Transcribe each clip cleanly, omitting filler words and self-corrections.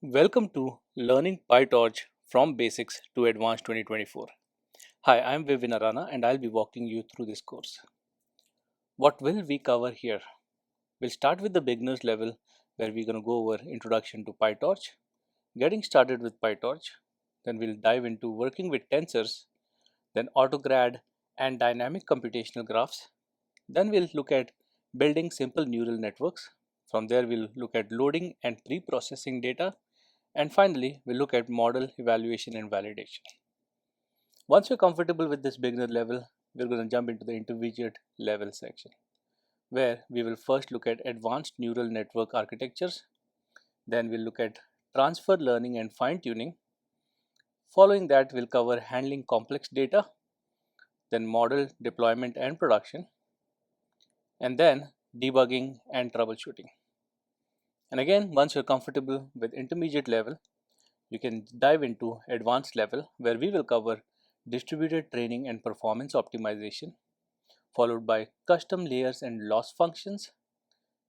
Welcome to Learning PyTorch from Basics to Advanced 2024. Hi, I'm Vivin Arana and I'll be walking you through this course. What will we cover here? We'll start with the beginners level where we're going to go over Introduction to PyTorch, getting started with PyTorch, then we'll dive into working with tensors, then Autograd and dynamic computational graphs. Then we'll look at building simple neural networks. From there, we'll look at loading and pre-processing data. And finally, we'll look at model evaluation and validation. Once you're comfortable with this beginner level, we're going to jump into the intermediate level section, where we will first look at advanced neural network architectures. Then we'll look at transfer learning and fine tuning. Following that, we'll cover handling complex data, then model deployment and production, and then debugging and troubleshooting. And again, once you're comfortable with intermediate level, you can dive into advanced level where we will cover distributed training and performance optimization, followed by custom layers and loss functions,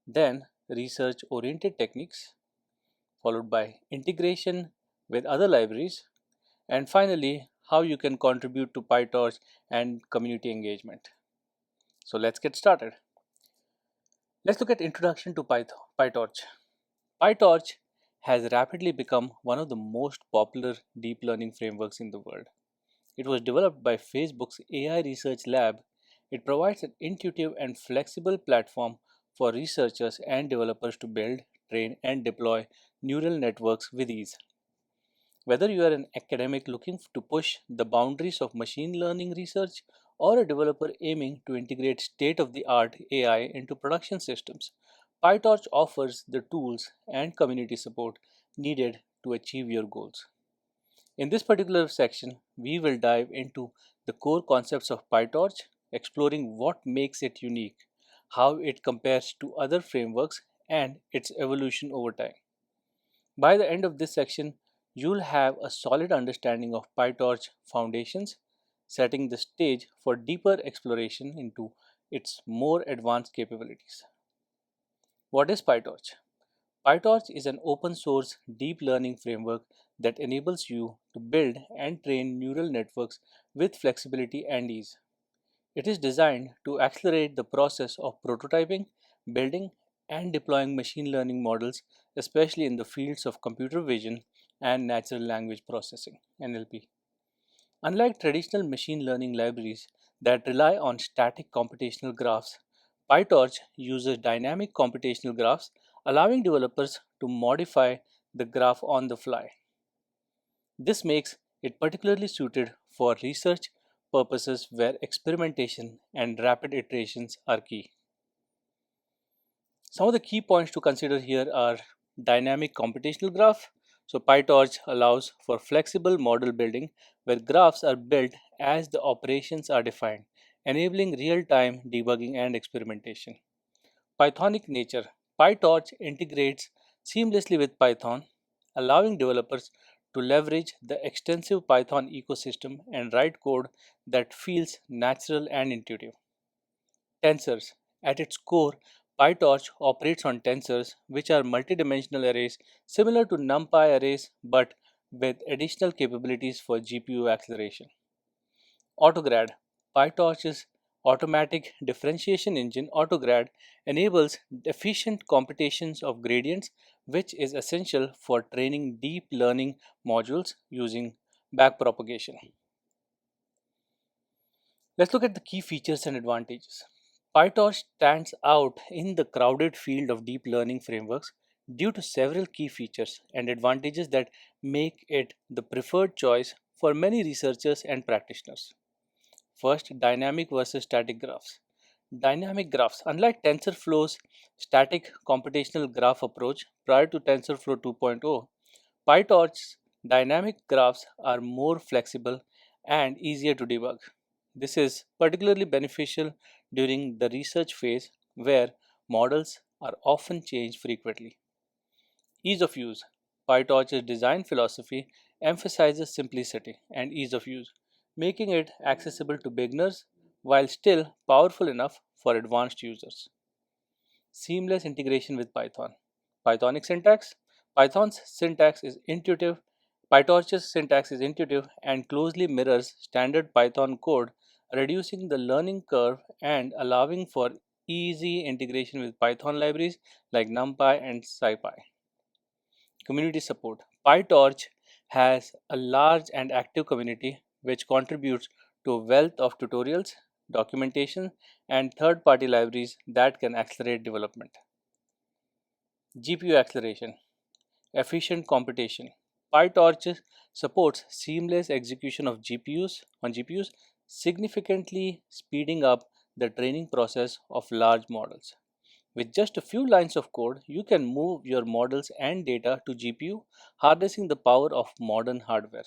then research oriented techniques, followed by integration with other libraries, and finally how you can contribute to PyTorch and community engagement. So let's get started. Let's look at introduction to PyTorch. PyTorch has rapidly become one of the most popular deep learning frameworks in the world. It was developed by Facebook's AI Research Lab. It provides an intuitive and flexible platform for researchers and developers to build, train, and deploy neural networks with ease. Whether you are an academic looking to push the boundaries of machine learning research or a developer aiming to integrate state of the art AI into production systems, PyTorch offers the tools and community support needed to achieve your goals. In this particular section, we will dive into the core concepts of PyTorch, exploring what makes it unique, how it compares to other frameworks, and its evolution over time. By the end of this section, you'll have a solid understanding of PyTorch foundations, setting the stage for deeper exploration into its more advanced capabilities. What is PyTorch? PyTorch is an open source deep learning framework that enables you to build and train neural networks with flexibility and ease. It is designed to accelerate the process of prototyping, building, and deploying machine learning models, especially in the fields of computer vision and natural language processing (NLP). Unlike traditional machine learning libraries that rely on static computational graphs, PyTorch uses dynamic computational graphs, allowing developers to modify the graph on the fly. This makes it particularly suited for research purposes where experimentation and rapid iterations are key. Some of the key points to consider here are dynamic computational graph. So PyTorch allows for flexible model building where graphs are built as the operations are defined, enabling real-time debugging and experimentation. Pythonic nature. PyTorch integrates seamlessly with Python, allowing developers to leverage the extensive Python ecosystem and write code that feels natural and intuitive. Tensors. At its core, PyTorch operates on tensors, which are multidimensional arrays similar to NumPy arrays but with additional capabilities for GPU acceleration. Autograd. PyTorch's automatic differentiation engine, Autograd, enables efficient computations of gradients, which is essential for training deep learning modules using backpropagation. Let's look at the key features and advantages. PyTorch stands out in the crowded field of deep learning frameworks due to several key features and advantages that make it the preferred choice for many researchers and practitioners. First, dynamic versus static graphs. Dynamic graphs, unlike TensorFlow's static computational graph approach prior to TensorFlow 2.0, PyTorch's dynamic graphs are more flexible and easier to debug. This is particularly beneficial during the research phase where models are often changed frequently. Ease of use. PyTorch's design philosophy emphasizes simplicity and ease of use, making it accessible to beginners while still powerful enough for advanced users. Seamless integration with Python. Pythonic syntax. Python's syntax is intuitive. PyTorch's syntax is intuitive and closely mirrors standard Python code, reducing the learning curve and allowing for easy integration with Python libraries like NumPy and SciPy. Community support. PyTorch has a large and active community which contributes to a wealth of tutorials, documentation, and third party libraries that can accelerate development. GPU acceleration, efficient computation. PyTorch supports seamless execution of GPUs, significantly speeding up the training process of large models. With just a few lines of code, you can move your models and data to GPU, harnessing the power of modern hardware.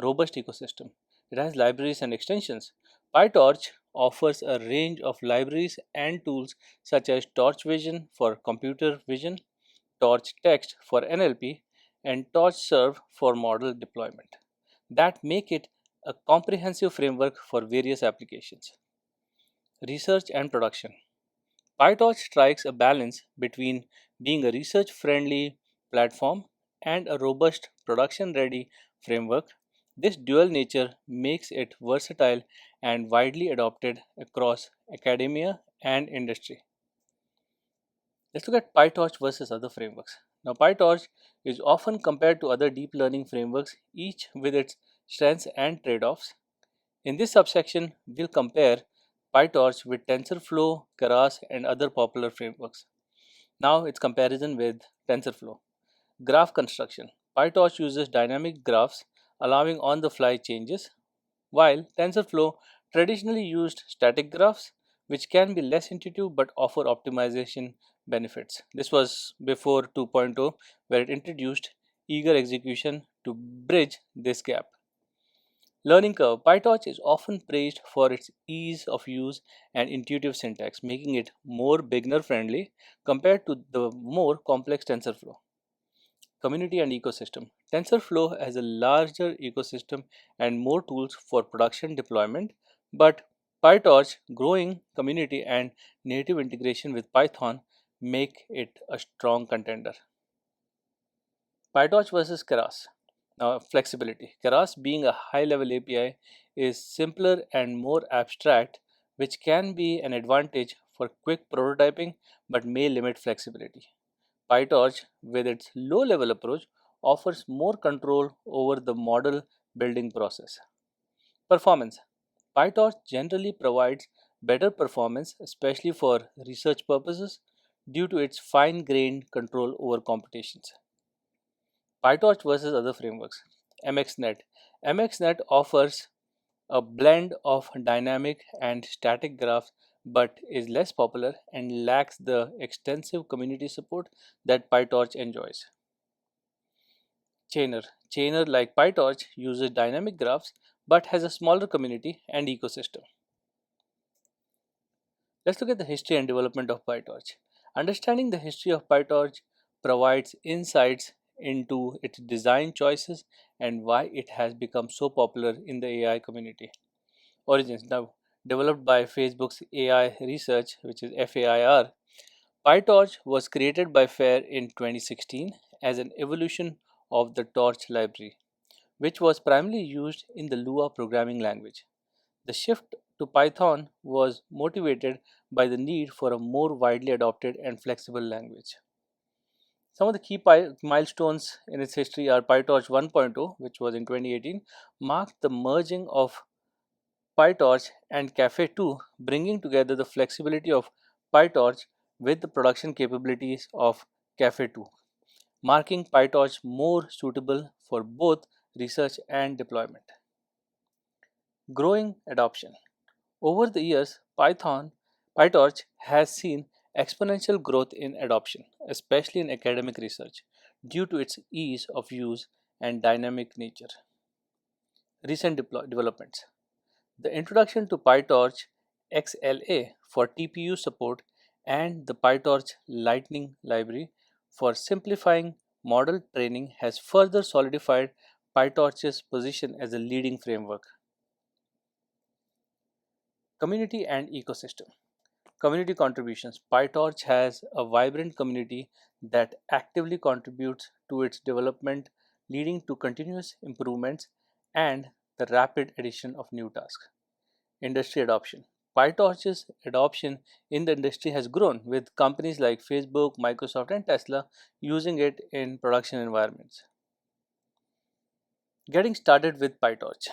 Robust ecosystem. It has libraries and extensions. PyTorch offers a range of libraries and tools such as Torch Vision for computer vision, Torch Text for NLP, and Torch Serve for model deployment that make it a comprehensive framework for various applications. Research and production. PyTorch strikes a balance between being a research friendly platform and a robust production ready framework. This dual nature makes it versatile and widely adopted across academia and industry. Let's look at PyTorch versus other frameworks. Now, PyTorch is often compared to other deep learning frameworks, each with its strengths and trade offs. In this subsection, we'll compare PyTorch with TensorFlow, Keras, and other popular frameworks. Now, its comparison with TensorFlow. Graph construction. PyTorch uses dynamic graphs, allowing on the fly changes, while TensorFlow traditionally used static graphs, which can be less intuitive but offer optimization benefits. This was before 2.0, where it introduced eager execution to bridge this gap. Learning curve. PyTorch is often praised for its ease of use and intuitive syntax, making it more beginner friendly compared to the more complex TensorFlow. Community and ecosystem. TensorFlow has a larger ecosystem and more tools for production deployment, but PyTorch growing community and native integration with Python make it a strong contender. PyTorch versus Keras. Now, flexibility. Keras, being a high level API, is simpler and more abstract, which can be an advantage for quick prototyping but may limit flexibility. PyTorch, with its low level approach, offers more control over the model building process. Performance. PyTorch generally provides better performance, especially for research purposes, due to its fine grained control over computations. PyTorch versus other frameworks. MXNet. MXNet offers a blend of dynamic and static graphs but is less popular and lacks the extensive community support that PyTorch enjoys. Chainer. Chainer, like PyTorch, uses dynamic graphs but has a smaller community and ecosystem. Let's look at the history and development of PyTorch. Understanding the history of PyTorch provides insights into its design choices and why it has become so popular in the AI community. Origins. Now, developed by Facebook's AI research, which is FAIR, PyTorch was created by FAIR in 2016 as an evolution of the Torch library, which was primarily used in the Lua programming language. The shift to Python was motivated by the need for a more widely adopted and flexible language. Some of the key milestones in its history are PyTorch 1.0, which was in 2018, marked the merging of PyTorch and Cafe 2, bringing together the flexibility of PyTorch with the production capabilities of Cafe 2, marking PyTorch more suitable for both research and deployment. Growing adoption. Over the years, PyTorch has seen exponential growth in adoption, especially in academic research, due to its ease of use and dynamic nature. Recent developments. The introduction to PyTorch XLA for TPU support and the PyTorch Lightning library for simplifying model training has further solidified PyTorch's position as a leading framework. Community and ecosystem. Community contributions. PyTorch has a vibrant community that actively contributes to its development, leading to continuous improvements and the rapid addition of new tasks. Industry adoption. PyTorch's adoption in the industry has grown, with companies like Facebook, Microsoft, and Tesla using it in production environments. Getting started with PyTorch.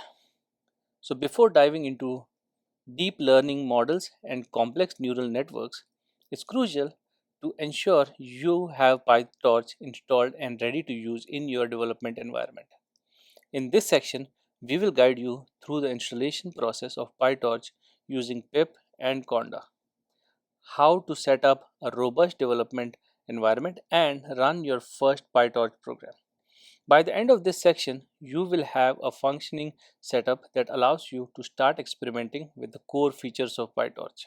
So, before diving into deep learning models and complex neural networks, it's crucial to ensure you have PyTorch installed and ready to use in your development environment. In this section, we will guide you through the installation process of PyTorch using pip and conda, how to set up a robust development environment, and run your first PyTorch program. By the end of this section, you will have a functioning setup that allows you to start experimenting with the core features of PyTorch.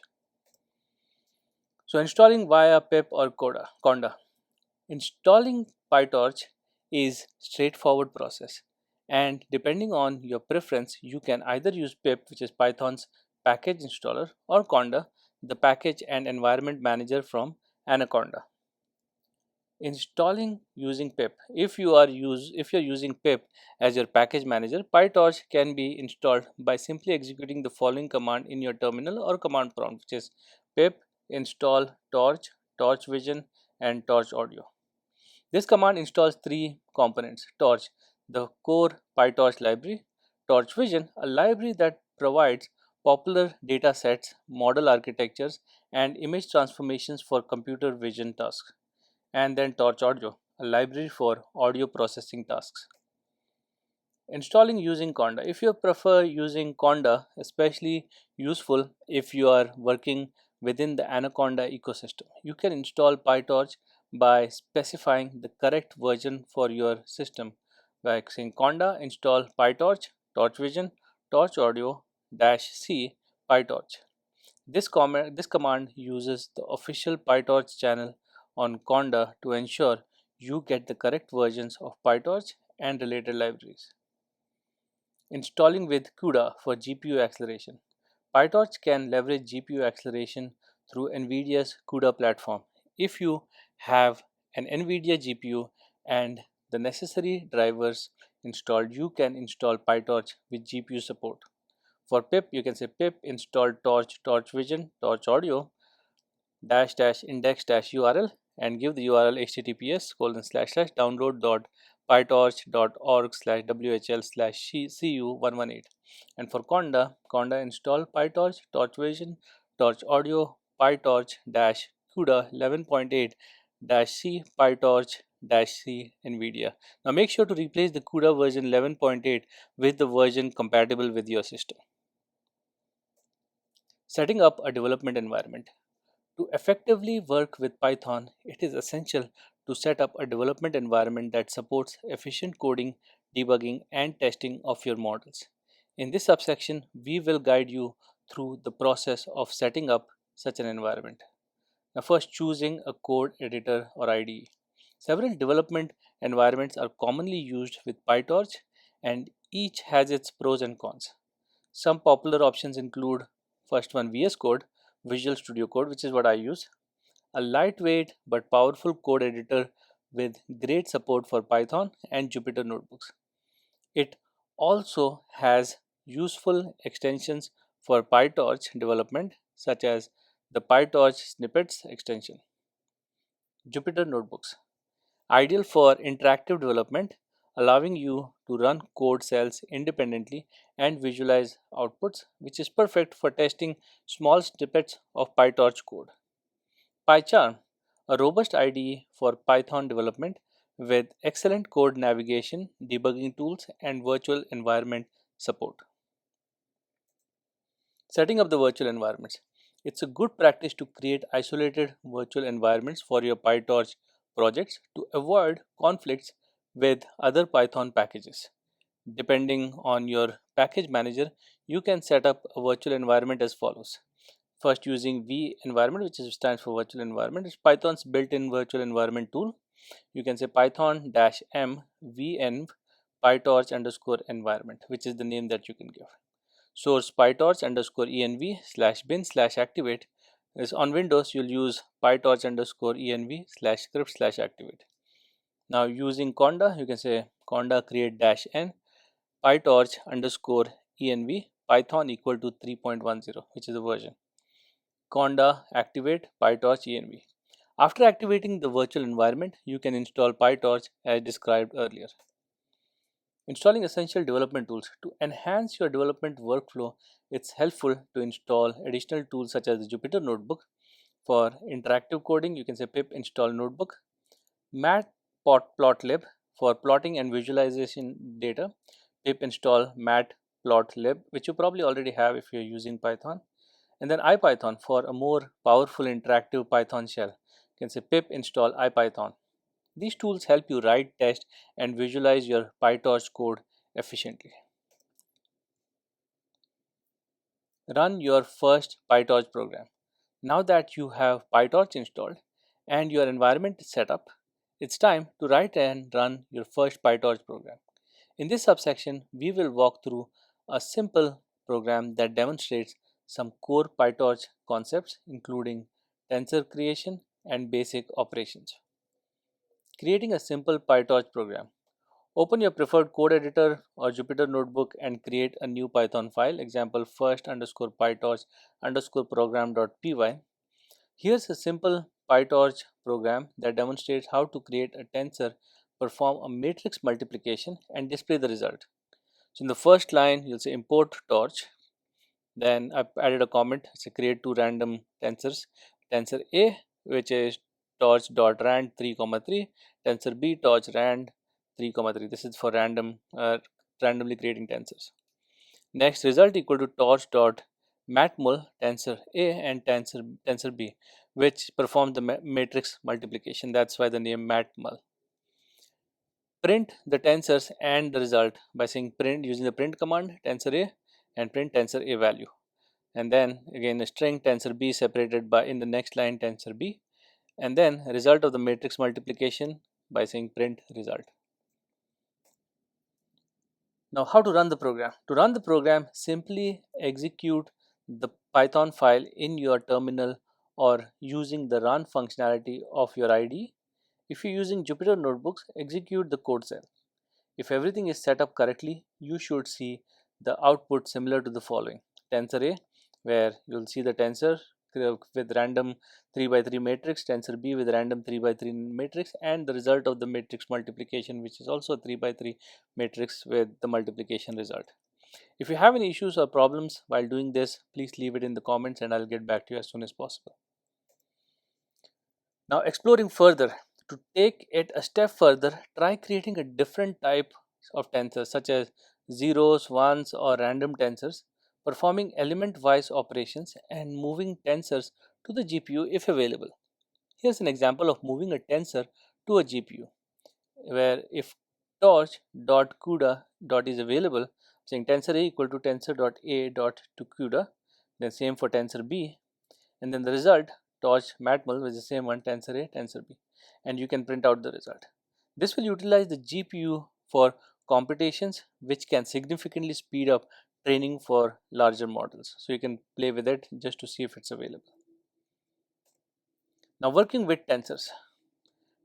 So, installing via pip or conda. Installing PyTorch is straightforward process, and depending on your preference, you can either use pip, which is Python's package installer, or conda, the package and environment manager from Anaconda. Installing using pip. If you're using pip as your package manager, PyTorch can be installed by simply executing the following command in your terminal or command prompt, which is pip install torch, torch vision, and torch audio. This command installs three components: torch, the core PyTorch library; torch vision, a library that provides popular data sets, model architectures, and image transformations for computer vision tasks; and then Torch Audio, a library for audio processing tasks. Installing using Conda. If you prefer using Conda, especially useful if you are working within the Anaconda ecosystem, you can install PyTorch by specifying the correct version for your system by saying Conda install PyTorch, Torch Vision, Torch Audio -c PyTorch. This command uses the official PyTorch channel on Conda to ensure you get the correct versions of PyTorch and related libraries. Installing with CUDA for GPU acceleration. PyTorch can leverage GPU acceleration through NVIDIA's CUDA platform. If you have an NVIDIA GPU and the necessary drivers installed, you can install PyTorch with GPU support. For pip, you can say pip install torch, torch vision, torch audio dash dash index dash URL, and give the URL https://download.pytorch.org/whl/cu118. And for conda install pytorch, torch vision, torch audio, pytorch dash CUDA 11.8 dash c pytorch dash c NVIDIA. Now make sure to replace the CUDA version 11.8 with the version compatible with your system. Setting up a development environment. To effectively work with Python, it is essential to set up a development environment that supports efficient coding, debugging, and testing of your models. In this subsection, we will guide you through the process of setting up such an environment. Now, first, choosing a code editor or IDE. Several development environments are commonly used with PyTorch, and each has its pros and cons. Some popular options include: first one, VS Code, Visual Studio Code, which is what I use, a lightweight but powerful code editor with great support for Python and Jupyter notebooks. It also has useful extensions for PyTorch development, such as the PyTorch snippets extension. Jupyter notebooks, ideal for interactive development, allowing you to run code cells independently and visualize outputs, which is perfect for testing small snippets of PyTorch code. PyCharm, a robust IDE for Python development with excellent code navigation, debugging tools, and virtual environment support. Setting up the virtual environments. It's a good practice to create isolated virtual environments for your PyTorch projects to avoid conflicts with other Python packages. Depending on your package manager, you can set up a virtual environment as follows. First, using V environment, which stands for virtual environment, is Python's built-in virtual environment tool. You can say python-m venv pytorch underscore environment, which is the name that you can give. Source pytorch underscore env slash bin slash activate is on Windows, you'll use PyTorch underscore env slash script slash activate. Now using conda, you can say conda create dash n PyTorch underscore env python equal to 3.10, which is the version. Conda activate PyTorch env. After activating the virtual environment, you can install PyTorch as described earlier. Installing essential development tools. To enhance your development workflow, it's helpful to install additional tools such as the Jupyter Notebook. For interactive coding, you can say pip install notebook. Matplotlib for plotting and visualization data. Pip install matplotlib, which you probably already have if you're using Python. And then IPython for a more powerful interactive Python shell. You can say pip install IPython. These tools help you write, test, and visualize your PyTorch code efficiently. Run your first PyTorch program. Now that you have PyTorch installed and your environment is set up, it's time to write and run your first PyTorch program. In this subsection, we will walk through a simple program that demonstrates some core PyTorch concepts, including tensor creation and basic operations. Creating a simple PyTorch program. Open your preferred code editor or Jupyter Notebook and create a new Python file, example first underscore PyTorch underscore program.py. Here's a simple PyTorch program that demonstrates how to create a tensor, perform a matrix multiplication, and display the result. So in the first line, you'll say import torch. Then I've added a comment, say create two random tensors. Tensor A, which is torch.rand 3, 3, tensor B, torch rand 3, 3. This is for randomly creating tensors. Next, result equal to torch.matmul tensor A and tensor B, which performs the matrix multiplication. That's why the name matmul. Print the tensors and the result by saying print using the print command tensor A and print tensor A value. And then again a string tensor B separated by in the next line tensor B, and then result of the matrix multiplication by saying print result. Now how to run the program? To run the program, simply execute the Python file in your terminal or using the run functionality of your IDE. If you're using Jupyter Notebooks, execute the code cell. If everything is set up correctly, you should see the output similar to the following. Tensor A, where you'll see the tensor with random 3 by 3 matrix, tensor B with random 3 by 3 matrix, and the result of the matrix multiplication, which is also 3 by 3 matrix with the multiplication result. If you have any issues or problems while doing this, please leave it in the comments and I'll get back to you as soon as possible. Now exploring further, to take it a step further, try creating a different type of tensors such as zeros, ones, or random tensors, performing element-wise operations and moving tensors to the GPU if available. Here's an example of moving a tensor to a GPU, where if torch.cuda is available, saying tensor A equal to tensor.a.to cuda, then same for tensor B, and then the result torch matmul is the same one tensor A tensor B, and you can print out the result. This will utilize the GPU for computations, which can significantly speed up training for larger models. So you can play with it just to see if it's available. Now working with tensors.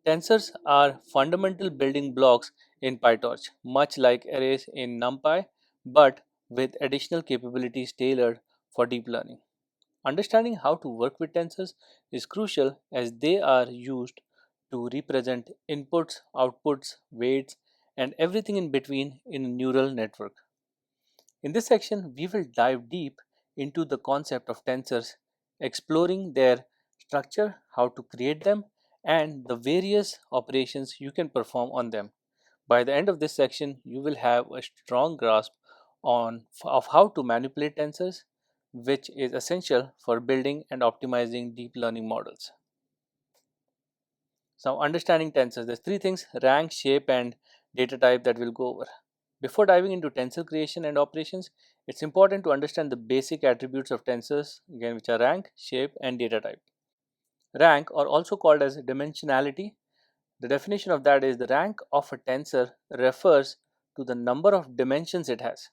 Tensors are fundamental building blocks in PyTorch, much like arrays in NumPy, but with additional capabilities tailored for deep learning. Understanding how to work with tensors is crucial as they are used to represent inputs, outputs, weights, and everything in between in a neural network. In this section, we will dive deep into the concept of tensors, exploring their structure, how to create them, and the various operations you can perform on them. By the end of this section, you will have a strong grasp of how to manipulate tensors, which is essential for building and optimizing deep learning models. So understanding tensors, there's three things: rank, shape, and data type that we'll go over. Before diving into tensor creation and operations, it's important to understand the basic attributes of tensors, again, which are rank, shape, and data type. Rank, or also called as dimensionality, the definition of that is the rank of a tensor refers to the number of dimensions it has.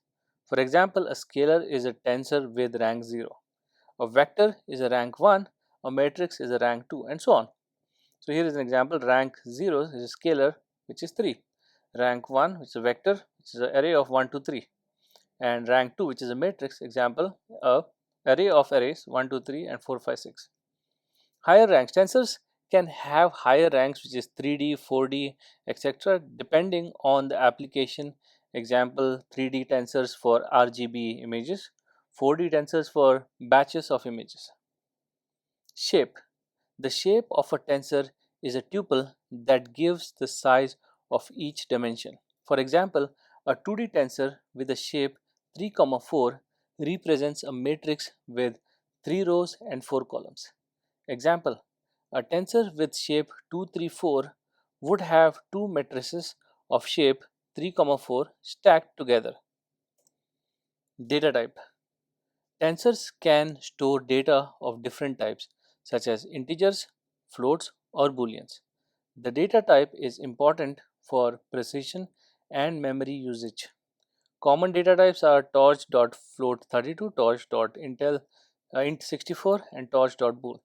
For example, a scalar is a tensor with rank 0. A vector is a rank 1, a matrix is a rank 2, and so on. So here is an example. Rank 0 is a scalar, which is 3. Rank 1, which is a vector, which is an array of 1, 2, 3. And rank 2, which is a matrix, example, a array of arrays 1, 2, 3, and 4, 5, 6. Higher ranks. Tensors can have higher ranks, which is 3D, 4D, etc., depending on the application. Example, 3D tensors for RGB images, 4D tensors for batches of images. Shape. The shape of a tensor is a tuple that gives the size of each dimension. For example, a 2D tensor with a shape 3, 4 represents a matrix with 3 rows and 4 columns. Example, a tensor with shape 2, 3, 4 would have two matrices of shape 3, 4 stacked together. Data type. Tensors can store data of different types such as integers, floats, or booleans. The data type is important for precision and memory usage. Common data types are torch.float32, torch.int64, and torch.bool.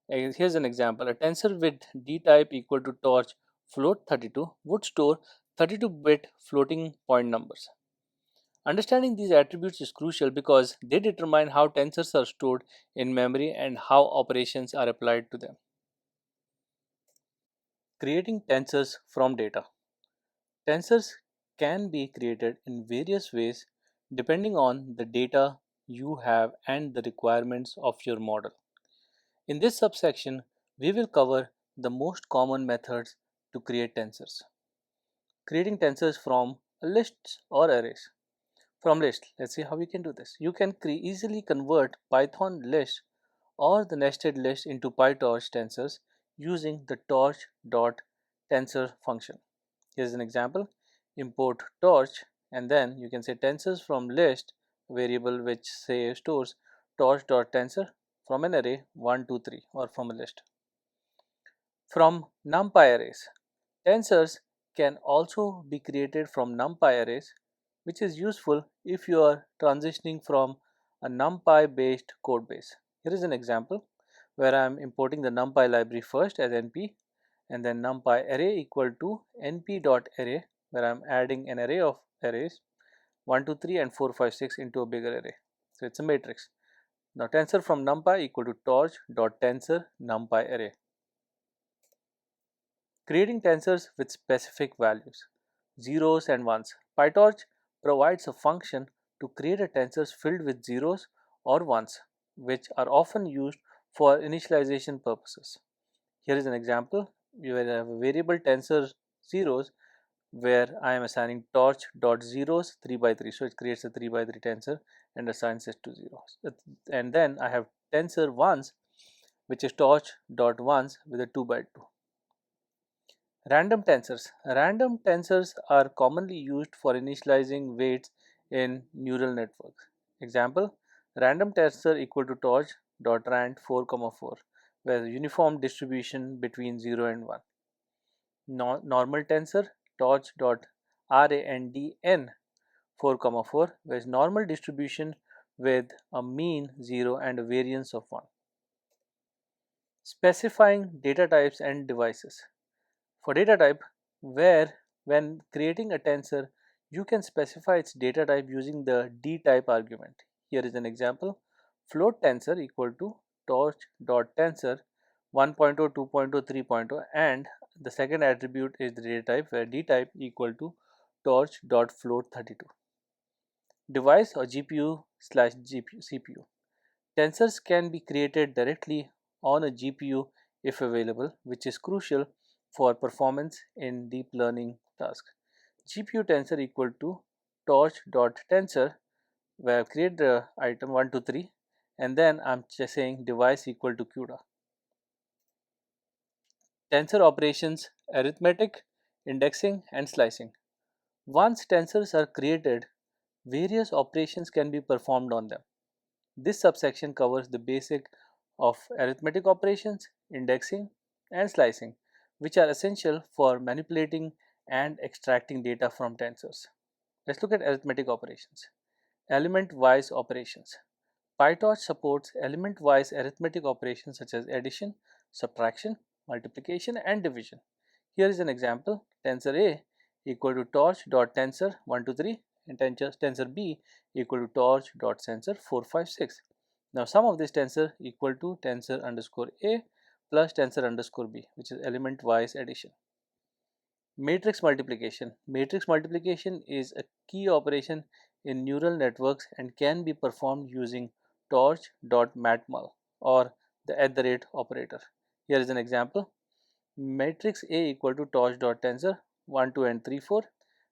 Here's an example. A tensor with d type equal to torch float32 would store 32-bit floating point numbers. Understanding these attributes is crucial because they determine how tensors are stored in memory and how operations are applied to them. Creating tensors from data. Tensors can be created in various ways depending on the data you have and the requirements of your model. In this subsection, we will cover the most common methods to create tensors. Creating tensors from lists or arrays. From list, let's see how we can do this. You can easily convert Python list or the nested list into PyTorch tensors using the torch.tensor function. Here's an example. Import torch and then you can say tensors from list variable which say stores torch.tensor from an array 1, 2, 3 or from a list. From NumPy arrays. Tensors can also be created from NumPy arrays, which is useful if you are transitioning from a NumPy based code base. Here is an example where I am importing the NumPy library first as np and then NumPy array equal to np.array where I am adding an array of arrays 1, 2, 3 and 4, 5, 6 into a bigger array. So it's a matrix. Now tensor from NumPy equal to torch.tensor NumPy array. Creating tensors with specific values, zeros and ones. PyTorch provides a function to create a tensors filled with zeros or ones, which are often used for initialization purposes. Here is an example. You have a variable tensor zeros where I am assigning torch.zeros 3 by 3. So it creates a 3 by 3 tensor and assigns it to zeros. And then I have tensor ones, which is torch.ones with a 2 by 2. Random tensors. Random tensors are commonly used for initializing weights in neural networks. Example, random tensor equal to torch.rand 4, 4, where uniform distribution between 0 and 1. Normal tensor torch.randn 4, 4, where is normal distribution with a mean 0 and a variance of 1. Specifying data types and devices. For data type, where when creating a tensor, you can specify its data type using the dtype argument. Here is an example. Float tensor equal to torch.tensor 1.0, 2.0, 3.0 and the second attribute is the data type where dtype equal to torch.float32. Device or GPU/CPU. Tensors can be created directly on a GPU if available, which is crucial for performance in deep learning tasks. GPU tensor equal to torch.tensor where I create the item 1, 2, 3 and then I'm just saying device equal to CUDA. Tensor operations, arithmetic, indexing and slicing. Once tensors are created, various operations can be performed on them. This subsection covers the basic of arithmetic operations, indexing and slicing, which are essential for manipulating and extracting data from tensors. Let's look at arithmetic operations. Element-wise operations. PyTorch supports element-wise arithmetic operations such as addition, subtraction, multiplication, and division. Here is an example: tensor A equal to torch.tensor 1 to 3 and tensor B equal to torch.tensor 4, 5, 6. Now sum of this tensor equal to tensor underscore A plus tensor underscore B, which is element-wise addition. Matrix multiplication. Matrix multiplication is a key operation in neural networks and can be performed using torch.matmul or the operator. Here is an example. Matrix A equal to torch.tensor 1, 2 and 3, 4.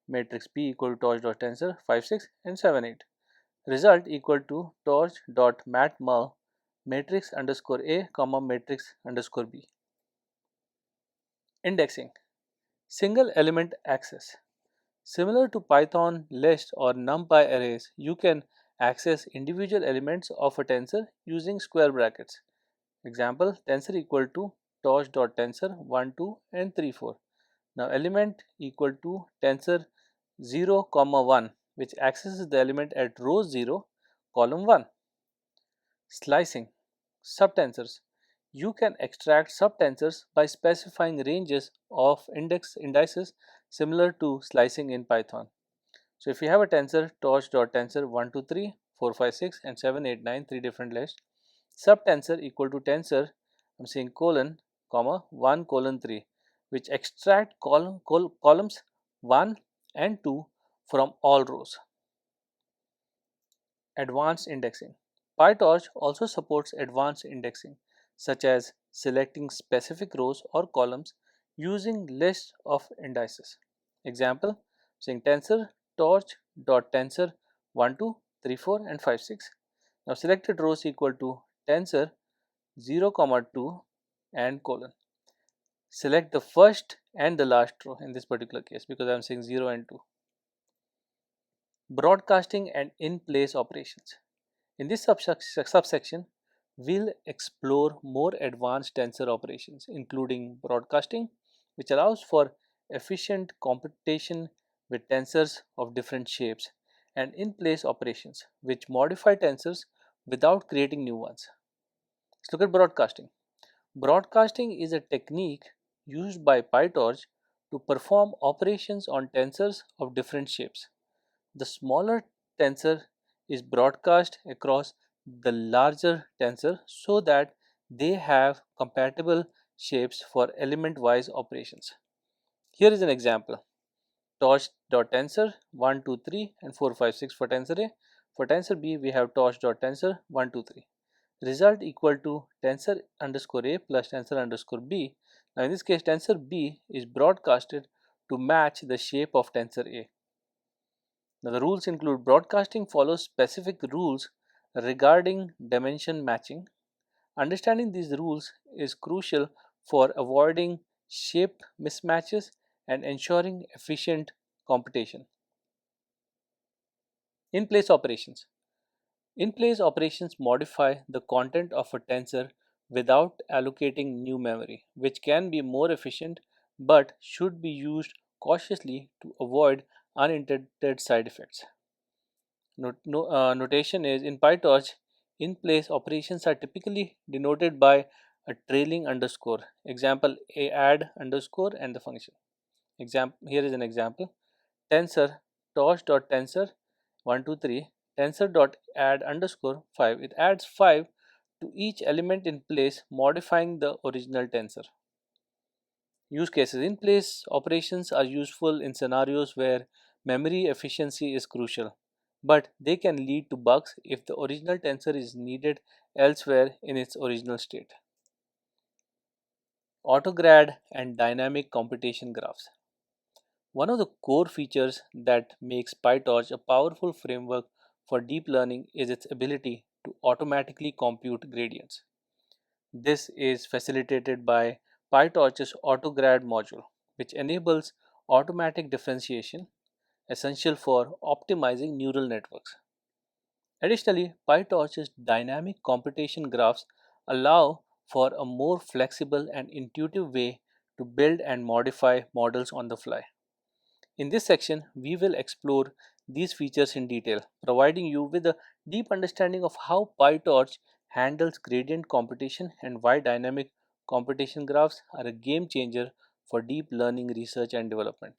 Matrix B equal to torch.tensor 5, 6 and 7, 8. Result equal to torch.matmul matrix underscore A comma matrix underscore B. Indexing. Single element access. Similar to Python list or NumPy arrays, you can access individual elements of a tensor using square brackets. Example: tensor equal to torch.tensor 1, 2 and 3, 4. Now element equal to tensor 0, 1, which accesses the element at row 0, column 1. Slicing. Subtensors. You can extract subtensors by specifying ranges of indices similar to slicing in Python. So if you have a tensor torch.tensor 1, 2, 3, 4, 5, 6 and 7, 8, 9, 3 different lists, subtensor equal to tensor, I'm saying colon, comma 1 colon 3, which extract columns 1 and 2 from all rows. Advanced indexing. PyTorch also supports advanced indexing, such as selecting specific rows or columns using lists of indices. Example: saying tensor torch.tensor 1, 2, 3, 4 and 5, 6. Now selected rows equal to tensor 0, 2 and colon. Select the first and the last row in this particular case because I am saying 0 and 2. Broadcasting and in-place operations. In this subsection, we'll explore more advanced tensor operations, including broadcasting, which allows for efficient computation with tensors of different shapes, and in-place operations, which modify tensors without creating new ones. Let's look at broadcasting. Broadcasting is a technique used by PyTorch to perform operations on tensors of different shapes. The smaller tensor is broadcast across the larger tensor so that they have compatible shapes for element-wise operations. Here is an example: torch.tensor 1, 2, 3 and 4, 5, 6 for tensor A. For tensor B, we have torch.tensor 1, 2, 3. Result equal to tensor underscore A plus tensor underscore B. Now in this case, tensor B is broadcasted to match the shape of tensor A. Now the rules include: broadcasting follows specific rules regarding dimension matching. Understanding these rules is crucial for avoiding shape mismatches and ensuring efficient computation. In-place operations. In-place operations modify the content of a tensor without allocating new memory, which can be more efficient but should be used cautiously to avoid unintended side effects. Notation is: in PyTorch, in-place operations are typically denoted by a trailing underscore. Example: a add underscore and the function. Here is an example: tensor torch.tensor 1, 2, 3 tensor dot add underscore 5. It adds 5 to each element in place, modifying the original tensor. Use cases. In place operations are useful in scenarios where memory efficiency is crucial, but they can lead to bugs if the original tensor is needed elsewhere in its original state. Autograd and dynamic computation graphs. One of the core features that makes PyTorch a powerful framework for deep learning is its ability to automatically compute gradients. This is facilitated by PyTorch's Autograd module, which enables automatic differentiation, essential for optimizing neural networks. Additionally, PyTorch's dynamic computation graphs allow for a more flexible and intuitive way to build and modify models on the fly. In this section, we will explore these features in detail, providing you with a deep understanding of how PyTorch handles gradient computation and why dynamic computation graphs are a game changer for deep learning research and development.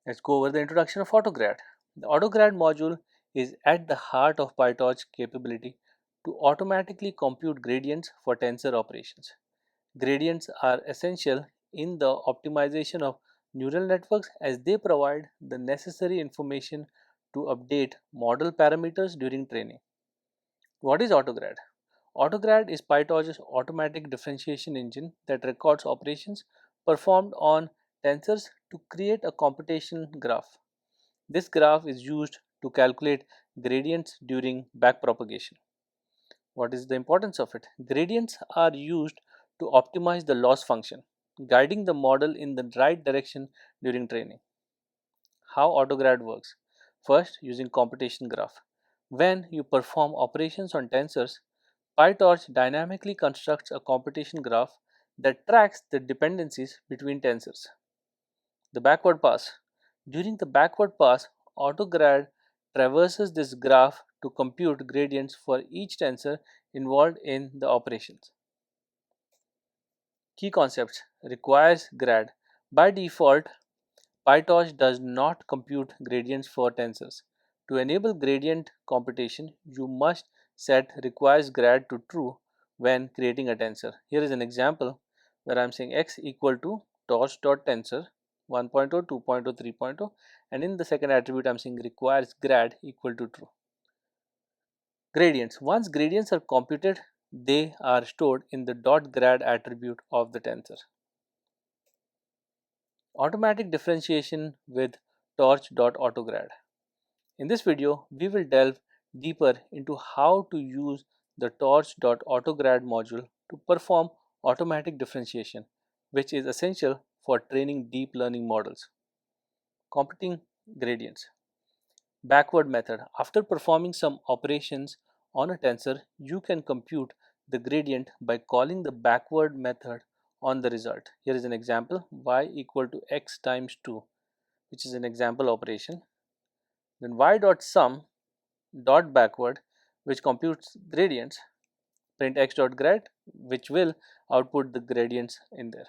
Let's go over the introduction of Autograd. The Autograd module is at the heart of PyTorch's capability to automatically compute gradients for tensor operations. Gradients are essential in the optimization of neural networks as they provide the necessary information to update model parameters during training. What is Autograd? Autograd is PyTorch's automatic differentiation engine that records operations performed on tensors to create a computation graph. This graph is used to calculate gradients during backpropagation. What is the importance of it? Gradients are used to optimize the loss function, guiding the model in the right direction during training. How Autograd works? First, using computation graph. When you perform operations on tensors, PyTorch dynamically constructs a computation graph that tracks the dependencies between tensors. The backward pass. During the backward pass, Autograd traverses this graph to compute gradients for each tensor involved in the operations. Key concepts requires grad. By default, PyTorch does not compute gradients for tensors. To enable gradient computation, you must set requires grad to true when creating a tensor. Here is an example where I am saying x equal to torch.tensor 1.0, 2.0, 3.0, and in the second attribute I am saying requires grad equal to true. Gradients. Once gradients are computed, they are stored in the .grad attribute of the tensor. Automatic differentiation with torch.autograd. In this video, we will delve deeper into how to use the torch.autograd module to perform automatic differentiation, which is essential for training deep learning models. Computing gradients. Backward method. After performing some operations on a tensor, you can compute the gradient by calling the backward method on the result. Here is an example, y equal to x times 2, which is an example operation. Then y dot sum dot backward, which computes gradients, print x dot grad, which will output the gradients in there.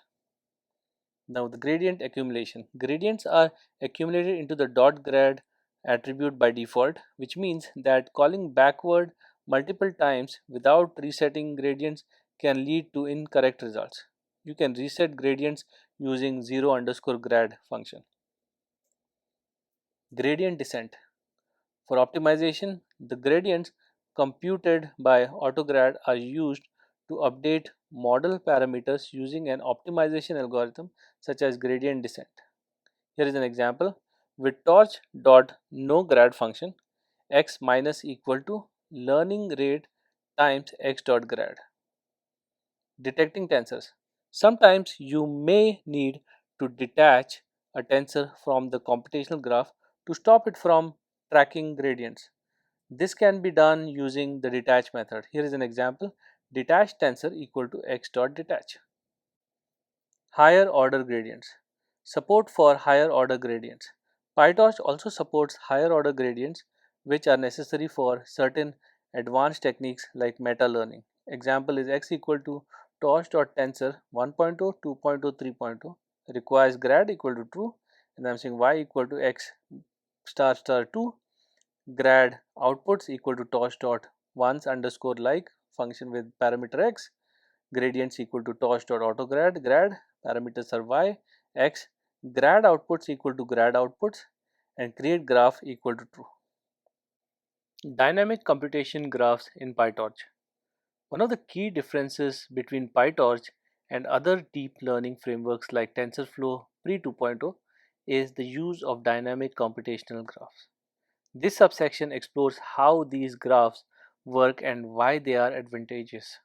Now the gradient accumulation. Gradients are accumulated into the dot grad attribute by default, which means that calling backward multiple times without resetting gradients can lead to incorrect results. You can reset gradients using 0 underscore grad function. Gradient descent. For optimization, the gradients computed by Autograd are used to update model parameters using an optimization algorithm such as gradient descent. Here is an example with torch.noGrad function x minus equal to learning rate times x dot grad. Detecting tensors. Sometimes you may need to detach a tensor from the computational graph to stop it from tracking gradients. This can be done using the detach method. Here is an example, detach tensor equal to x dot detach. Higher order gradients. Support for higher order gradients. PyTorch also supports higher order gradients which are necessary for certain advanced techniques like meta learning. Example is x equal to torch.tensor 1.0, 2.0, 3.0 requires grad equal to true, and I am saying y equal to x star star 2 grad outputs equal to torch dot once underscore like function with parameter x, gradients equal to torch dot autograd grad, parameters are y, x, grad outputs equal to grad outputs, and create graph equal to true. Dynamic computation graphs in PyTorch. One of the key differences between PyTorch and other deep learning frameworks like TensorFlow pre 2.0 is the use of dynamic computational graphs. This subsection explores how these graphs work and why they are advantageous.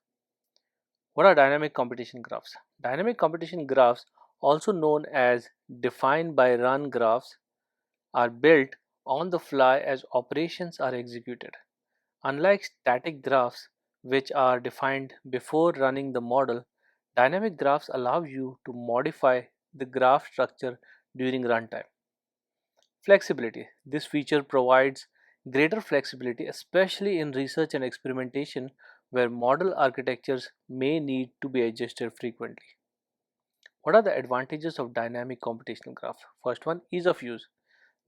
What are dynamic computation graphs? Dynamic computation graphs, also known as defined by run graphs, are built on the fly as operations are executed. Unlike static graphs, which are defined before running the model, dynamic graphs allow you to modify the graph structure during runtime. Flexibility. This feature provides greater flexibility, especially in research and experimentation, where model architectures may need to be adjusted frequently. What are the advantages of dynamic computational graph? First one, ease of use.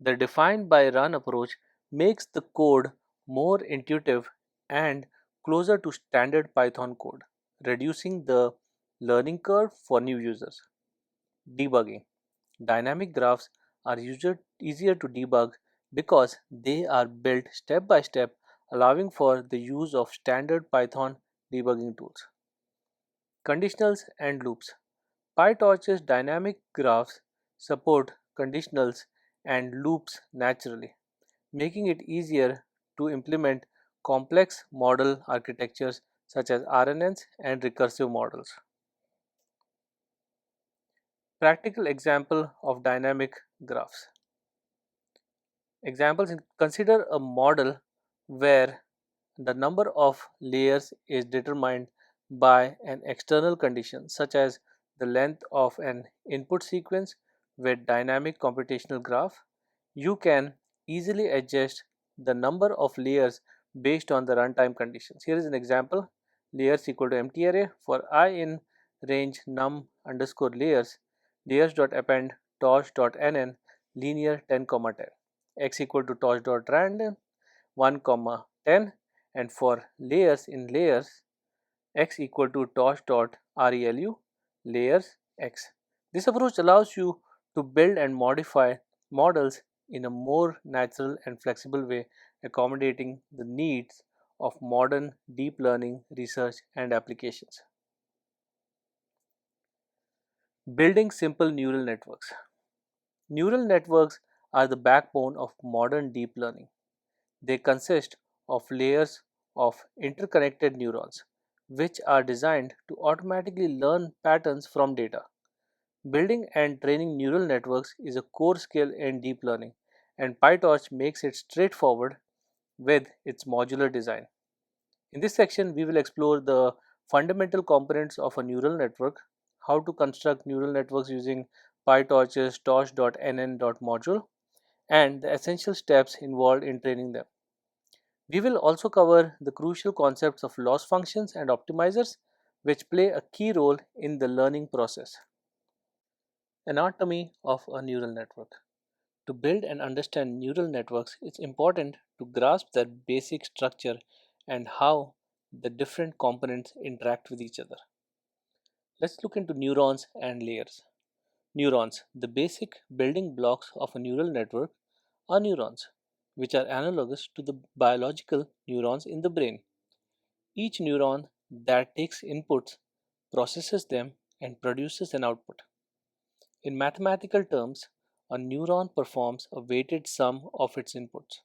The define by run approach makes the code more intuitive and closer to standard Python code, reducing the learning curve for new users. Debugging. Dynamic graphs are easier to debug because they are built step by step, allowing for the use of standard Python debugging tools. Conditionals and loops. PyTorch's dynamic graphs support conditionals and loops naturally, making it easier to implement complex model architectures such as RNNs and recursive models. Practical example of dynamic graphs. Consider a model where the number of layers is determined by an external condition such as the length of an input sequence. With dynamic computational graph, you can easily adjust the number of layers based on the runtime conditions. Here is an example: layers equal to empty array for I in range num underscore layers dot append torch.nn linear 10 comma 10, x equal to torch.random 1 comma 10, and for layers in layers x equal to torch.relu layers x. This approach allows you to build and modify models in a more natural and flexible way, accommodating the needs of modern deep learning research and applications. Building simple neural networks. Neural networks are the backbone of modern deep learning. They consist of layers of interconnected neurons, which are designed to automatically learn patterns from data. Building and training neural networks is a core skill in deep learning, and PyTorch makes it straightforward with its modular design. In this section, we will explore the fundamental components of a neural network, how to construct neural networks using PyTorch's torch.nn.module, and the essential steps involved in training them. We will also cover the crucial concepts of loss functions and optimizers, which play a key role in the learning process. Anatomy of a neural network. To build and understand neural networks, it's important to grasp their basic structure and how the different components interact with each other. Let's look into neurons and layers. Neurons, the basic building blocks of a neural network, are neurons, which are analogous to the biological neurons in the brain. Each neuron that takes inputs processes them and produces an output. In mathematical terms, a neuron performs a weighted sum of its inputs,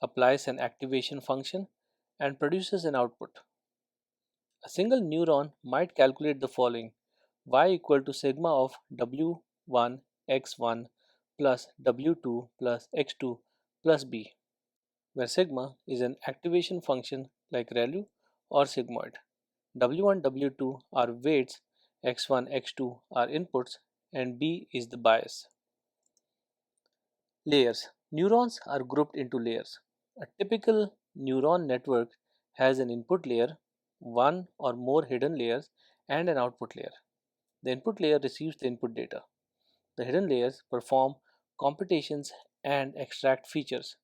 applies an activation function, and produces an output. A single neuron might calculate the following: y equal to sigma of w1 x1 plus w2 plus x2 plus b, where sigma is an activation function like ReLU or sigmoid. W1, W2 are weights, x1, x2 are inputs, and b is the bias. Layers. Neurons are grouped into layers. A typical neuron network has an input layer, one or more hidden layers, and an output layer. The input layer receives the input data. The hidden layers perform computations and extract features.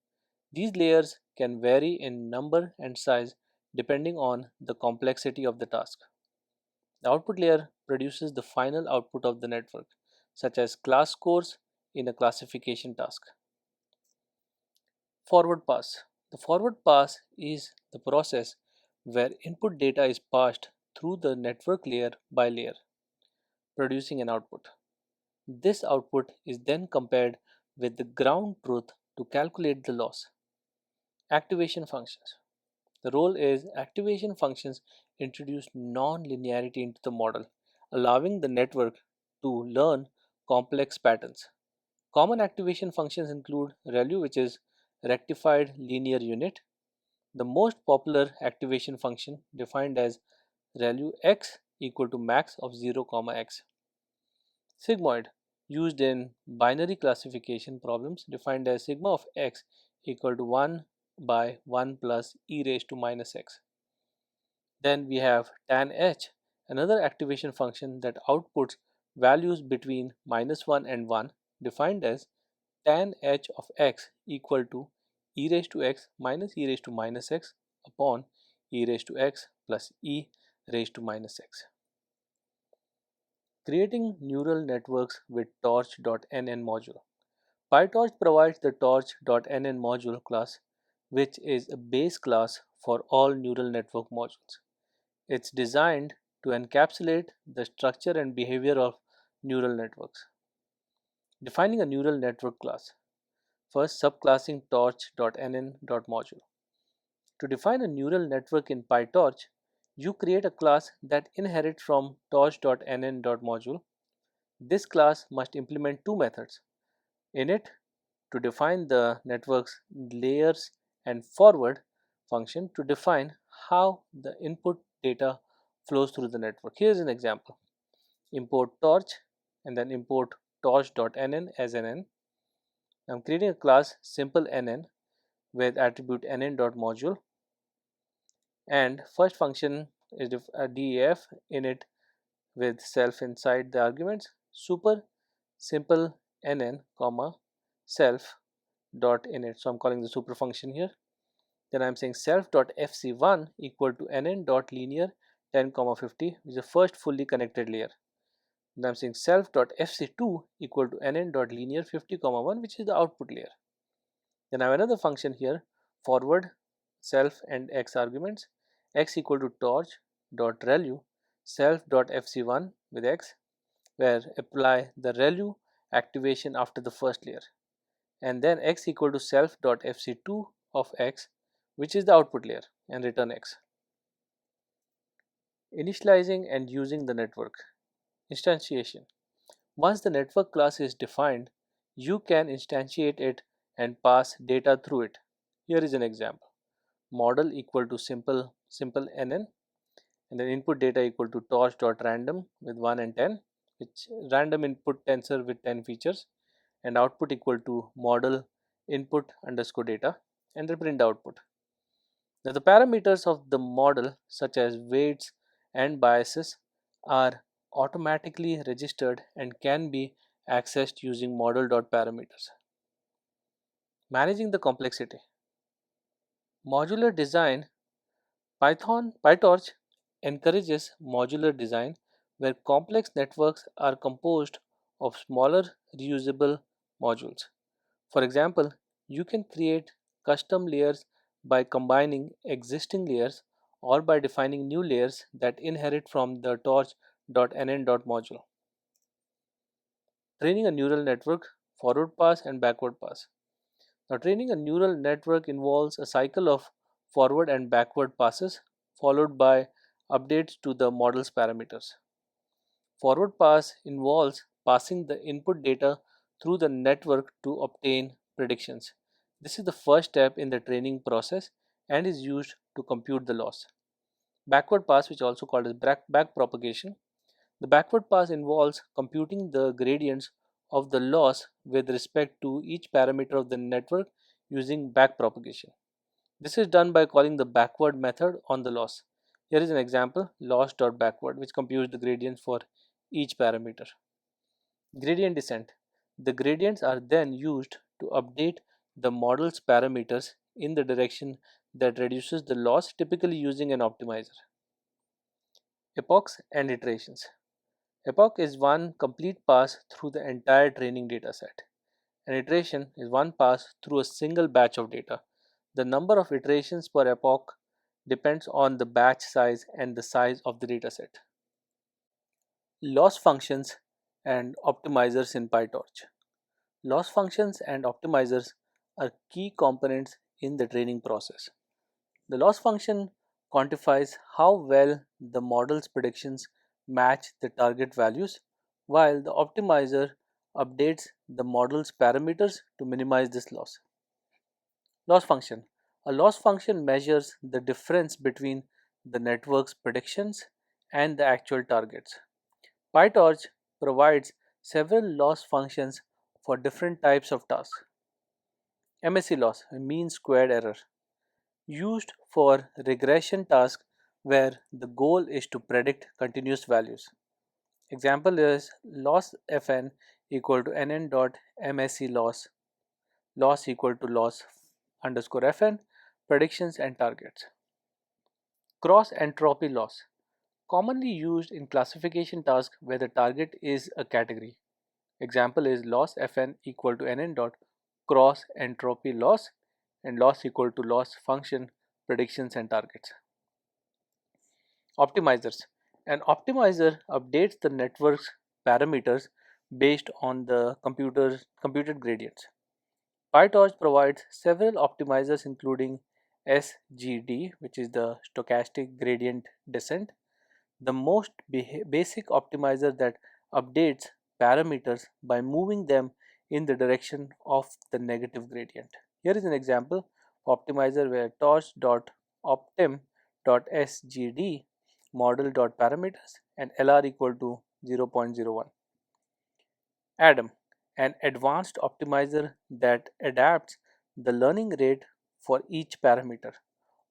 These layers can vary in number and size depending on the complexity of the task. The output layer produces the final output of the network, such as class scores in a classification task. Forward pass. The forward pass is the process where input data is passed through the network layer by layer, producing an output. This output is then compared with the ground truth to calculate the loss. Activation functions. The role is activation functions introduce non-linearity into the model, allowing the network to learn complex patterns. Common activation functions include ReLU, which is rectified linear unit. The most popular activation function defined as ReLU x equal to max of 0, x. Sigmoid. used in binary classification problems defined as sigma of x equal to 1 by 1 plus e raised to minus x. Then we have tan h, another activation function that outputs values between minus 1 and 1 defined as tan h of x equal to e raised to x minus e raised to minus x upon e raised to x plus e raised to minus x. Creating neural networks with torch.nn module. PyTorch provides the torch.nn module class, which is a base class for all neural network modules. It's designed to encapsulate the structure and behavior of neural networks. Defining a neural network class. First, subclassing torch.nn.module. To define a neural network in PyTorch, you create a class that inherits from torch.nn.module. This class must implement two methods: init to define the network's layers and forward function to define how the input data flows through the network. Here's an example: import torch and then import torch.nn as nn. I'm creating a class simple nn with attribute nn.module, and first function is a def init with self inside the arguments, super simple nn comma self dot init. So I'm calling the super function here. Then I'm saying self dot fc1 equal to nn dot linear 10 comma 50, which is the first fully connected layer. Then I'm saying self dot fc2 equal to nn dot linear 50 comma 1, which is the output layer. Then I have another function here, forward self and x arguments, x equal to torch dot relu self dot fc1 with x, where apply the relu activation after the first layer, and then x equal to self dot fc2 of x, which is the output layer, and return x. Initializing and using the network. Instantiation. Once the network class is defined, you can instantiate it and pass data through it. Here is an example: model equal to simple nn, and then input data equal to torch.random with 1 and 10, which random input tensor with 10 features, and output equal to model input underscore data, and the print output. Now the parameters of the model, such as weights and biases, are automatically registered and can be accessed using model.parameters. Managing the complexity. Modular design. PyTorch encourages modular design where complex networks are composed of smaller reusable modules. For example, you can create custom layers by combining existing layers or by defining new layers that inherit from the torch.nn.module. Training a neural network, forward pass and backward pass. Now, training a neural network involves a cycle of forward and backward passes followed by updates to the model's parameters. Forward pass involves passing the input data through the network to obtain predictions. This is the first step in the training process and is used to compute the loss. Backward pass, which is also called as back propagation. The backward pass involves computing the gradients of the loss with respect to each parameter of the network using back propagation. This is done by calling the backward method on the loss. Here is an example: loss.backward, which computes the gradients for each parameter. Gradient descent. The gradients are then used to update the model's parameters in the direction that reduces the loss, typically using an optimizer. Epochs and iterations. Epoch is one complete pass through the entire training dataset. An iteration is one pass through a single batch of data. The number of iterations per epoch depends on the batch size and the size of the dataset. Loss functions and optimizers in PyTorch. Loss functions and optimizers are key components in the training process. The loss function quantifies how well the model's predictions match the target values, while the optimizer updates the model's parameters to minimize this loss. Loss function. A loss function measures the difference between the network's predictions and the actual targets. PyTorch provides several loss functions for different types of tasks. MSE loss, mean squared error, used for regression tasks where the goal is to predict continuous values. Example is loss fn equal to nn dot mse loss, loss equal to loss underscore fn, predictions and targets. Cross entropy loss, commonly used in classification tasks where the target is a category. Example is loss fn equal to nn dot cross entropy loss and loss equal to loss function predictions and targets. Optimizers. An optimizer updates the network's parameters based on the computer's computed gradients. PyTorch provides several optimizers including SGD, which is the stochastic gradient descent, the most basic optimizer that updates parameters by moving them in the direction of the negative gradient. Here is an example optimizer where torch.optim.sgd model.parameters and lr equal to 0.01. Adam, an advanced optimizer that adapts the learning rate for each parameter,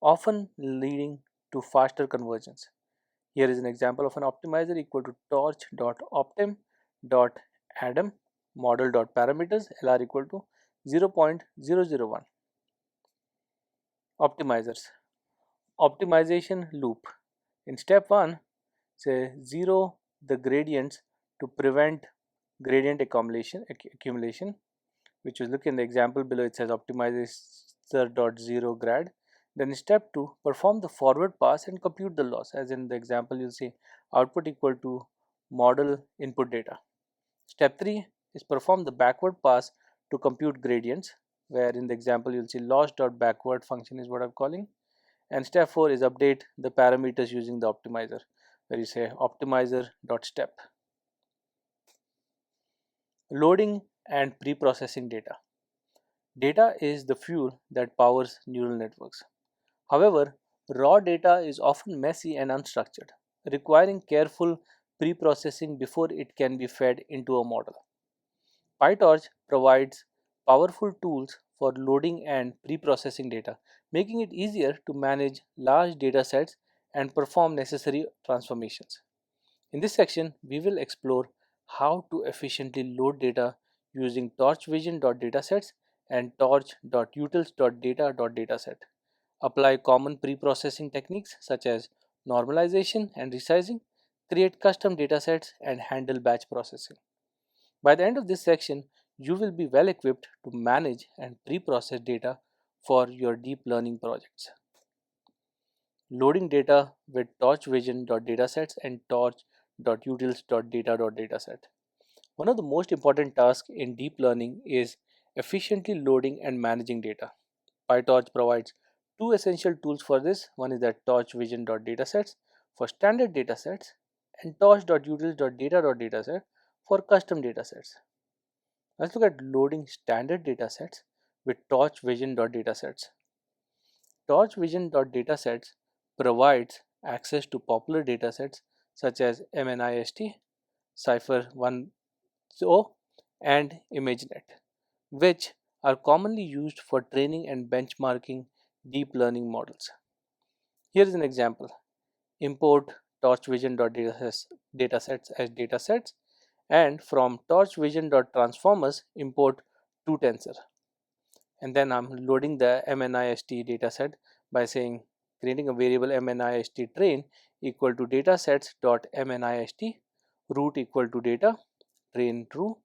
often leading to faster convergence. Here is an example of an optimizer equal to torch.optim.adam model.parameters lr equal to 0.001. Optimizers. Optimization loop. In step 1, say zero the gradients to prevent gradient accumulation, which is look in the example below, it says optimizer.zero grad. Then step 2, perform the forward pass and compute the loss. As in the example, you'll see output equal to model input data. Step 3 is perform the backward pass to compute gradients, where in the example you'll see loss.backward function is what I'm calling. And step 4 is update the parameters using the optimizer, where you say optimizer.step. Loading and pre-processing data. Data is the fuel that powers neural networks. However, raw data is often messy and unstructured, requiring careful pre-processing before it can be fed into a model. PyTorch provides powerful tools for loading and pre-processing data, making it easier to manage large data sets and perform necessary transformations. In this section, we will explore how to efficiently load data using torchvision.datasets and torch.utils.data.dataset. Apply common pre-processing techniques such as normalization and resizing, create custom datasets, and handle batch processing. By the end of this section, you will be well equipped to manage and pre-process data for your deep learning projects. Loading data with torchvision.datasets and torch.utils.data.dataset. One of the most important tasks in deep learning is efficiently loading and managing data. PyTorch provides two essential tools for this. One is that torchvision.datasets for standard datasets and torch.utils.data.dataset for custom datasets. Let's look at loading standard datasets with torchvision.datasets. Torchvision.datasets provides access to popular datasets such as MNIST, Cipher10, and ImageNet, which are commonly used for training and benchmarking deep learning models. Here is an example. Import torchvision.datasets as datasets, and from torchvision.transformers import 2tensor. And then I'm loading the MNIST dataset by saying creating a variable MNIST train equal to datasets.mnist root equal to data train true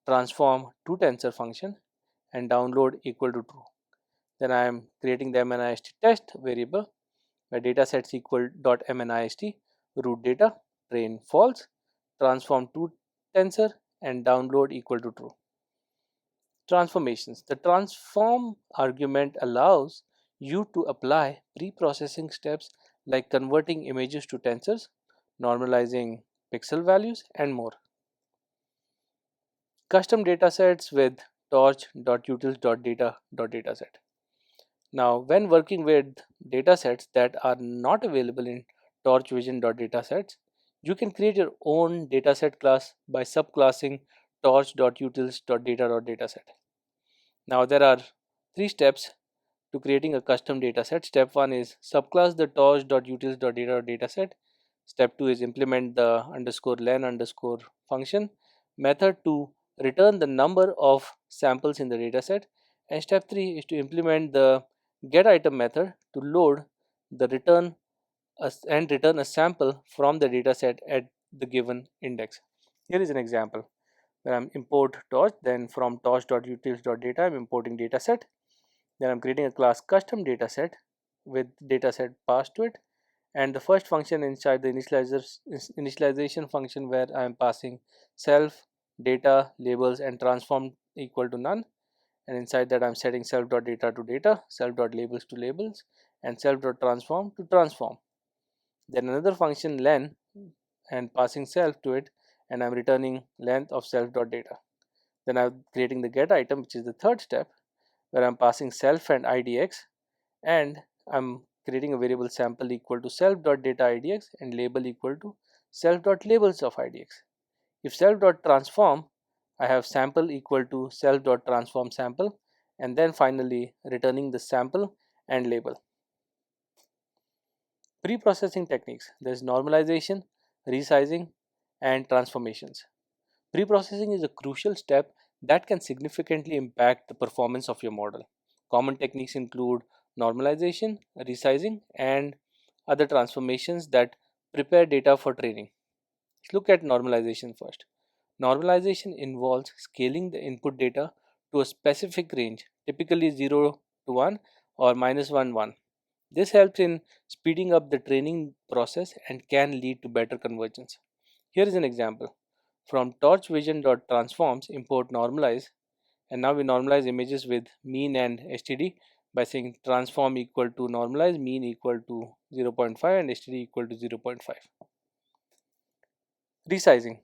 transform to tensor function and download equal to true. Then I am creating the MNIST test variable where datasets equal dot MNIST root data train false transform to tensor and download equal to true. Transformations. The transform argument allows you to apply pre-processing steps like converting images to tensors, normalizing pixel values, and more. Custom datasets with torch.utils.data.dataset. Now, when working with datasets that are not available in torchvision.datasets, you can create your own dataset class by subclassing torch.utils.data.dataset. Now there are three steps to creating a custom dataset. Step 1 is subclass the torch.utils.data.dataset. Step 2 is implement the underscore len underscore function method to return the number of samples in the dataset. And step 3 is to implement the get item method to load the and return a sample from the dataset at the given index. Here is an example where I'm import torch, then from torch.utils.data I'm importing dataset, then I'm creating a class custom dataset with dataset passed to it, and the first function inside the initialization function where I am passing self, data, labels and transform equal to none, and inside that I'm setting self.data to data, self.labels to labels and self.transform to transform. Then another function len and passing self to it, and I'm returning length of self.data. Then I'm creating the get item, which is the third step, where I'm passing self and idx, and I'm creating a variable sample equal to self.data idx and label equal to self.labels of idx. If self.transform, I have sample equal to self.transform sample, and then finally returning the sample and label. Pre-processing techniques, there's normalization, resizing and transformations. Pre-processing is a crucial step that can significantly impact the performance of your model. Common techniques include normalization, resizing, and other transformations that prepare data for training. Let's look at normalization first. Normalization involves scaling the input data to a specific range, typically 0 to 1 or -1, 1. This helps in speeding up the training process and can lead to better convergence. Here is an example. From torchvision.transforms import normalize, and now we normalize images with mean and std by saying transform equal to normalize, mean equal to 0.5 and std equal to 0.5. Resizing.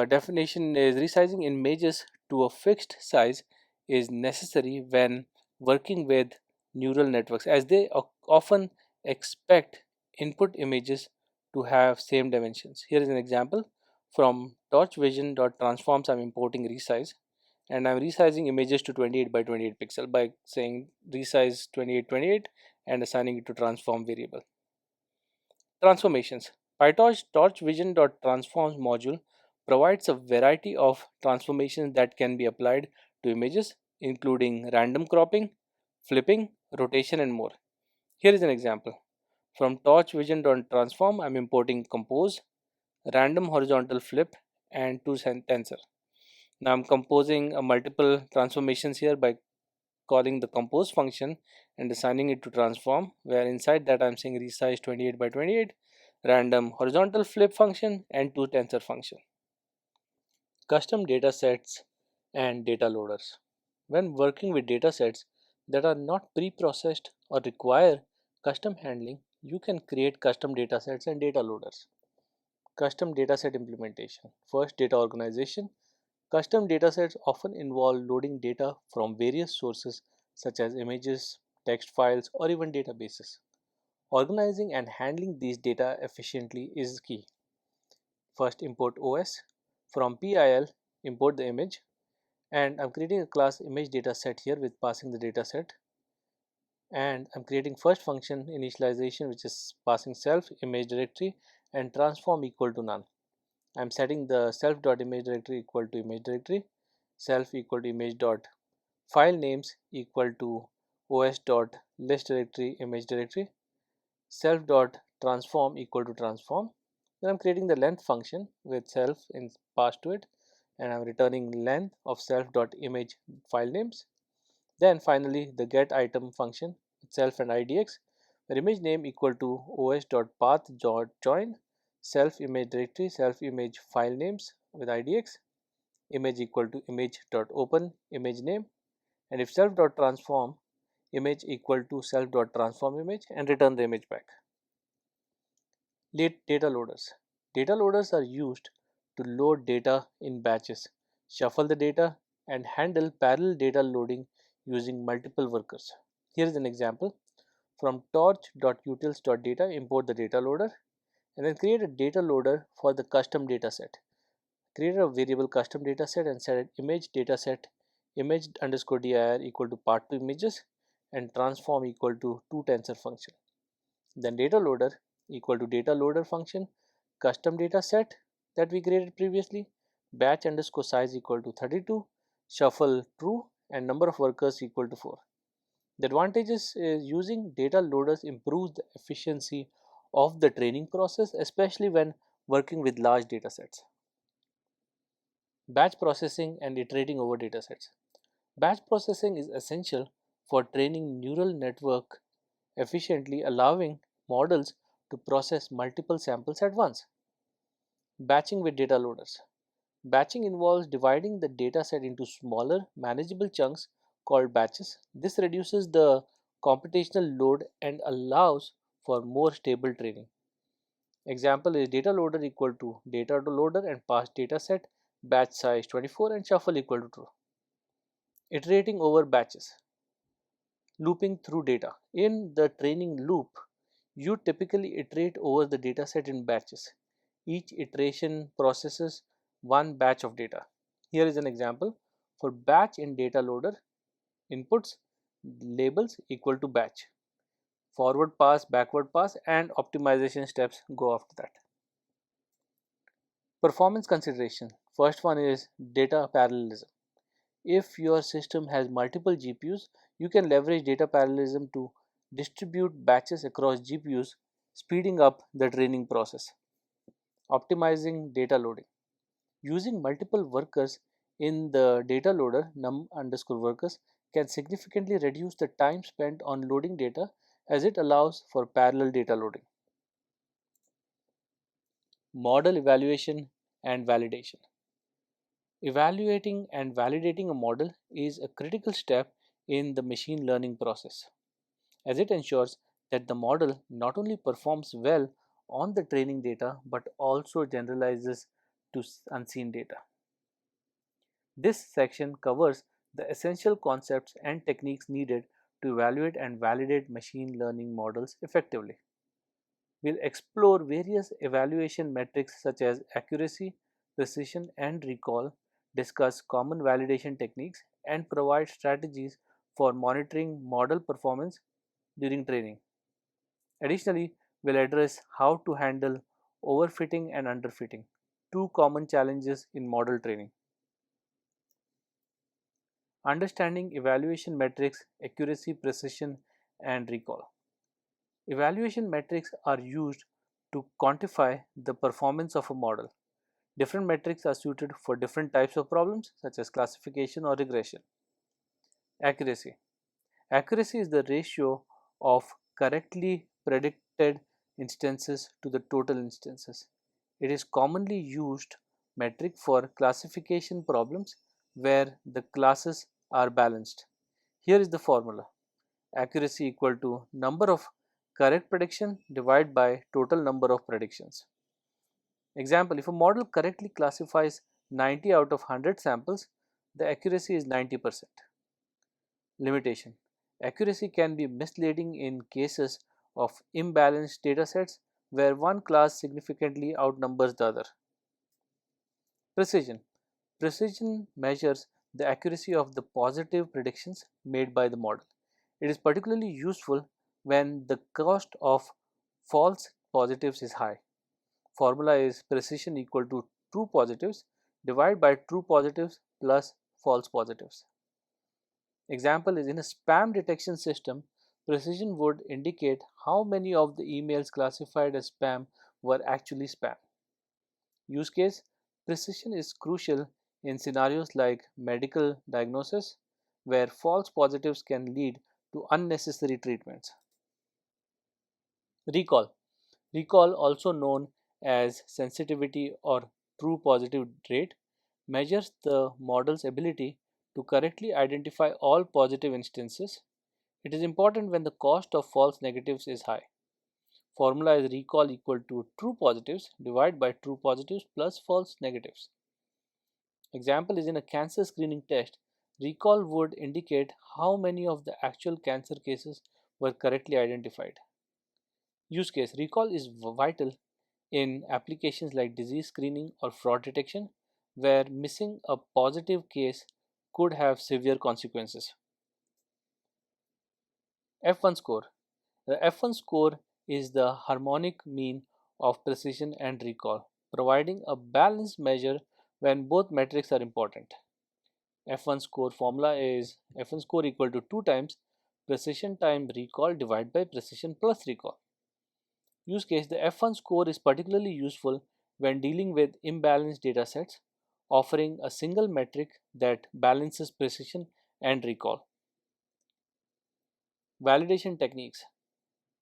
Definition is resizing images to a fixed size is necessary when working with neural networks, as they often expect input images to have same dimensions. Here is an example. From torchvision.transforms I'm importing resize, and I'm resizing images to 28 by 28 pixel by saying resize 2828 and assigning it to transform variable. Transformations. PyTorch torchvision.transforms module provides a variety of transformations that can be applied to images, including random cropping, flipping, rotation, and more. Here is an example. From torchvision.transform, I'm importing compose, random horizontal flip, and two tensor. Now I'm composing a multiple transformations here by calling the compose function and assigning it to transform, where inside that I'm saying resize 28 by 28, random horizontal flip function, and two tensor function. Custom data sets and data loaders. When working with data sets that are not pre-processed or require custom handling, you can create custom data sets and data loaders. Custom dataset implementation. First, data organization. Custom datasets often involve loading data from various sources such as images, text files, or even databases. Organizing and handling these data efficiently is key. First, import OS. From PIL, import the image, and I'm creating a class image dataset here with passing the dataset, and I'm creating first function initialization, which is passing self image directory and transform equal to none. I'm setting the self.image directory equal to image directory, self equal to image dot file names equal to os dot list directory image directory, self dot transform equal to transform. Then I'm creating the length function with self in passed to it, and I'm returning length of self dot image file names. Then finally the get item function with self and idx, where image name equal to os dot path dot join self image directory self image file names with idx, image equal to image dot open image name, and if self dot transform image equal to self dot transform image, and return the image back. Data loaders. Data loaders are used to load data in batches, shuffle the data, and handle parallel data loading using multiple workers. Here is an example. From torch.utils.data import the data loader, and then create a data loader for the custom dataset. created a variable custom dataset and set image dataset image underscore dir equal to part2 images and transform equal to 2 tensor function. Then data loader equal to data loader function, custom data set that we created previously, batch underscore size equal to 32, shuffle true, and number of workers equal to 4. The advantages is using data loaders improves the efficiency of the training process, especially when working with large data sets. Batch processing and iterating over datasets. Batch processing is essential for training neural network efficiently, allowing models to process multiple samples at once. Batching with data loaders. Batching involves dividing the dataset into smaller, manageable chunks called batches. This reduces the computational load and allows for more stable training. Example is data loader equal to data loader and pass dataset batch size 24 and shuffle equal to true. Iterating over batches. Looping through data. In the training loop, you typically iterate over the dataset in batches. Each iteration processes one batch of data. Here is an example. For batch in data loader, inputs labels equal to batch. Forward pass, backward pass, and optimization steps go after that. Performance consideration. First one is data parallelism. If your system has multiple GPUs, you can leverage data parallelism to distribute batches across GPUs, speeding up the training process. Optimizing data loading. Using multiple workers in the data loader num underscore workers can significantly reduce the time spent on loading data as it allows for parallel data loading. Model evaluation and validation. Evaluating and validating a model is a critical step in the machine learning process, as it ensures that the model not only performs well on the training data but also generalizes to unseen data. This section covers the essential concepts and techniques needed to evaluate and validate machine learning models effectively. We'll explore various evaluation metrics such as accuracy, precision, and recall, discuss common validation techniques, and provide strategies for monitoring model performance during training. Additionally, we'll address how to handle overfitting and underfitting, two common challenges in model training. Understanding evaluation metrics, accuracy, precision, and recall. Evaluation metrics are used to quantify the performance of a model. Different metrics are suited for different types of problems, such as classification or regression. Accuracy. Accuracy is the ratio of correctly predicted instances to the total instances. It is commonly used metric for classification problems where the classes are balanced. Here is the formula. Accuracy equal to number of correct prediction divided by total number of predictions. Example, if a model correctly classifies 90 out of 100 samples, the accuracy is 90%. Limitation. Accuracy can be misleading in cases of imbalanced datasets where one class significantly outnumbers the other. Precision. Precision measures the accuracy of the positive predictions made by the model. It is particularly useful when the cost of false positives is high. Formula is precision equal to true positives divided by true positives plus false positives. Example is in a spam detection system, precision would indicate how many of the emails classified as spam were actually spam. Use case. Precision is crucial in scenarios like medical diagnosis, where false positives can lead to unnecessary treatments. Recall. Recall, also known as sensitivity or true positive rate, measures the model's ability to correctly identify all positive instances. It is important when the cost of false negatives is high. Formula is recall equal to true positives divided by true positives plus false negatives. Example is in a cancer screening test. Recall would indicate how many of the actual cancer cases were correctly identified. Use case. Recall is vital in applications like disease screening or fraud detection, where missing a positive case could have severe consequences. F1 score. The F1 score is the harmonic mean of precision and recall, providing a balanced measure when both metrics are important. F1 score formula is F1 score equal to 2 times precision time recall divided by precision plus recall. Use case: the F1 score is particularly useful when dealing with imbalanced datasets, offering a single metric that balances precision and recall. Validation techniques: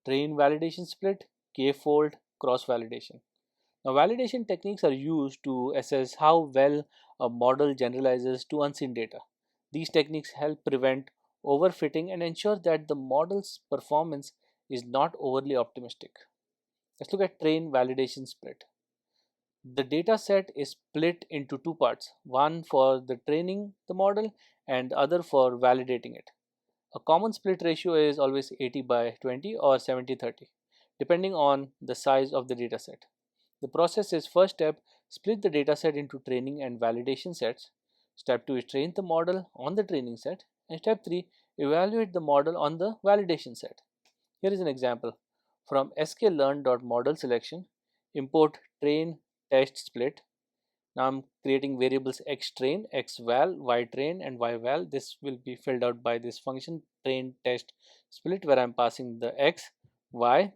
train validation split, k-fold, cross validation. Now, validation techniques are used to assess how well a model generalizes to unseen data. These techniques help prevent overfitting and ensure that the model's performance is not overly optimistic. Let's look at train validation split. The data set is split into two parts, one for the training the model and the other for validating it. A common split ratio is always 80 by 20 or 70/30, depending on the size of the data set. The process is: first step, split the dataset into training and validation sets. Step 2 is train the model on the training set. And step 3, evaluate the model on the validation set. Here is an example. From sklearn.model selection, import train test split. Now I'm creating variables xtrain, xval, ytrain, and yval. This will be filled out by this function train test split, where I'm passing the x, y,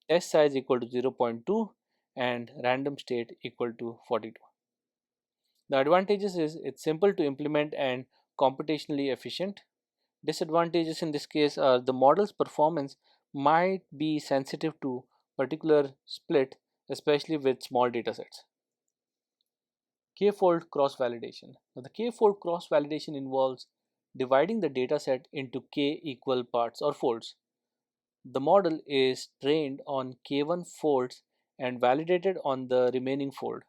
test size equal to 0.2, and random state equal to 42. The advantages is it's simple to implement and computationally efficient. Disadvantages in this case are the model's performance might be sensitive to particular split, especially with small datasets. K-fold cross-validation. Now, the K-fold cross-validation involves dividing the dataset into k equal parts or folds. The model is trained on k1 folds and validated on the remaining fold.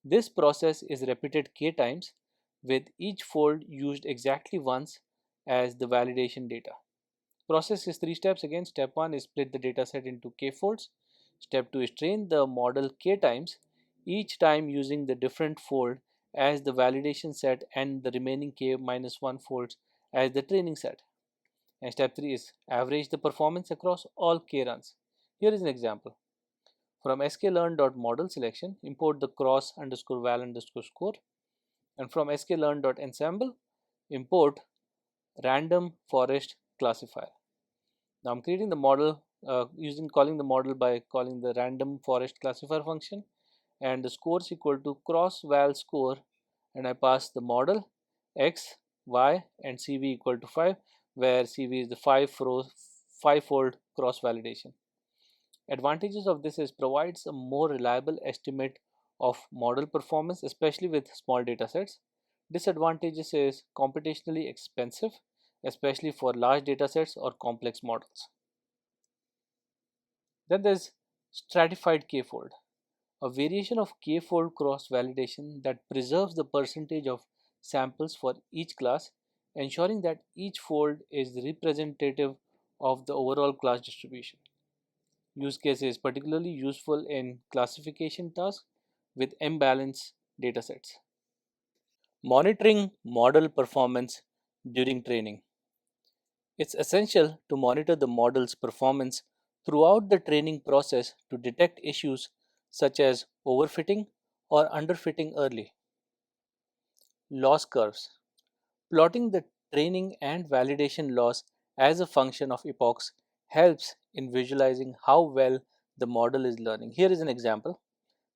This process is repeated k times, with each fold used exactly once as the validation data. Process is 3 steps again. Step 1 is split the dataset into k folds. Step 2 is train the model k times, each time using the different fold as the validation set and the remaining k minus 1 folds as the training set. And step 3 is average the performance across all k runs. Here is an example. From sklearn.model selection, import the cross underscore val underscore score. And from sklearn.ensemble, import random forest classifier. Now I'm creating the model calling the model by calling the random forest classifier function, and the score is equal to cross val score, and I pass the model x, y, and cv equal to 5, where cv is the 5-fold cross validation. Advantages of this is provides a more reliable estimate of model performance, especially with small data sets. Disadvantages is computationally expensive, especially for large data sets or complex models. Then there's stratified k-fold, a variation of k-fold cross validation that preserves the percentage of samples for each class, ensuring that each fold is representative of the overall class distribution. Use case is particularly useful in classification tasks with imbalanced datasets. Monitoring model performance during training. It's essential to monitor the model's performance throughout the training process to detect issues such as overfitting or underfitting early. Loss curves. Plotting the training and validation loss as a function of epochs helps in visualizing how well the model is learning. Here is an example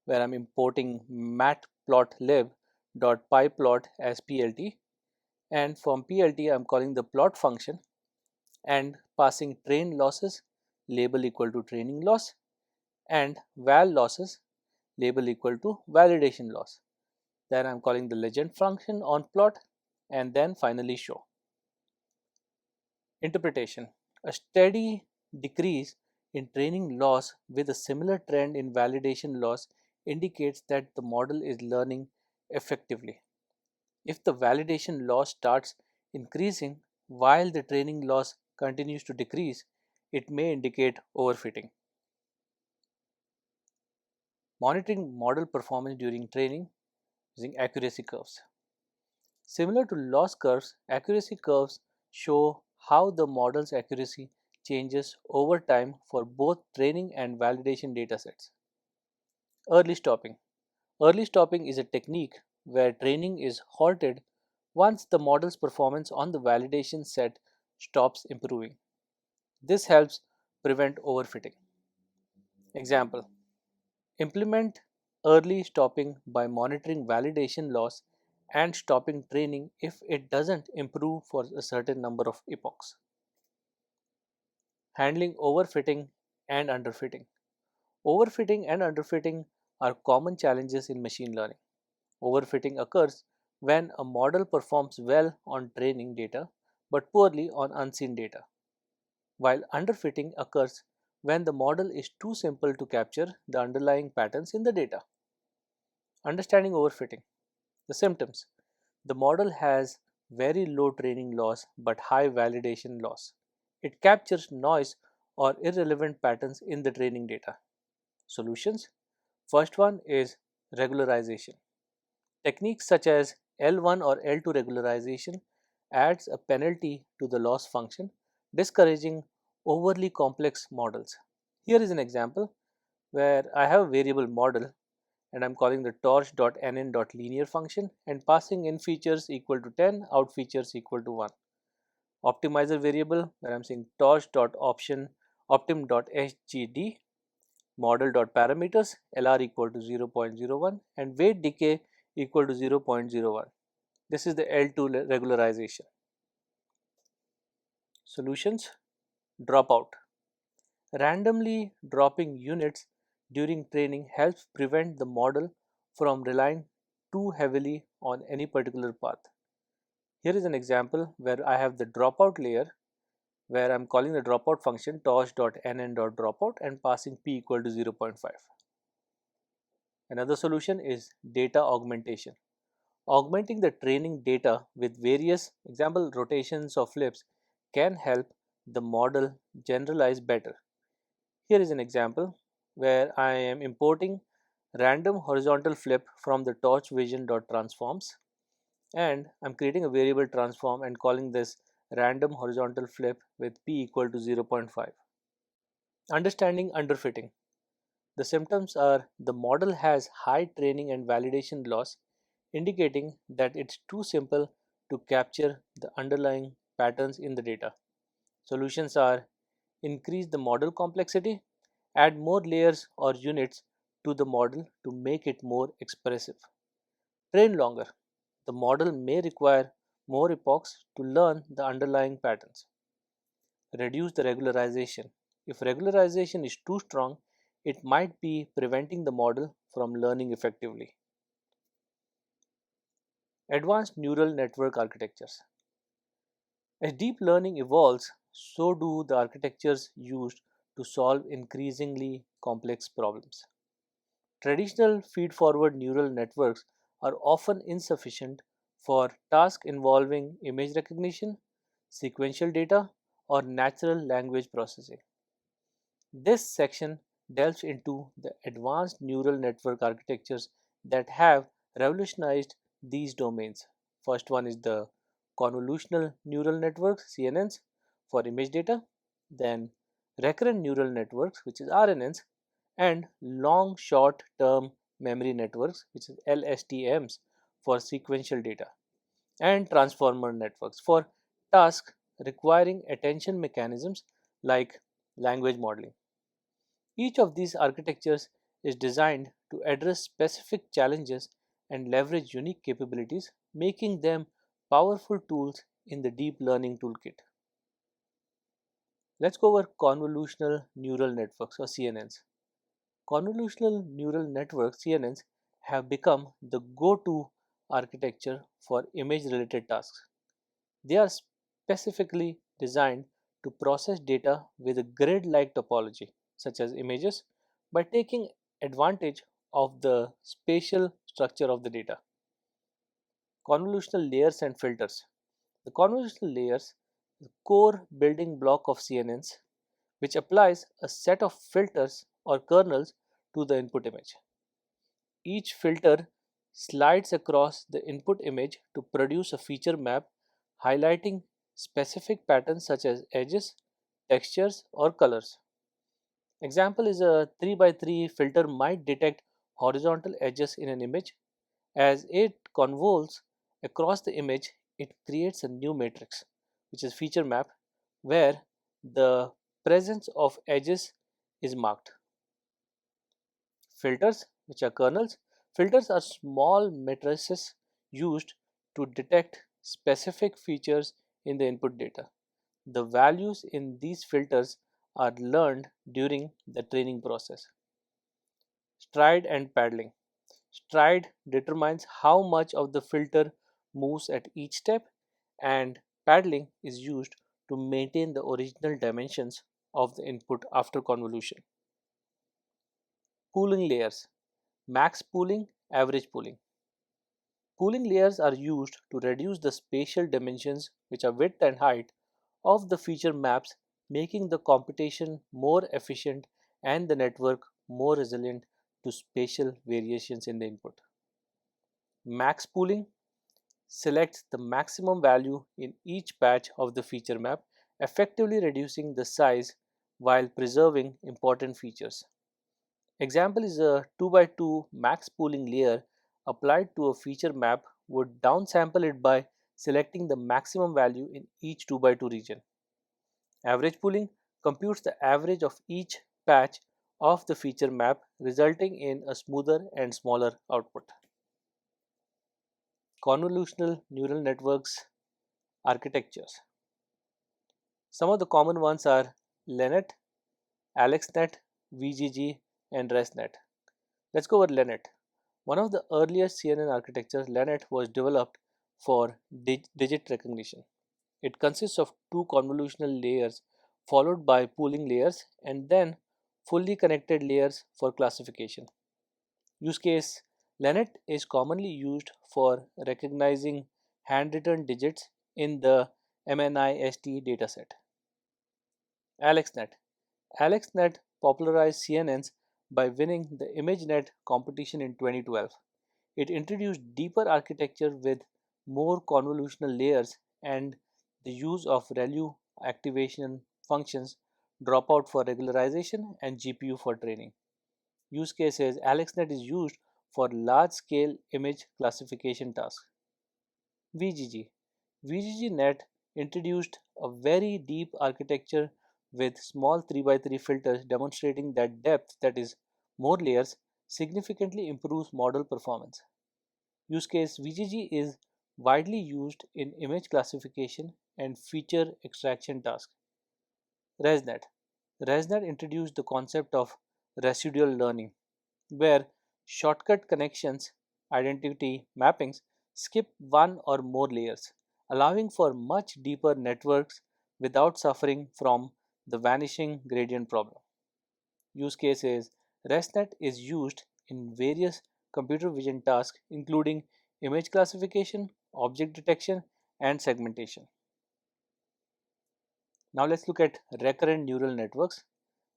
where I'm importing matplotlib.pyplot as PLT, and from PLT I'm calling the plot function and passing train losses label equal to training loss and val losses label equal to validation loss. Then I'm calling the legend function on plot and then finally show. Interpretation. A steady decrease in training loss with a similar trend in validation loss indicates that the model is learning effectively. If the validation loss starts increasing while the training loss continues to decrease, it may indicate overfitting. Monitoring model performance during training. using accuracy curves. Similar to loss curves, accuracy curves show how the model's accuracy changes over time for both training and validation datasets. Early stopping. Early stopping is a technique where training is halted once the model's performance on the validation set stops improving. This helps prevent overfitting. Example: implement early stopping by monitoring validation loss and stopping training if it doesn't improve for a certain number of epochs. Handling overfitting and underfitting. Overfitting and underfitting are common challenges in machine learning. Overfitting occurs when a model performs well on training data but poorly on unseen data, while underfitting occurs when the model is too simple to capture the underlying patterns in the data. Understanding overfitting. The symptoms: the model has very low training loss but high validation loss. It captures noise or irrelevant patterns in the training data. Solutions: first one is regularization. Techniques such as L1 or L2 regularization adds a penalty to the loss function, discouraging overly complex models. Here is an example where I have a variable model and I'm calling the torch.nn.linear function and passing in features equal to 10, out features equal to 1. Optimizer variable where I'm saying torch.option optim.hgd, model.parameters lr equal to 0.01 and weight decay equal to 0.01. This is the L2 regularization. Solutions: dropout. Randomly dropping units during training helps prevent the model from relying too heavily on any particular path. Here is an example where I have the dropout layer where I'm calling the dropout function torch.nn.dropout and passing p equal to 0.5. Another solution is data augmentation. Augmenting the training data with various example rotations or flips can help the model generalize better. Here is an example where I am importing random horizontal flip from the torch vision.transforms and I'm creating a variable transform and calling this random horizontal flip with p equal to 0.5. Understanding underfitting. The symptoms are the model has high training and validation loss, indicating that it's too simple to capture the underlying patterns in the data. Solutions are: increase the model complexity, add more layers or units to the model to make it more expressive. Train longer. The model may require more epochs to learn the underlying patterns. Reduce the regularization. If regularization is too strong, it might be preventing the model from learning effectively. Advanced neural network architectures. As deep learning evolves, so do the architectures used to solve increasingly complex problems. Traditional feed-forward neural networks are often insufficient for tasks involving image recognition, sequential data, or natural language processing. This section delves into the advanced neural network architectures that have revolutionized these domains. First one is the convolutional neural networks (CNNs) for image data, then recurrent neural networks, which is RNNs, and long short term memory networks, which is LSTMs, for sequential data, and transformer networks for tasks requiring attention mechanisms like language modeling. Each of these architectures is designed to address specific challenges and leverage unique capabilities, making them powerful tools in the deep learning toolkit. Let's go over convolutional neural networks or CNNs. Convolutional neural networks (CNNs) have become the go-to architecture for image-related tasks. They are specifically designed to process data with a grid-like topology, such as images, by taking advantage of the spatial structure of the data. Convolutional layers and filters. The convolutional layers, the core building block of CNNs, which applies a set of filters or kernels to the input image. Each filter slides across the input image to produce a feature map highlighting specific patterns such as edges, textures, or colors. Example is a 3 by 3 filter might detect horizontal edges in an image. As it convolves across the image, it creates a new matrix, which is feature map, where the presence of edges is marked. Filters, which are kernels, filters are small matrices used to detect specific features in the input data. The values in these filters are learned during the training process. Stride and paddling. Stride determines how much of the filter moves at each step, and paddling is used to maintain the original dimensions of the input after convolution. Pooling layers. Max pooling, average pooling. Pooling layers are used to reduce the spatial dimensions, which are width and height, of the feature maps, making the computation more efficient and the network more resilient to spatial variations in the input. Max pooling selects the maximum value in each patch of the feature map, effectively reducing the size while preserving important features. Example is a 2 by 2 max pooling layer applied to a feature map would downsample it by selecting the maximum value in each 2 by 2 region. Average pooling computes the average of each patch of the feature map, resulting in a smoother and smaller output. Convolutional neural networks architectures. Some of the common ones are LeNet, AlexNet, VGG, and ResNet. Let's go over LeNet. One of the earliest CNN architectures, LeNet, was developed for digit recognition. It consists of two convolutional layers followed by pooling layers and then fully connected layers for classification. Use case: LeNet is commonly used for recognizing handwritten digits in the MNIST dataset. AlexNet. AlexNet popularized CNNs by winning the ImageNet competition in 2012. It introduced deeper architecture with more convolutional layers and the use of ReLU activation functions, dropout for regularization, and GPU for training. Use cases: AlexNet is used for large scale image classification tasks. VGG. VGGNet introduced a very deep architecture with small 3 by 3 filters, demonstrating that depth, that is, more layers, significantly improves model performance. Use case: VGG is widely used in image classification and feature extraction tasks. ResNet. ResNet introduced the concept of residual learning, where shortcut connections, identity mappings, skip one or more layers, allowing for much deeper networks without suffering from the vanishing gradient problem. Use cases: ResNet is used in various computer vision tasks, including image classification, object detection, and segmentation. Now let's look at recurrent neural networks,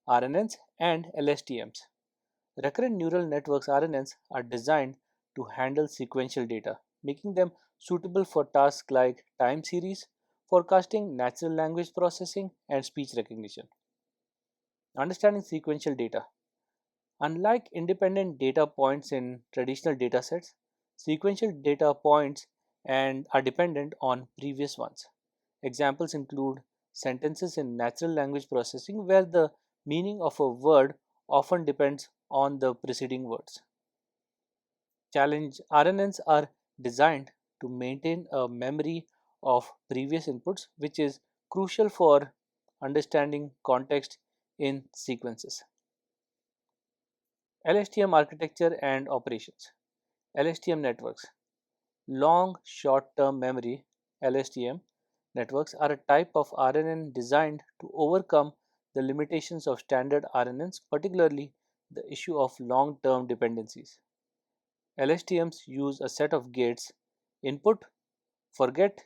RNNs, and LSTMs. Recurrent neural networks, RNNs, are designed to handle sequential data, making them suitable for tasks like time series, forecasting, natural language processing, and speech recognition. Understanding sequential data. Unlike independent data points in traditional datasets, sequential data points and are dependent on previous ones. Examples include sentences in natural language processing, where the meaning of a word often depends on the preceding words. Challenge: RNNs are designed to maintain a memory of previous inputs, which is crucial for understanding context in sequences. LSTM architecture and operations. LSTM networks. Long short term memory LSTM networks are a type of RNN designed to overcome the limitations of standard RNNs, particularly the issue of long term dependencies. LSTMs use a set of gates: input, forget,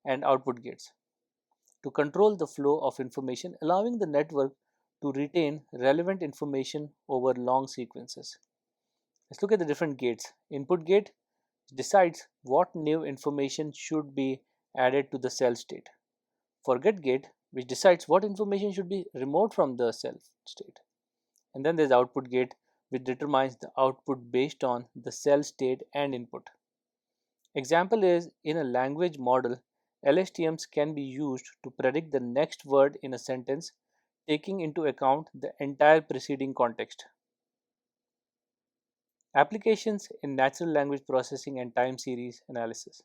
and output gates to control the flow of information, allowing the network to retain relevant information over long sequences. Let's look at the different gates. Input gate decides what new information should be added to the cell state. Forget gate, which decides what information should be removed from the cell state. And then there's output gate, which determines the output based on the cell state and input. Example is in a language model, LSTMs can be used to predict the next word in a sentence, taking into account the entire preceding context. Applications in natural language processing and time series analysis.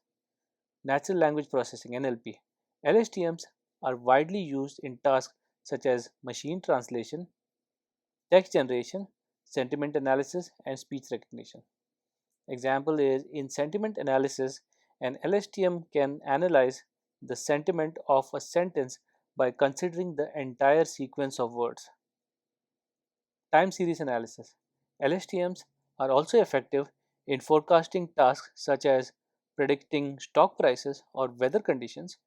Natural language processing (NLP). LSTMs are widely used in tasks such as machine translation, text generation, sentiment analysis, and speech recognition. Example is in sentiment analysis, an LSTM can analyze the sentiment of a sentence by considering the entire sequence of words. Time series analysis. LSTMs are also effective in forecasting tasks such as predicting stock prices or weather conditions,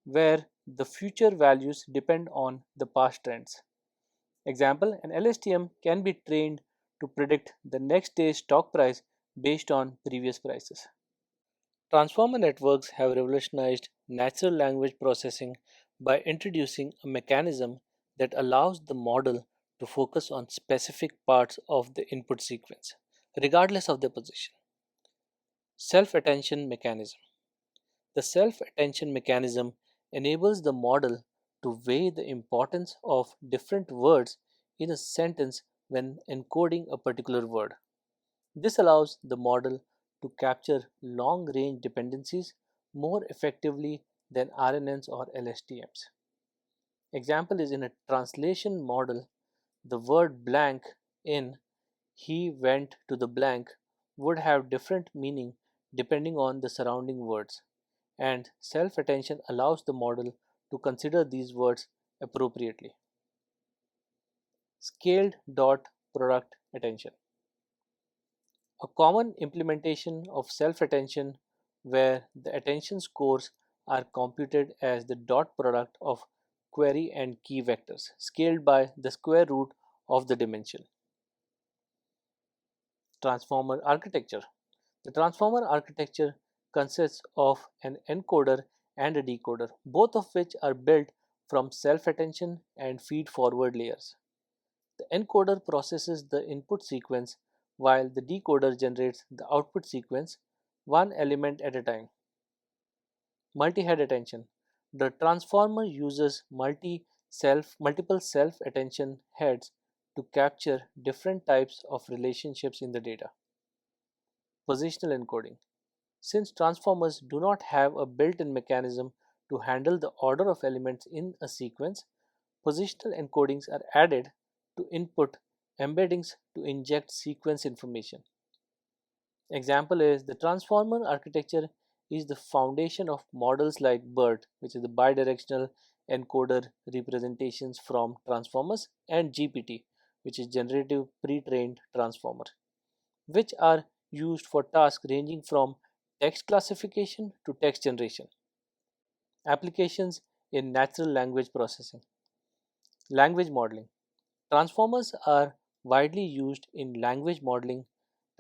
where the future values depend on the past trends. Example, an LSTM can be trained to predict the next day's stock price based on previous prices. Transformer networks have revolutionized natural language processing by introducing a mechanism that allows the model to focus on specific parts of the input sequence, regardless of their position. Self attention mechanism. The self attention mechanism enables the model to weigh the importance of different words in a sentence when encoding a particular word. This allows the model to capture long range dependencies more effectively than RNNs or LSTMs. Example is in a translation model, the word blank in he went to the blank would have different meaning depending on the surrounding words, and self attention allows the model to consider these words appropriately. Scaled dot product attention. A common implementation of self attention where the attention scores are computed as the dot product of query and key vectors, scaled by the square root of the dimension. Transformer architecture. The transformer architecture consists of an encoder and a decoder, both of which are built from self attention and feed forward layers. The encoder processes the input sequence while the decoder generates the output sequence one element at a time. Multi-head attention. The transformer uses multiple self-attention heads to capture different types of relationships in the data. Positional encoding. Since transformers do not have a built-in mechanism to handle the order of elements in a sequence, positional encodings are added to input embeddings to inject sequence information. Example is the transformer architecture is the foundation of models like BERT, which is the bidirectional encoder representations from transformers, and GPT, which is generative pre-trained transformer, which are used for tasks ranging from text classification to text generation. Applications in natural language processing. Language modeling. Transformers are widely used in language modeling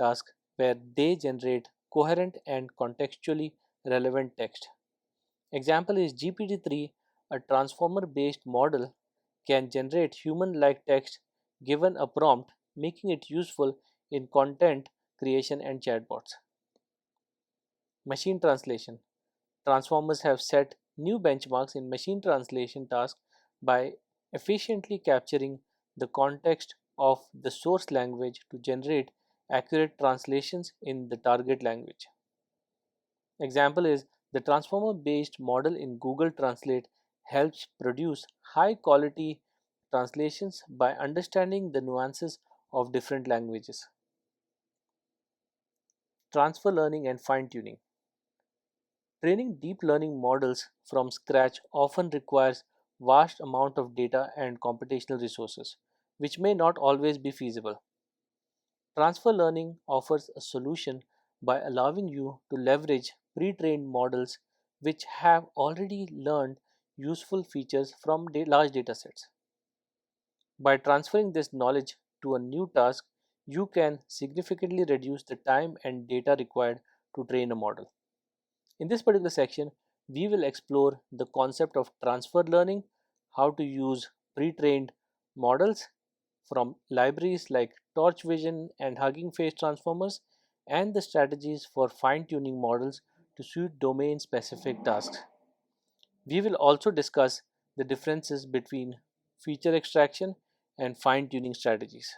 tasks where they generate coherent and contextually relevant text. Example is GPT-3, a transformer based model can generate human like text given a prompt, making it useful in content creation and chatbots. Machine translation. Transformers have set new benchmarks in machine translation tasks by efficiently capturing the context of the source language to generate accurate translations in the target language. Example is the transformer based model in Google Translate helps produce high quality translations by understanding the nuances of different languages. Transfer learning and fine tuning. Training deep learning models from scratch often requires vast amount of data and computational resources, which may not always be feasible. Transfer learning offers a solution by allowing you to leverage pre-trained models which have already learned useful features from large datasets. By transferring this knowledge to a new task, you can significantly reduce the time and data required to train a model. In this particular section, we will explore the concept of transfer learning, how to use pre-trained models from libraries like Torch Vision and Hugging Face transformers, and the strategies for fine-tuning models to suit domain-specific tasks. We will also discuss the differences between feature extraction and fine-tuning strategies.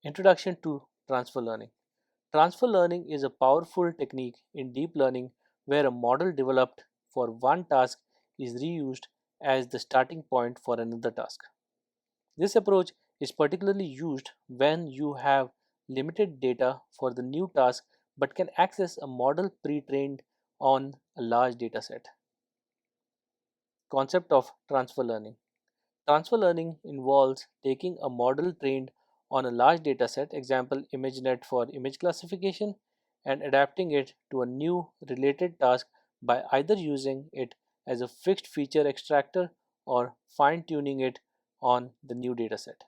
Introduction to transfer learning. Transfer learning is a powerful technique in deep learning where a model developed for one task is reused as the starting point for another task. This approach is particularly used when you have limited data for the new task but can access a model pre-trained on a large dataset. Concept of transfer learning. Transfer learning involves taking a model trained on a large dataset, example ImageNet for image classification, and adapting it to a new related task by either using it as a fixed feature extractor or fine-tuning it on the new dataset.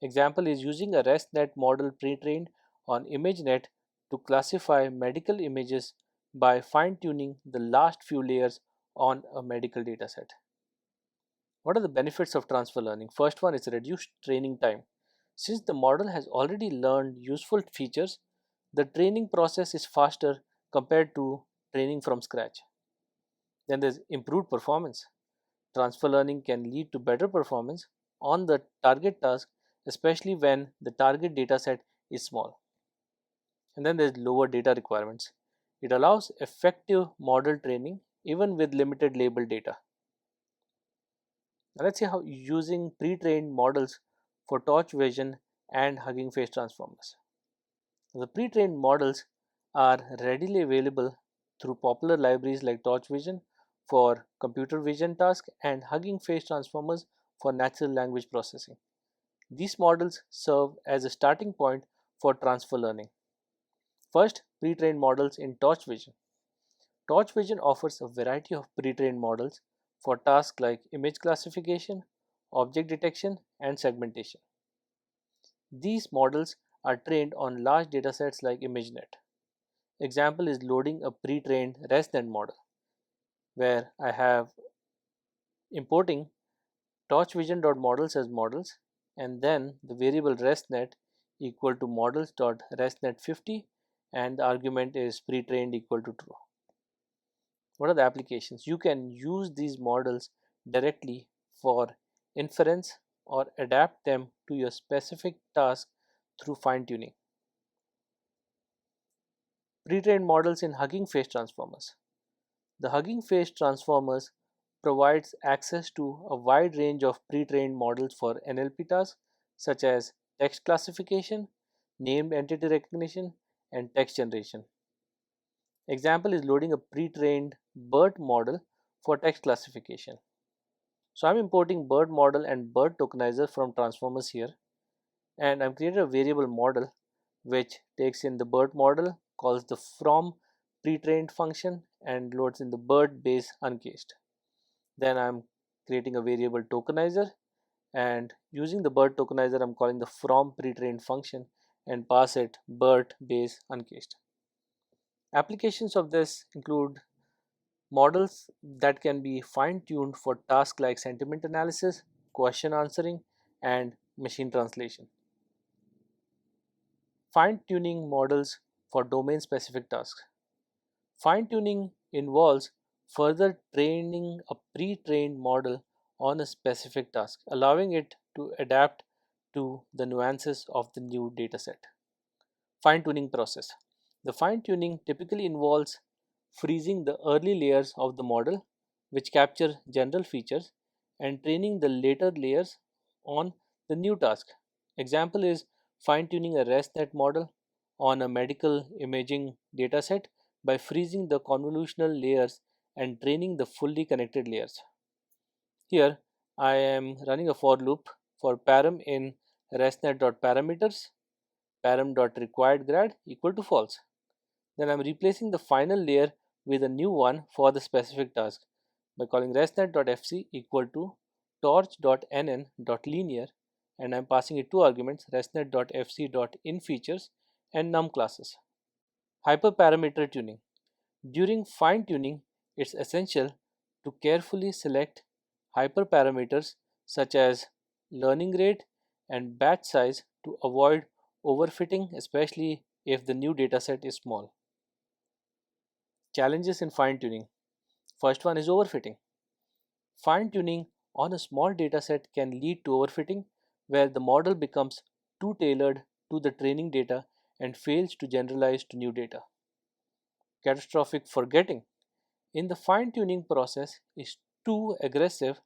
Example is using a ResNet model pre-trained on ImageNet to classify medical images by fine-tuning the last few layers on a medical dataset. What are the benefits of transfer learning? First one is reduced training time. Since the model has already learned useful features, the training process is faster compared to training from scratch. Then there's improved performance. Transfer learning can lead to better performance on the target task, especially when the target dataset is small. And then there's lower data requirements. It allows effective model training even with limited label data. Now let's see how using pre-trained models for Torch Vision and Hugging Face transformers. The pre-trained models are readily available through popular libraries like Torch Vision for computer vision tasks and Hugging Face transformers for natural language processing. These models serve as a starting point for transfer learning. First, pre-trained models in Torch Vision. Torch Vision offers a variety of pre-trained models for tasks like image classification, object detection, and segmentation. These models are trained on large datasets like ImageNet. Example is loading a pre-trained ResNet model, where I have importing torchvision.models as models, and then the variable ResNet equal to models.resnet50, and the argument is pre-trained equal to true. What are the applications? You can use these models directly for inference or adapt them to your specific task through fine-tuning. Pre-trained models in Hugging Face transformers. The Hugging Face transformers provides access to a wide range of pre-trained models for NLP tasks such as text classification, named entity recognition, and text generation. Example is loading a pre-trained BERT model for text classification. So I'm importing BERT model and BERT tokenizer from transformers here, and I've created a variable model which takes in the BERT model, calls the from pre-trained function, and loads in the BERT base uncaged. Then I'm creating a variable tokenizer, and using the BERT tokenizer I'm calling the from pre-trained function and pass it BERT base uncaged. Applications of this include models that can be fine-tuned for tasks like sentiment analysis, question answering, and machine translation. Fine-tuning models for domain-specific tasks. Fine-tuning involves further training a pre-trained model on a specific task, allowing it to adapt to the nuances of the new dataset. Fine-tuning process. The fine-tuning typically involves freezing the early layers of the model, which capture general features, and training the later layers on the new task. Example is fine-tuning a ResNet model on a medical imaging dataset by freezing the convolutional layers and training the fully connected layers. Here I am running a for loop for param in resnet.parameters, param.requiredGrad equal to false. Then I'm replacing the final layer with a new one for the specific task by calling resnet.fc equal to torch.nn.linear, and I'm passing it two arguments resnet.fc.inFeatures and num classes. Hyperparameter tuning. During fine tuning, it's essential to carefully select hyperparameters such as learning rate and batch size to avoid overfitting, especially if the new dataset is small. Challenges in fine tuning. First one is overfitting. Fine tuning on a small dataset can lead to overfitting, where the model becomes too tailored to the training data and fails to generalize to new data. Catastrophic forgetting. In the fine tuning process is too aggressive,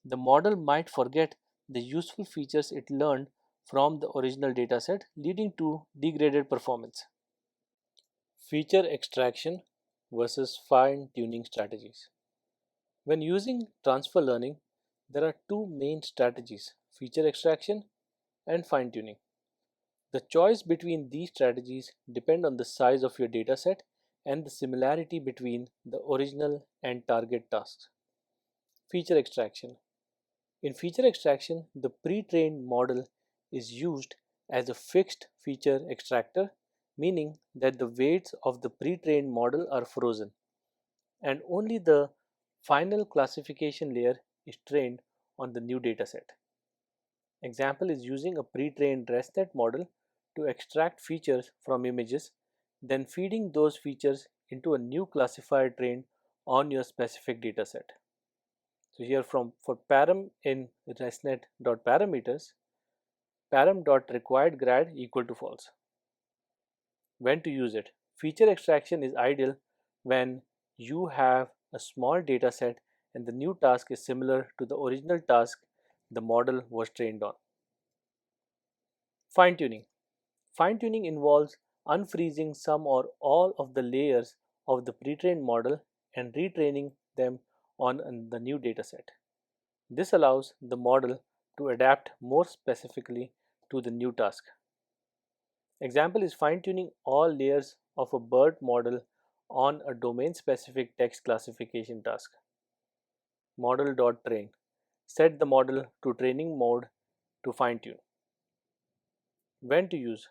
the model might forget the useful features it learned from the original dataset, leading to degraded performance. Feature extraction versus fine tuning strategies. When using transfer learning, there are two main strategies: feature extraction and fine tuning. The choice between these strategies depend on the size of your dataset and the similarity between the original and target tasks. Feature extraction. In feature extraction, the pre-trained model is used as a fixed feature extractor, meaning that the weights of the pre-trained model are frozen and only the final classification layer is trained on the new dataset. Example is using a pre-trained ResNet model to extract features from images, then feeding those features into a new classifier trained on your specific dataset. So here for param in ResNet.parameters, param.requiredGrad equal to false. When to use it? Feature extraction is ideal when you have a small dataset and the new task is similar to the original task the model was trained on. Fine tuning. Fine tuning involves unfreezing some or all of the layers of the pre-trained model and retraining them on the new dataset. This allows the model to adapt more specifically to the new task. Example is fine-tuning all layers of a BERT model on a domain-specific text classification task. Model.train. Set the model to training mode to fine-tune. When to use?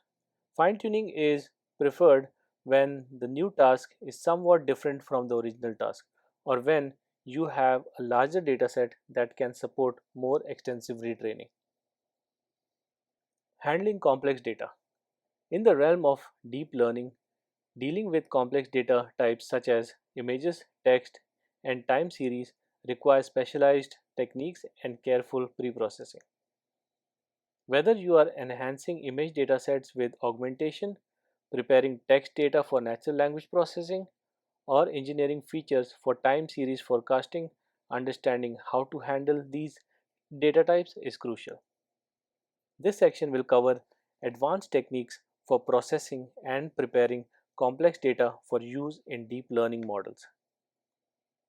Fine-tuning is preferred when the new task is somewhat different from the original task, or when you have a larger dataset that can support more extensive retraining. Handling complex data. In the realm of deep learning, dealing with complex data types such as images, text, and time series requires specialized techniques and careful preprocessing. Whether you are enhancing image datasets with augmentation, preparing text data for natural language processing, or engineering features for time series forecasting, understanding how to handle these data types is crucial. This section will cover advanced techniques for processing and preparing complex data for use in deep learning models.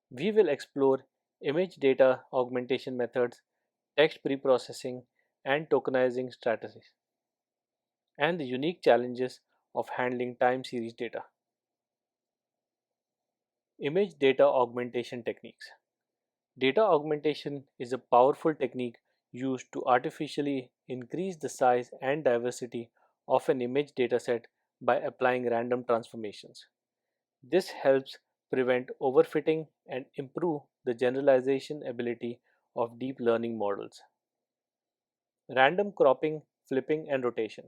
We will explore image data augmentation methods, text preprocessing, and tokenizing strategies, and the unique challenges of handling time series data. Image data augmentation techniques. Data augmentation is a powerful technique used to artificially increase the size and diversity of an image dataset by applying random transformations. This helps prevent overfitting and improve the generalization ability of deep learning models. Random cropping, flipping, and rotation.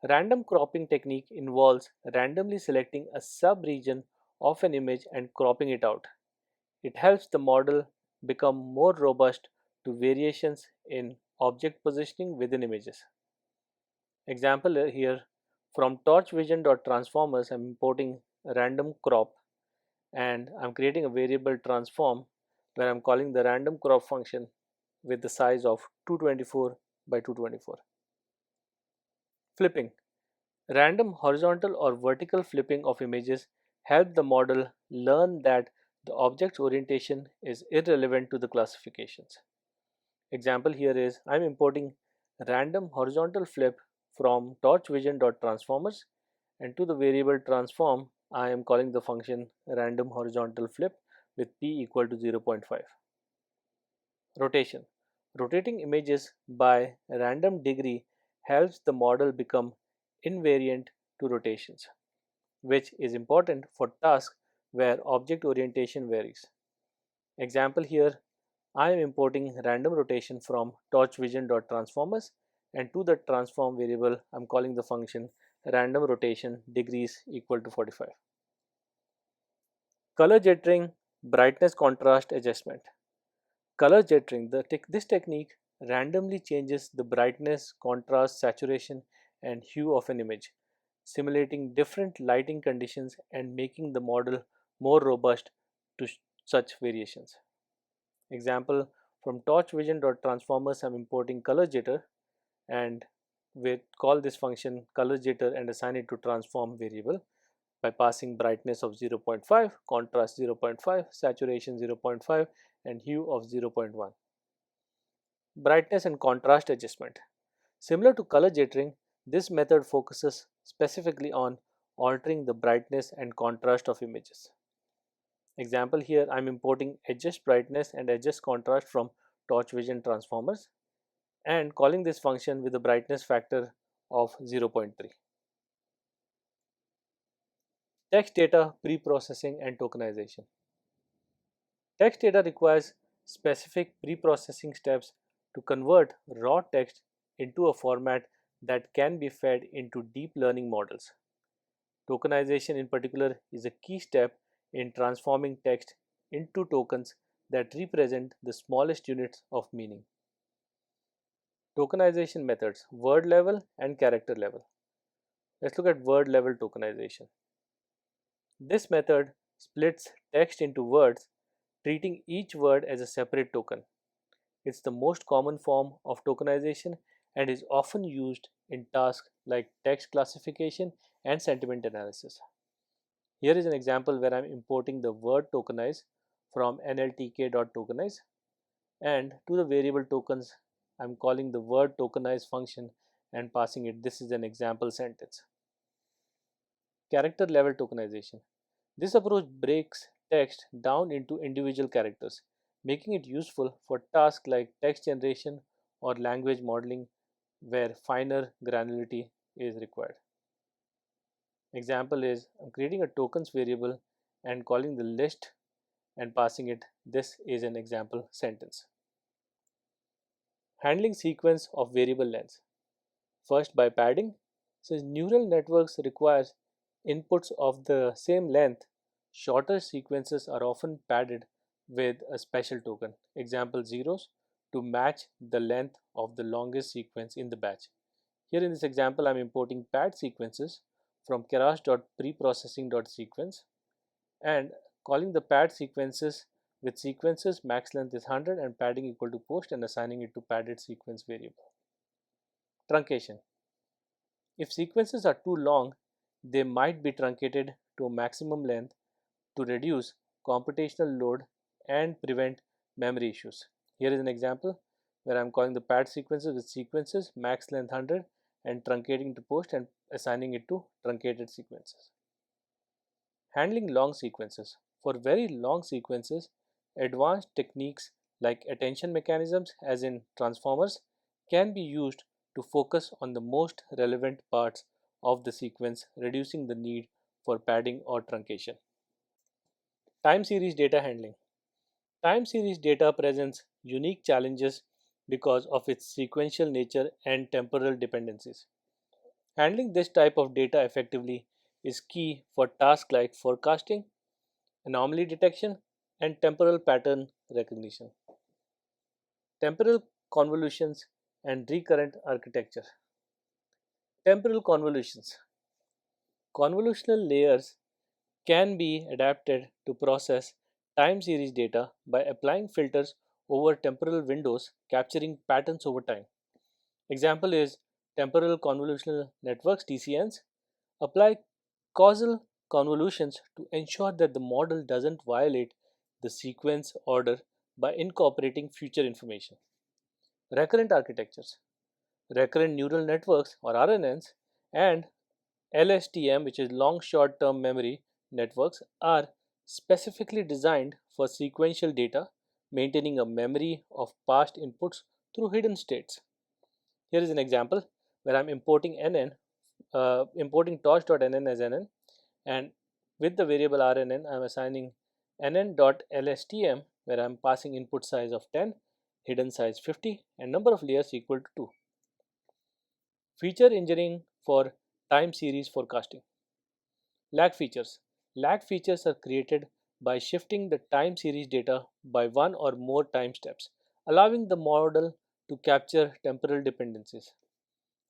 Random cropping technique involves randomly selecting a sub-region of an image and cropping it out. It helps the model become more robust to variations in object positioning within images. Example here from torchvision.transformers, I'm importing a random crop and I'm creating a variable transform where I'm calling the random crop function with the size of 224 by 224. Flipping. Random horizontal or vertical flipping of images help the model learn that the object's orientation is irrelevant to the classifications. Example here is I'm importing random horizontal flip from torchvision.transformers, and to the variable transform I am calling the function random horizontal flip with p equal to 0.5. Rotation. Rotating images by random degree helps the model become invariant to rotations. which is important for tasks where object orientation varies. Example here, I am importing random rotation from torchvision.transformers, and to the transform variable I'm calling the function random rotation degrees equal to 45. Color jittering, brightness contrast adjustment. Color jittering, this technique randomly changes the brightness, contrast, saturation, and hue of an image, simulating different lighting conditions and making the model more robust to such variations. Example, from torchvision.transformers I'm importing color jitter, and we call this function color jitter and assign it to transform variable by passing brightness of 0 0.5, contrast 0 0.5, saturation 0 0.5, and hue of 0 0.1. Brightness and contrast adjustment. Similar to color jittering, this method focuses specifically on altering the brightness and contrast of images. Example here, I'm importing adjust brightness and adjust contrast from torch vision transformers and calling this function with a brightness factor of 0 0.3. Text data pre-processing and tokenization. Text data requires specific pre-processing steps to convert raw text into a format that can be fed into deep learning models. Tokenization in particular is a key step in transforming text into tokens that represent the smallest units of meaning. Tokenization methods, word level and character level. Let's look at word level tokenization. This method splits text into words, treating each word as a separate token. It's the most common form of tokenization and is often used in tasks like text classification and sentiment analysis. Here is an example where I'm importing the word tokenize from nltk.tokenize, and to the variable tokens I'm calling the word tokenize function and passing it. This is an example sentence. Character level tokenization. This approach breaks text down into individual characters, making it useful for tasks like text generation or language modeling where finer granularity is required. Example is, I'm creating a tokens variable and calling the list and passing it. This is an example sentence. Handling sequence of variable lengths. First, by padding. Since neural networks requires inputs of the same length, shorter sequences are often padded with a special token, example zeros, to match the length of the longest sequence in the batch. Here in this example, I'm importing pad sequences from keras.preprocessing.sequence and calling the pad sequences with sequences max length is 100 and padding equal to post and assigning it to padded sequence variable. Truncation. If sequences are too long, they might be truncated to a maximum length to reduce computational load and prevent memory issues. Here is an example where I am calling the pad sequences with sequences max length 100 and truncating to post and assigning it to truncated sequences. Handling long sequences. For very long sequences, advanced techniques like attention mechanisms, as in transformers, can be used to focus on the most relevant parts of the sequence, reducing the need for padding or truncation. Time series data handling. Time series data presents unique challenges because of its sequential nature and temporal dependencies. Handling this type of data effectively is key for tasks like forecasting, anomaly detection, and temporal pattern recognition. Temporal convolutions and recurrent architecture. Temporal convolutions. Convolutional layers can be adapted to process time series data by applying filters over temporal windows capturing patterns over time. Example is temporal convolutional networks (TCNs) apply causal convolutions to ensure that the model doesn't violate the sequence order by incorporating future information. Recurrent architectures. Recurrent neural networks or RNNs and LSTM, which is long short term memory networks, are specifically designed for sequential data, maintaining a memory of past inputs through hidden states. Here is an example where I'm importing NN, importing torch.nn as NN And with the variable RNN, I'm assigning nn.lstm, where I'm passing input size of 10, hidden size 50, and number of layers equal to 2. Feature engineering for time series forecasting. Lag features. Lag features are created by shifting the time series data by one or more time steps, allowing the model to capture temporal dependencies.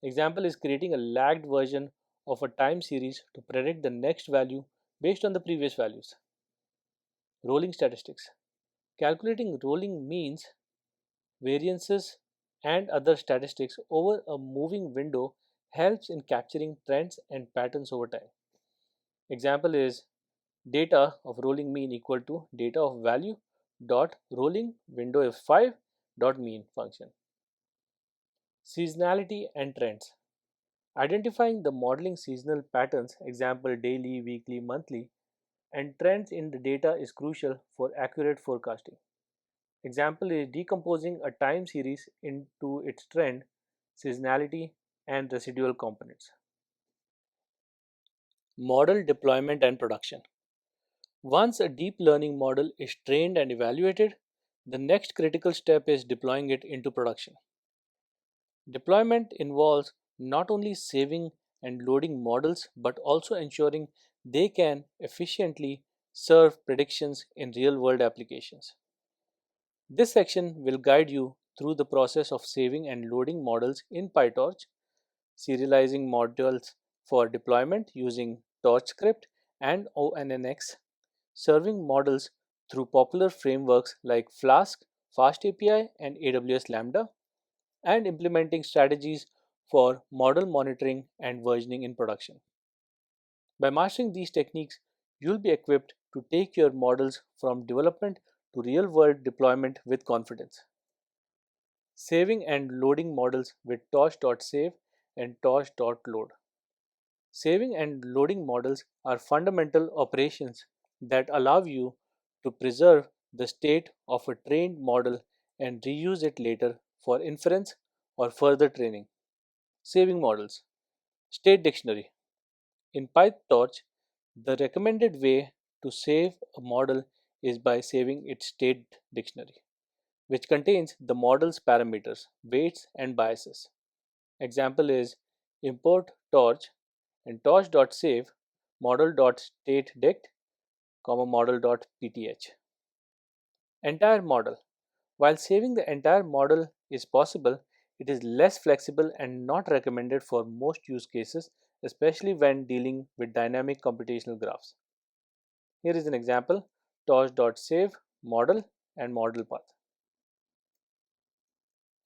Example is creating a lagged version of a time series to predict the next value based on the previous values. Rolling statistics. Calculating rolling means, variances, and other statistics over a moving window helps in capturing trends and patterns over time. Example is data of rolling mean equal to data of value dot rolling window of 5 dot mean function. Seasonality and trends. Identifying the modeling seasonal patterns, example daily, weekly, monthly, and trends in the data is crucial for accurate forecasting. Example is decomposing a time series into its trend, seasonality, and residual components. Model deployment and production. Once a deep learning model is trained and evaluated, the next critical step is deploying it into production. Deployment involves not only saving and loading models but also ensuring they can efficiently serve predictions in real world applications. This section will guide you through the process of saving and loading models in PyTorch, serializing modules for deployment using Torch script and ONNX, serving models through popular frameworks like Flask, FastAPI, and AWS Lambda, and implementing strategies for model monitoring and versioning in production. By mastering these techniques, you'll be equipped to take your models from development to real world deployment with confidence. Saving and loading models with torch.save and torch.load. Saving and loading models are fundamental operations that allow you to preserve the state of a trained model and reuse it later for inference or further training. Saving models. State dictionary. In PyTorch, the recommended way to save a model is by saving its state dictionary, which contains the model's parameters, weights, and biases. Example is import torch and torch.save model.stateDict, model.pth. Entire model. While saving the entire model is possible, it is less flexible and not recommended for most use cases, especially when dealing with dynamic computational graphs. Here is an example: torch.save model and model path.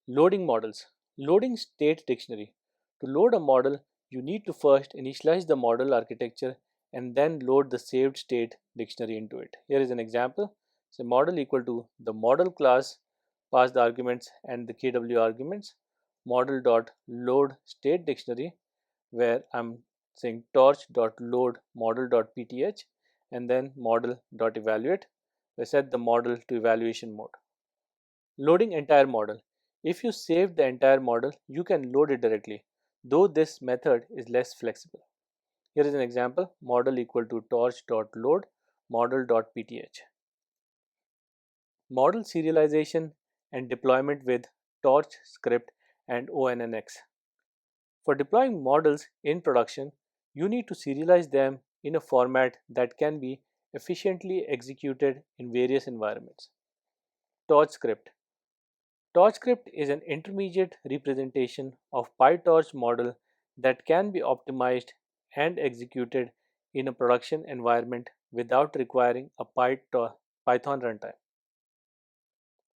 Loading models. Loading state dictionary. To load a model, you need to first initialize the model architecture and then load the saved state dictionary into it. Here is an example. So model equal to the model class, pass the arguments and the KW arguments, model dot load state dictionary, where I'm saying torch dot load model dot pth, and then model dot evaluate. We set the model to evaluation mode. Loading entire model. If you save the entire model, you can load it directly, though this method is less flexible. Here is an example: model equal to torch.load model.pth. Model serialization and deployment with Torch script and ONNX. For deploying models in production, you need to serialize them in a format that can be efficiently executed in various environments. Torch script. TorchScript is an intermediate representation of PyTorch model that can be optimized and executed in a production environment without requiring a Python runtime.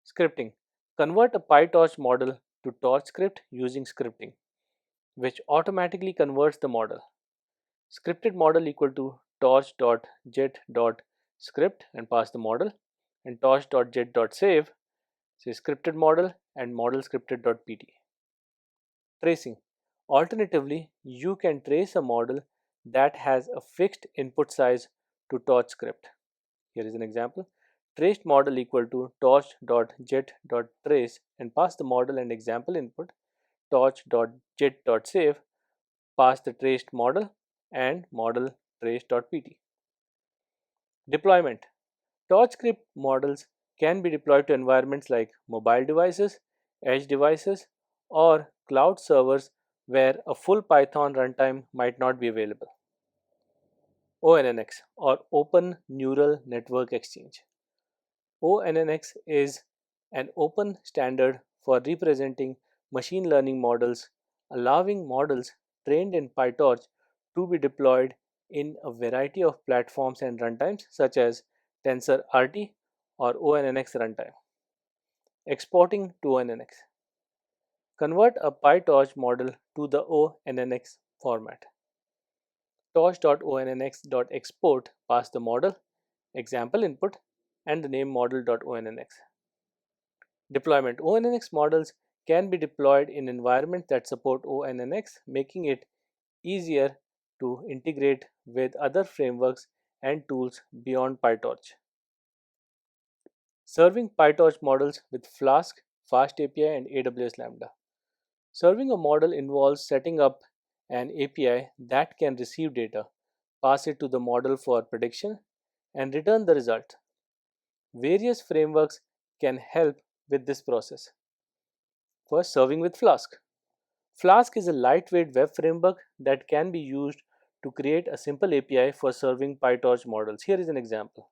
Scripting. Convert a PyTorch model to TorchScript using scripting, which automatically converts the model. Scripted model equal to torch.get.script and pass the model, and torch.get.save, say scripted model, and model scripted.pt. Tracing. Alternatively, you can trace a model that has a fixed input size to torch script. Here is an example: traced model equal to torch.get.trace and pass the model and example input, torch.get.save, pass the traced model and model trace.pt. Deployment. Torch script models can be deployed to environments like mobile devices, edge devices, or cloud servers where a full Python runtime might not be available. ONNX, or Open Neural Network Exchange. ONNX is an open standard for representing machine learning models, allowing models trained in PyTorch to be deployed in a variety of platforms and runtimes such as TensorRT or ONNX runtime. Exporting to ONNX. Convert a PyTorch model to the ONNX format. torch.onnx.export pass the model, example input, and the name model.onnx. Deployment. ONNX models can be deployed in environments that support ONNX, making it easier to integrate with other frameworks and tools beyond PyTorch. Serving PyTorch models with Flask, Fast API, and AWS Lambda. Serving a model involves setting up an API that can receive data, pass it to the model for prediction, and return the result. Various frameworks can help with this process. First, serving with Flask. Flask is a lightweight web framework that can be used to create a simple API for serving PyTorch models. Here is an example.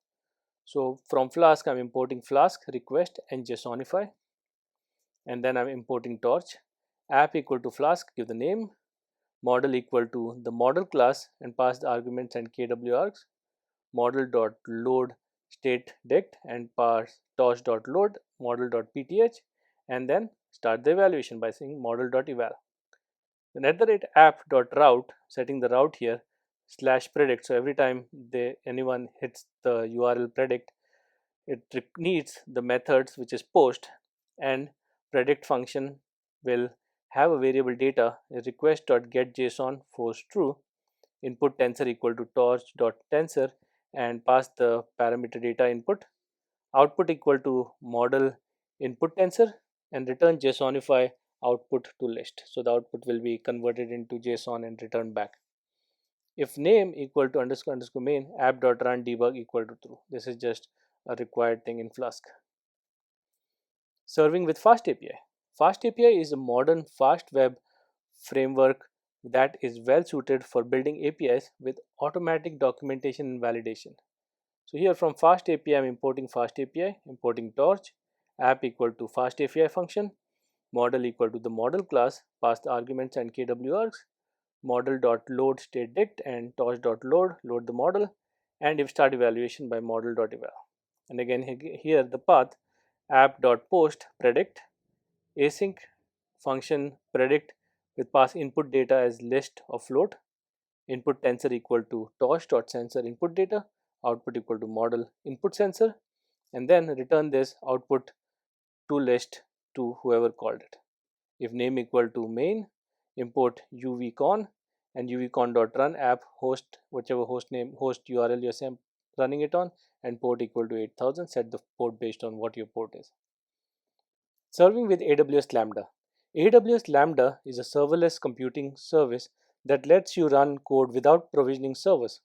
So from Flask, I'm importing Flask request and JSONify, and then I'm importing Torch. App equal to Flask, give the name, model equal to the model class, and pass the arguments and kwargs. Model.load state dict and pass torch.load model.pth, and then start the evaluation by saying model.eval. Then at the rate app.route, setting the route here slash predict. So every time anyone hits the URL predict, it needs the methods which is post, and predict function will have a variable data request.getJSON force true, input tensor equal to torch.tensor, and pass the parameter data input, output equal to model input tensor, and return JSONify output to list. So the output will be converted into JSON and returned back. If name equal to underscore underscore main, app.run debug equal to true. This is just a required thing in Flask. Serving with Fast API. Fast API is a modern fast web framework that is well suited for building APIs with automatic documentation and validation. So here from Fast API, I'm importing Fast API, importing Torch, app equal to Fast API function, model equal to the model class, pass the arguments and kwargs, model.load state dict and torch.load, load the model, and if start evaluation by model.eval. And again here the path app.post predict, async function predict with pass input data as list or float, input tensor equal to torch.sensor input data, output equal to model input sensor, and then return this output to list to whoever called it. If name equal to main, import uvcon and uvcon.run app host, whichever host URL you're running it on, and port equal to 8000. Set the port based on what your port is. Serving with AWS Lambda. AWS Lambda is a serverless computing service that lets you run code without provisioning servers.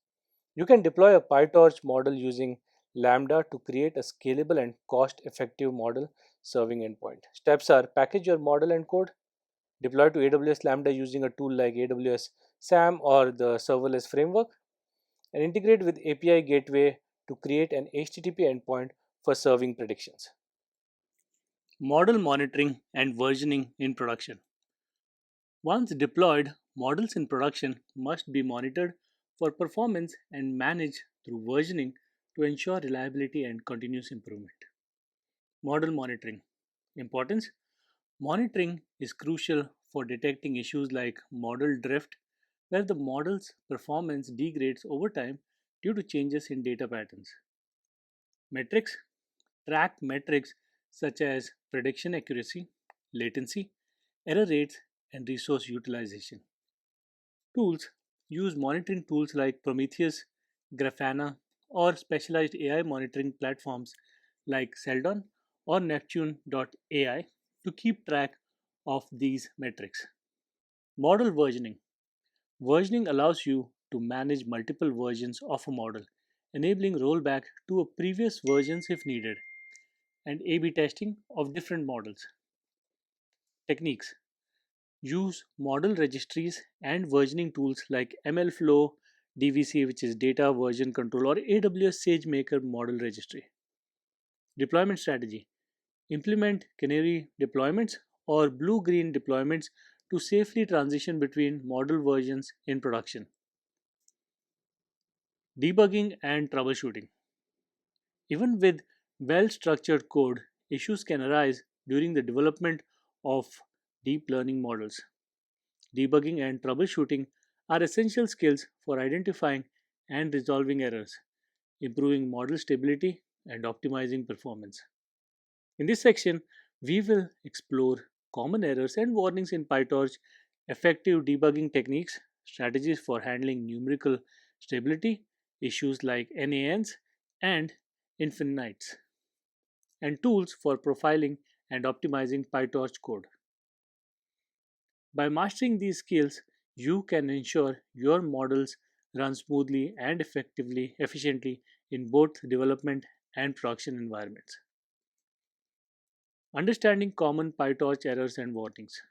You can deploy a PyTorch model using Lambda to create a scalable and cost-effective model serving endpoint. Steps are: package your model and code, deploy to AWS Lambda using a tool like AWS SAM or the serverless framework, and integrate with API gateway to create an HTTP endpoint for serving predictions. Model monitoring and versioning in production. Once deployed, models in production must be monitored for performance and managed through versioning to ensure reliability and continuous improvement. Model monitoring. Importance: monitoring is crucial for detecting issues like model drift, where the model's performance degrades over time due to changes in data patterns. Metrics: track metrics such as prediction accuracy, latency, error rates, and resource utilization. Tools: use monitoring tools like Prometheus, Grafana, or specialized AI monitoring platforms like Seldon or Neptune.ai to keep track of these metrics. Model versioning. Versioning allows you to manage multiple versions of a model, enabling rollback to a previous versions if needed, and A/B testing of different models. Techniques: use model registries and versioning tools like MLflow, DVC, which is Data Version Control, or AWS SageMaker Model Registry. Deployment strategy: implement canary deployments or blue green deployments to safely transition between model versions in production. Debugging and troubleshooting: even with well structured code, issues can arise during the development of deep learning models. Debugging and troubleshooting are essential skills for identifying and resolving errors, improving model stability, and optimizing performance. In this section, we will explore common errors and warnings in PyTorch, effective debugging techniques, strategies for handling numerical stability, issues like NANs and infinites, and tools for profiling and optimizing PyTorch code. By mastering these skills, you can ensure your models run smoothly and efficiently in both development and production environments. Understanding common PyTorch errors and warnings.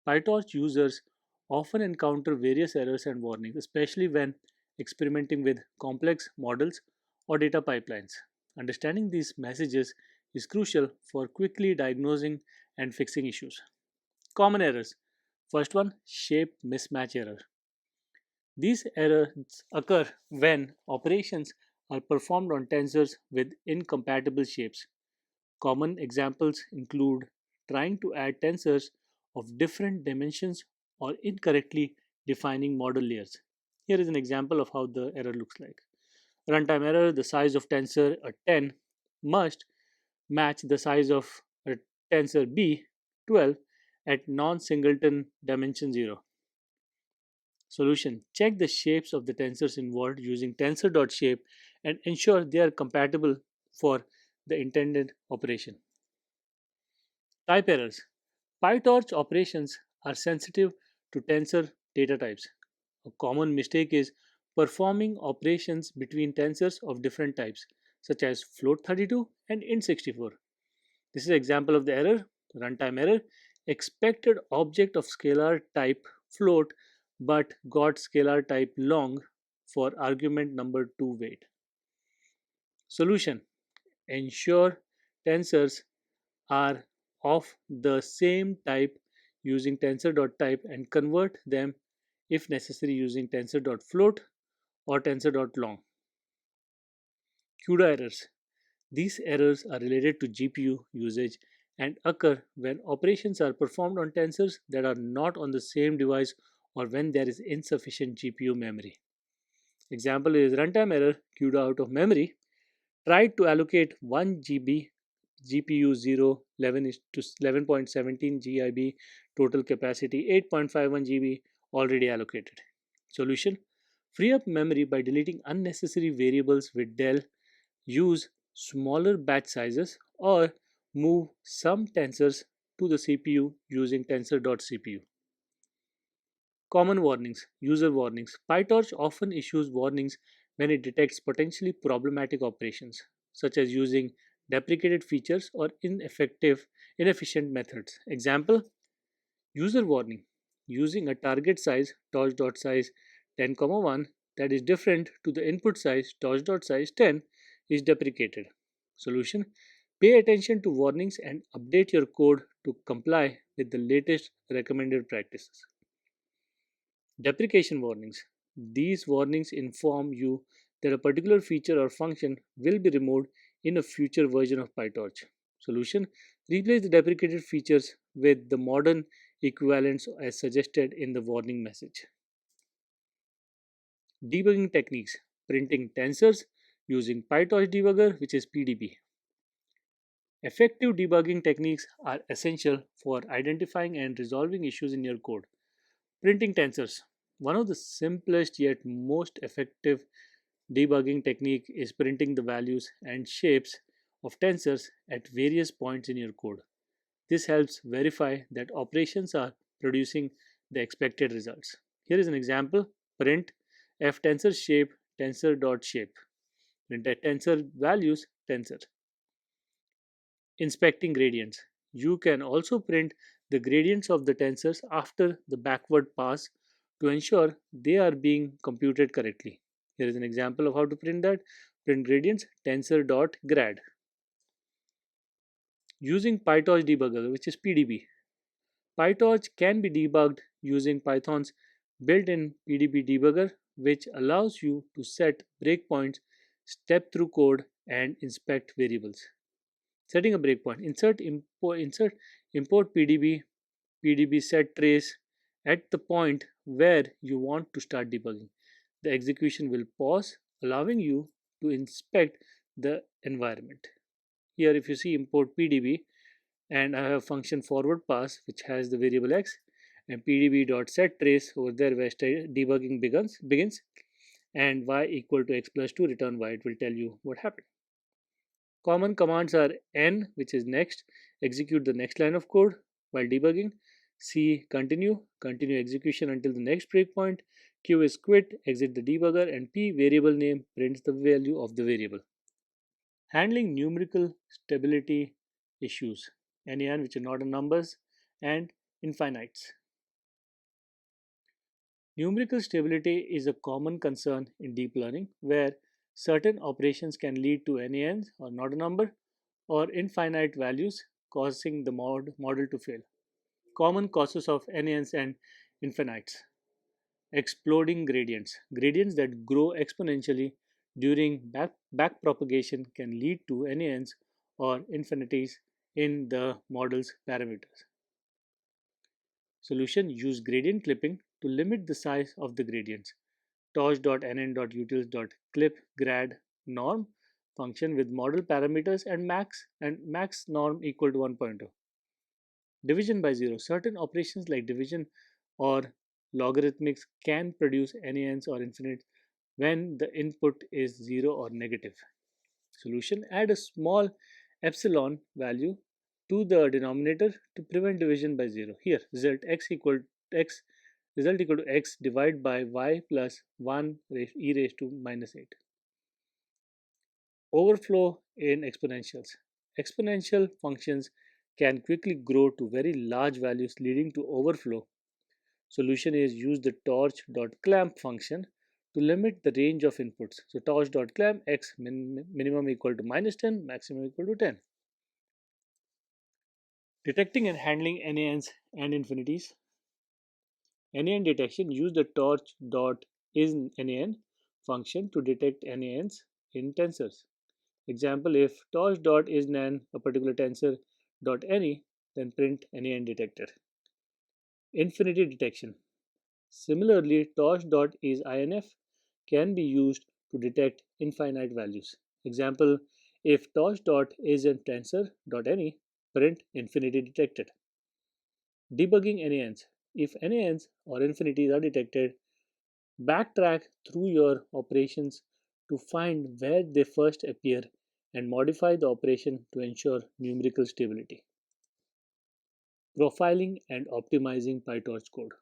PyTorch users often encounter various errors and warnings, especially when experimenting with complex models or data pipelines. Understanding these messages is crucial for quickly diagnosing and fixing issues. Common errors. First one, shape mismatch error. These errors occur when operations are performed on tensors with incompatible shapes. Common examples include trying to add tensors of different dimensions or incorrectly defining model layers. Here is an example of how the error looks like. Runtime error: the size of tensor a 10 must match the size of a tensor B 12 at non singleton dimension 0. Solution: check the shapes of the tensors involved using tensor.shape and ensure they are compatible for the intended operation. Type errors. PyTorch operations are sensitive to tensor data types. A common mistake is performing operations between tensors of different types, such as float32 and int64. This is an example of the error. Runtime error: expected object of scalar type float but got scalar type long for argument number 2 weight. Solution: ensure tensors are of the same type using tensor.type and convert them if necessary using tensor.float or tensor.long. CUDA errors. These errors are related to GPU usage and occur when operations are performed on tensors that are not on the same device or when there is insufficient GPU memory. Example is runtime error: CUDA out of memory. Tried to allocate 1 GB GPU 0 11 is to 11.17 GB, total capacity 8.51 GB already allocated. Solution: free up memory by deleting unnecessary variables with del, use smaller batch sizes, or move some tensors to the CPU using tensor.cpu. Common warnings. User warnings. PyTorch often issues warnings when it detects potentially problematic operations, such as using deprecated features or inefficient methods. Example: user warning: using a target size torch.size 10,1 that is different to the input size torch.size 10 is deprecated. Solution: pay attention to warnings and update your code to comply with the latest recommended practices. Deprecation warnings. These warnings inform you that a particular feature or function will be removed in a future version of PyTorch. Solution: replace the deprecated features with the modern equivalents as suggested in the warning message. Debugging techniques. Printing tensors using PyTorch debugger, which is PDB. Effective debugging techniques are essential for identifying and resolving issues in your code. Printing tensors. One of the simplest yet most effective debugging technique is printing the values and shapes of tensors at various points in your code. This helps verify that operations are producing the expected results. Here is an example: print f tensor shape tensor dot shape. Print at tensor values tensor. Inspecting gradients. You can also print the gradients of the tensors after the backward pass to ensure they are being computed correctly. Here is an example of how to print that. Print gradients tensor.grad. Using PyTorch debugger, which is PDB. PyTorch can be debugged using Python's built-in PDB debugger, which allows you to set breakpoints, step through code, and inspect variables. Setting a breakpoint. Import PDB set trace at the point where you want to start debugging. The execution will pause, allowing you to inspect the environment. Here, if you see import PDB, and I have function forward pass which has the variable x, and pdb.setTrace over there where debugging begins, and y equal to x plus 2 return y. It will tell you what happened. Common commands are n, which is next, execute the next line of code while debugging. C, continue execution until the next breakpoint. Q is quit, exit the debugger. And P, variable name, prints the value of the variable. Handling numerical stability issues, NaN, which are not in numbers, and infinites. Numerical stability is a common concern in deep learning where certain operations can lead to NaNs or not a number or infinite values, causing the model to fail. Common causes of NaNs and infinites. Exploding gradients that grow exponentially during back propagation can lead to NaNs or infinities in the model's parameters. Solution: use gradient clipping to limit the size of the gradients. torch.nn.utils.clip grad norm function with model parameters and max norm equal to 1.0. Division by zero. Certain operations like division or logarithmics can produce NaNs or infinite when the input is 0 or negative. Solution: add a small epsilon value to the denominator to prevent division by 0. Here, x result equal to x divided by y plus 1 e raised to minus 8. Overflow in exponentials. Exponential functions can quickly grow to very large values leading to overflow. Solution is use the torch.clamp function to limit the range of inputs. So torch.clamp x minimum equal to minus 10, maximum equal to 10. Detecting and handling NaNs and infinities. NaN detection, use the torch.isNaN function to detect NaNs in tensors. Example, if torch.isNaN a particular tensor .any, then print NaN detected. Infinity detection. Similarly, torch.isInf can be used to detect infinite values. Example, if torch.isIntensor.any, print infinity detected. Debugging NaNs. If NaNs or infinities are detected, backtrack through your operations to find where they first appear and modify the operation to ensure numerical stability. Profiling and optimizing PyTorch code.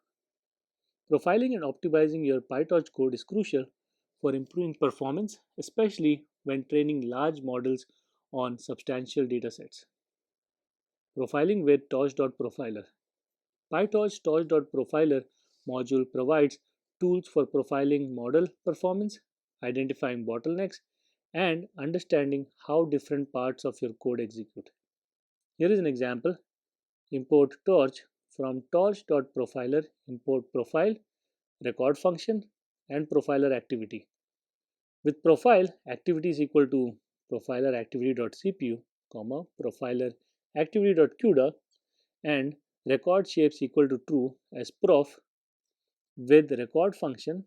Profiling and optimizing your PyTorch code is crucial for improving performance, especially when training large models on substantial datasets. Profiling with torch.profiler. PyTorch torch.profiler module provides tools for profiling model performance, identifying bottlenecks, and understanding how different parts of your code execute. Here is an example. Import torch from torch.profiler, import profile, record function, and profiler activity. With profile, activity is equal to profiler activity.cpu, profiler activity.cuda, and record shapes equal to true as prof with record function,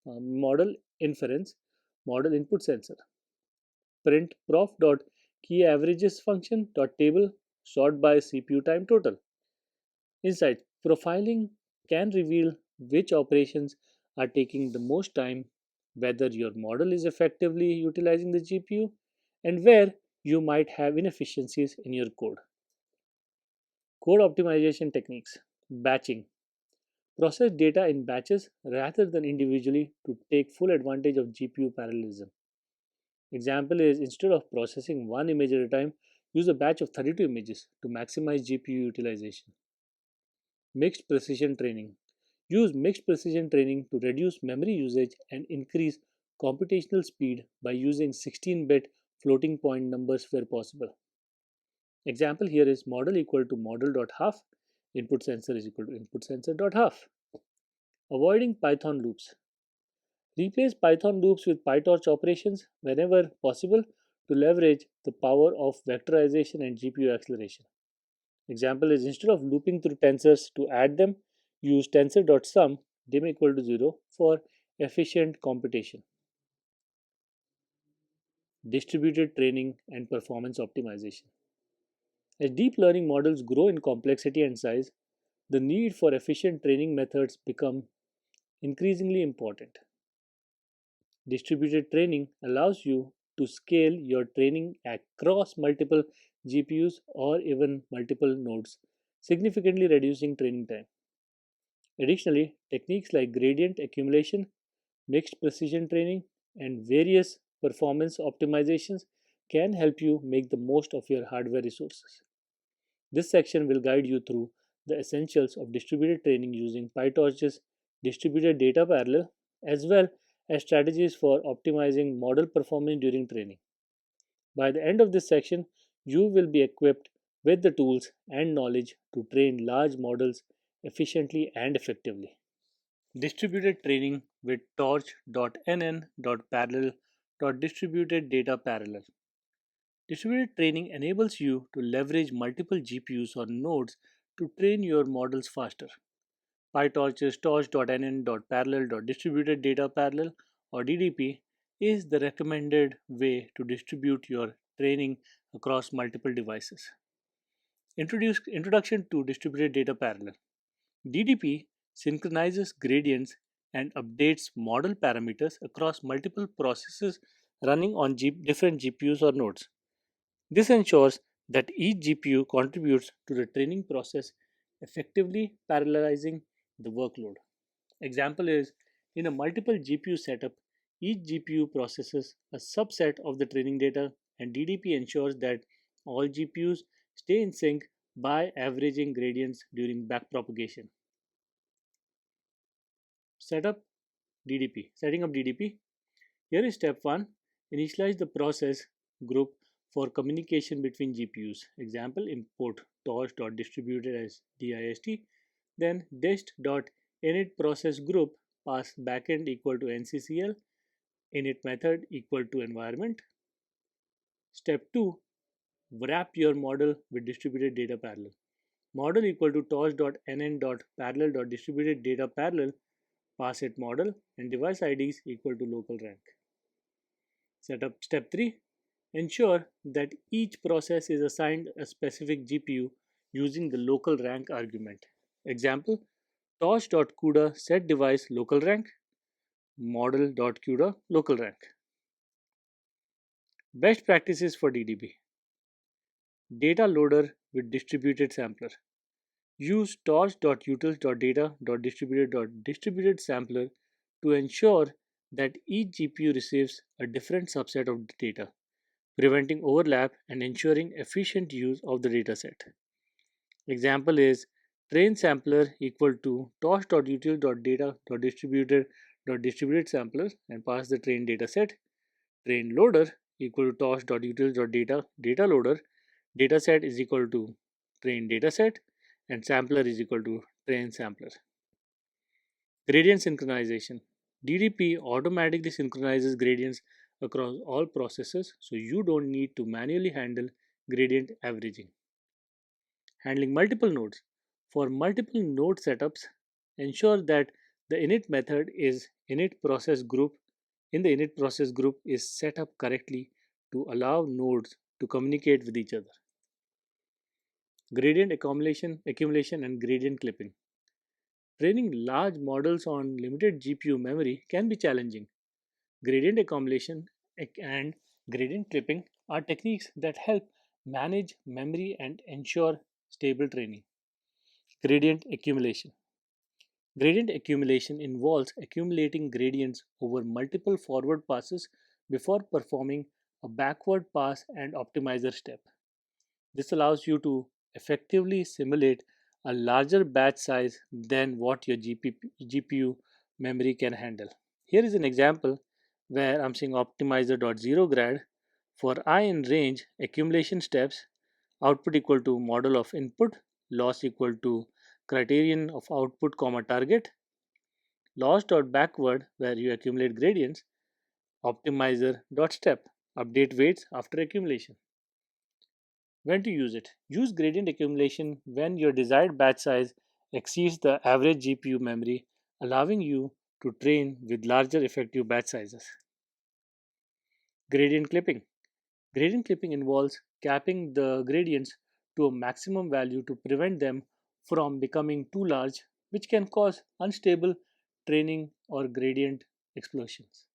model inference, model input sensor. Print prof dot key averages function dot table sort by CPU time total. Insight: profiling can reveal which operations are taking the most time, whether your model is effectively utilizing the GPU, and where you might have inefficiencies in your code. Code optimization techniques. Batching. Process data in batches rather than individually to take full advantage of GPU parallelism. Example is instead of processing one image at a time, use a batch of 32 images to maximize GPU utilization. Mixed precision training. Use mixed precision training to reduce memory usage and increase computational speed by using 16-bit floating point numbers where possible. Example here is model equal to model.half, input sensor is equal to input sensor.half. Avoiding Python loops. Replace Python loops with PyTorch operations whenever possible to leverage the power of vectorization and GPU acceleration. Example is instead of looping through tensors to add them, use tensor.sum dim equal to 0 for efficient computation. Distributed training and performance optimization. As deep learning models grow in complexity and size, the need for efficient training methods become increasingly important. Distributed training allows you to scale your training across multiple GPUs or even multiple nodes, significantly reducing training time. Additionally, techniques like gradient accumulation, mixed precision training, and various performance optimizations can help you make the most of your hardware resources. This section will guide you through the essentials of distributed training using PyTorch's distributed data parallel, as well as strategies for optimizing model performance during training. By the end of this section, you will be equipped with the tools and knowledge to train large models efficiently and effectively. Distributed training with torch.nn.parallel.distributed data parallel. Distributed training enables you to leverage multiple GPUs or nodes to train your models faster. PyTorch's torch.nn.parallel.distributed data parallel or DDP is the recommended way to distribute your training across multiple devices. Introduction to distributed data parallel. DDP synchronizes gradients and updates model parameters across multiple processes running on different GPUs or nodes. This ensures that each GPU contributes to the training process, effectively parallelizing the workload. Example is in a multiple GPU setup, each GPU processes a subset of the training data, and DDP ensures that all GPUs stay in sync by averaging gradients during backpropagation. Setting up DDP. Here is step 1. Initialize the process group for communication between GPUs. Example, import torch.distributed as dist, then dist.init process group pass backend equal to nccl, init method equal to environment. Step 2. Wrap your model with distributed data parallel. Model equal to torch.nn.parallel.distributed data parallel, pass it model, and device IDs equal to local rank. Setup step 3. Ensure that each process is assigned a specific GPU using the local rank argument. Example, torch.cuda set device local rank, model.cuda local rank. Best practices for DDB. Data loader with distributed sampler. Use torch.utils.data.distributed sampler to ensure that each GPU receives a different subset of the data, preventing overlap and ensuring efficient use of the dataset. Example is train sampler equal to torch.util.data.distributed sampler and pass the train dataset. Train loader equal to torch.util.data loader. Dataset is equal to train dataset and sampler is equal to train sampler. Gradient synchronization. DDP automatically synchronizes gradients across all processes, so you don't need to manually handle gradient averaging. Handling multiple nodes. For multiple node setups, ensure that the init method is init process group in the init process group is set up correctly to allow nodes to communicate with each other. Gradient accumulation and gradient clipping. Training large models on limited GPU memory can be challenging. Gradient accumulation and gradient clipping are techniques that help manage memory and ensure stable training. Gradient accumulation. Gradient accumulation involves accumulating gradients over multiple forward passes before performing a backward pass and optimizer step. This allows you to effectively simulate a larger batch size than what your GPU memory can handle. Here is an example where I'm saying optimizer.0grad for I in range accumulation steps, output equal to model of input, loss equal to criterion of output comma target, loss.backward where you accumulate gradients, optimizer.step, update weights after accumulation. When to use it? Use gradient accumulation when your desired batch size exceeds the average GPU memory, allowing you to train with larger effective batch sizes. Gradient clipping. Gradient clipping involves capping the gradients to a maximum value to prevent them from becoming too large, which can cause unstable training or gradient explosions.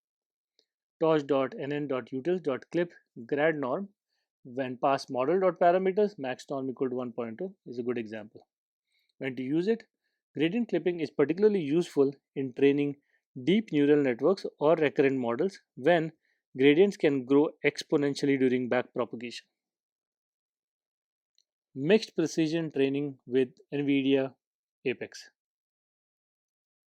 torch.nn.utils.clip grad norm when pass model.parameters max norm equal to 1.2 is a good example. When to use it? Gradient clipping is particularly useful in training deep neural networks or recurrent models when gradients can grow exponentially during backpropagation. Mixed precision training with NVIDIA Apex.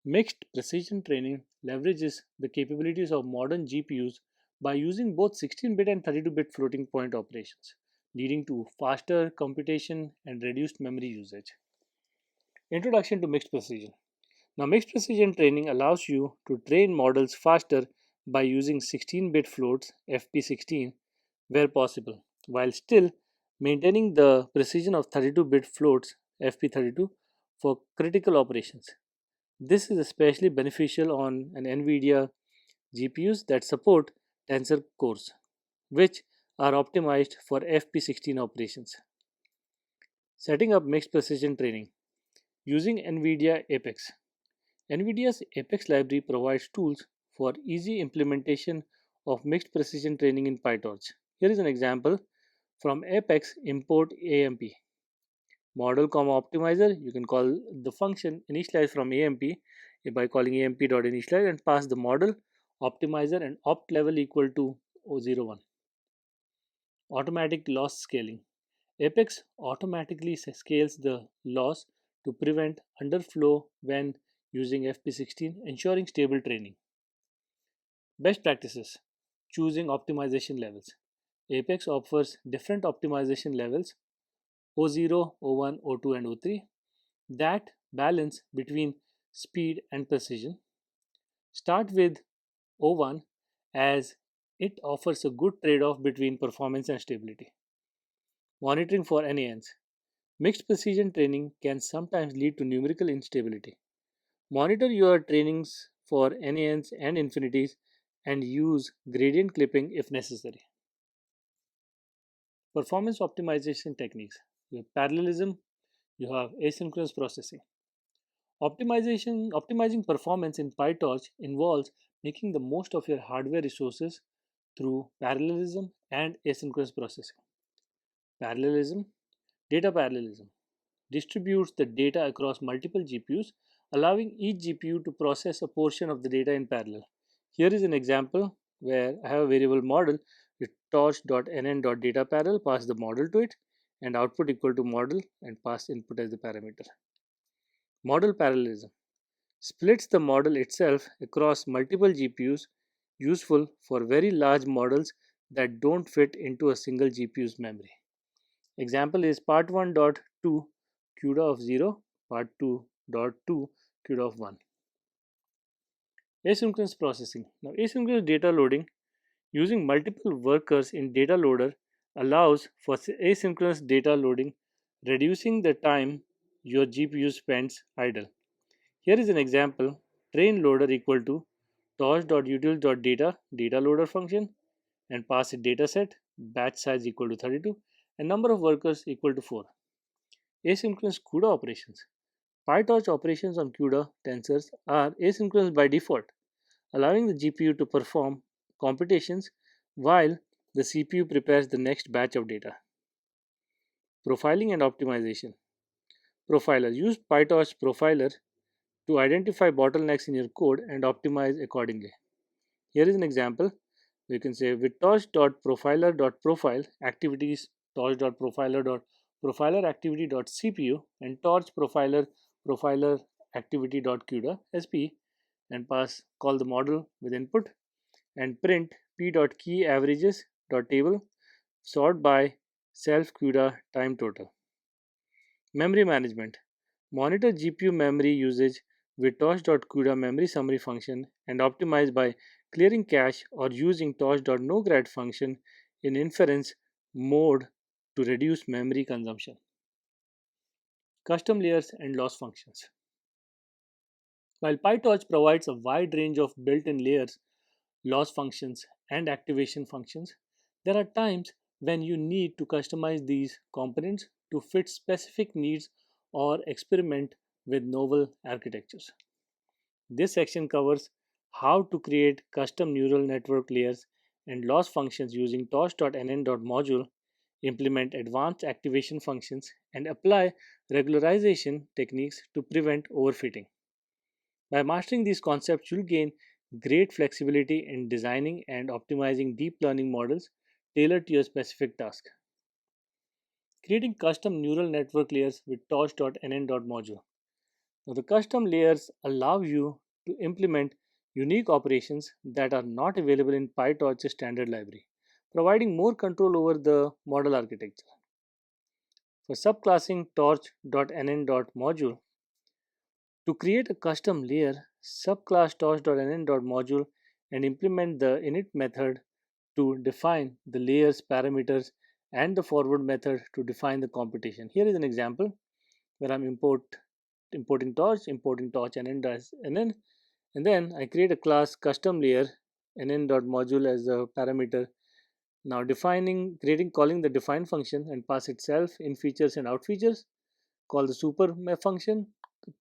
Mixed precision training leverages the capabilities of modern GPUs by using both 16-bit and 32-bit floating point operations, leading to faster computation and reduced memory usage. Introduction to mixed precision. Now, mixed precision training allows you to train models faster by using 16-bit floats FP16 where possible, while still maintaining the precision of 32-bit floats FP32 for critical operations. This is especially beneficial on an NVIDIA GPUs that support Tensor cores, which are optimized for FP16 operations. Setting up mixed precision training using NVIDIA Apex. NVIDIA's Apex library provides tools for easy implementation of mixed precision training in PyTorch. Here is an example from Apex import AMP. Model comma optimizer, you can call the function initialize from AMP by calling amp.initialize and pass the model optimizer and opt level equal to 001. Automatic loss scaling. Apex automatically scales the loss to prevent underflow when using FP16, ensuring stable training. Best practices. Choosing optimization levels. Apex offers different optimization levels O0, O1, O2, and O3 that balance between speed and precision. Start with O1 as it offers a good trade off between performance and stability. Monitoring for NANs. Mixed precision training can sometimes lead to numerical instability. Monitor your trainings for NANs and infinities and use gradient clipping if necessary. Performance optimization techniques. You have parallelism, you have asynchronous processing. Optimizing performance in PyTorch involves making the most of your hardware resources through parallelism and asynchronous processing. Parallelism, data parallelism, distributes the data across multiple GPUs, allowing each GPU to process a portion of the data in parallel. Here is an example where I have a variable model with torch.nn.dataParallel, pass the model to it, and output equal to model and pass input as the parameter. Model parallelism splits the model itself across multiple GPUs, useful for very large models that don't fit into a single GPU's memory. Example is part 1.2 CUDA of 0, part 2.2 CUDA of 1. Asynchronous processing. Now, asynchronous data loading using multiple workers in data loader allows for asynchronous data loading, reducing the time your GPU spends idle. Here is an example train loader equal to torch.utils.data data loader function and pass it dataset batch size equal to 32 and number of workers equal to 4. Asynchronous CUDA operations. PyTorch operations on CUDA tensors are asynchronous by default, allowing the GPU to perform computations while the CPU prepares the next batch of data. Profiling and optimization. Profiler. Use PyTorch Profiler to identify bottlenecks in your code and optimize accordingly. Here is an example. We can say with torch.profiler.profile activities torch.profiler.profiler activity.cpu and torch profiler activity.cuda sp and pass call the model with input and print p.key averages table sort by self CUDA time total. Memory management. Monitor GPU memory usage with torch.CUDA memory summary function and optimize by clearing cache or using torch.nograd function in inference mode to reduce memory consumption. Custom layers and loss functions. While PyTorch provides a wide range of built-in layers, loss functions, and activation functions, there are times when you need to customize these components to fit specific needs or experiment with novel architectures. This section covers how to create custom neural network layers and loss functions using torch.nn.module, implement advanced activation functions, and apply regularization techniques to prevent overfitting. By mastering these concepts, you'll gain great flexibility in designing and optimizing deep learning models tailored to your specific task. Creating custom neural network layers with torch.nn.module. Now, the custom layers allow you to implement unique operations that are not available in PyTorch's standard library, providing more control over the model architecture. For subclassing torch.nn.module, to create a custom layer, subclass torch.nn.module and implement the init method to define the layer's parameters and the forward method to define the computation. Here is an example where I'm importing torch nn, and then I create a class custom layer nn.module as a parameter. Now creating calling the define function and pass itself in features and out features. Call the super function,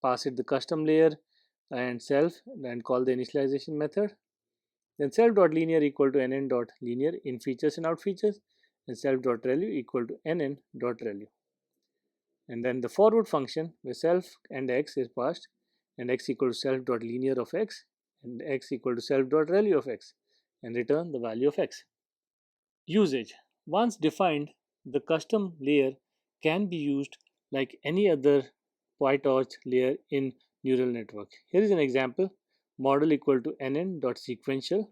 pass it the custom layer and self, and call the initialization method. Then self.linear equal to nn.linear in features and out features, and self.relu equal to nn.relu. And then the forward function where self and x is passed, and x equal to self.linear of x and x equal to self.relu of x, and return the value of x. Usage. Once defined, the custom layer can be used like any other PyTorch layer in neural network. Here is an example. Model equal to nn.sequential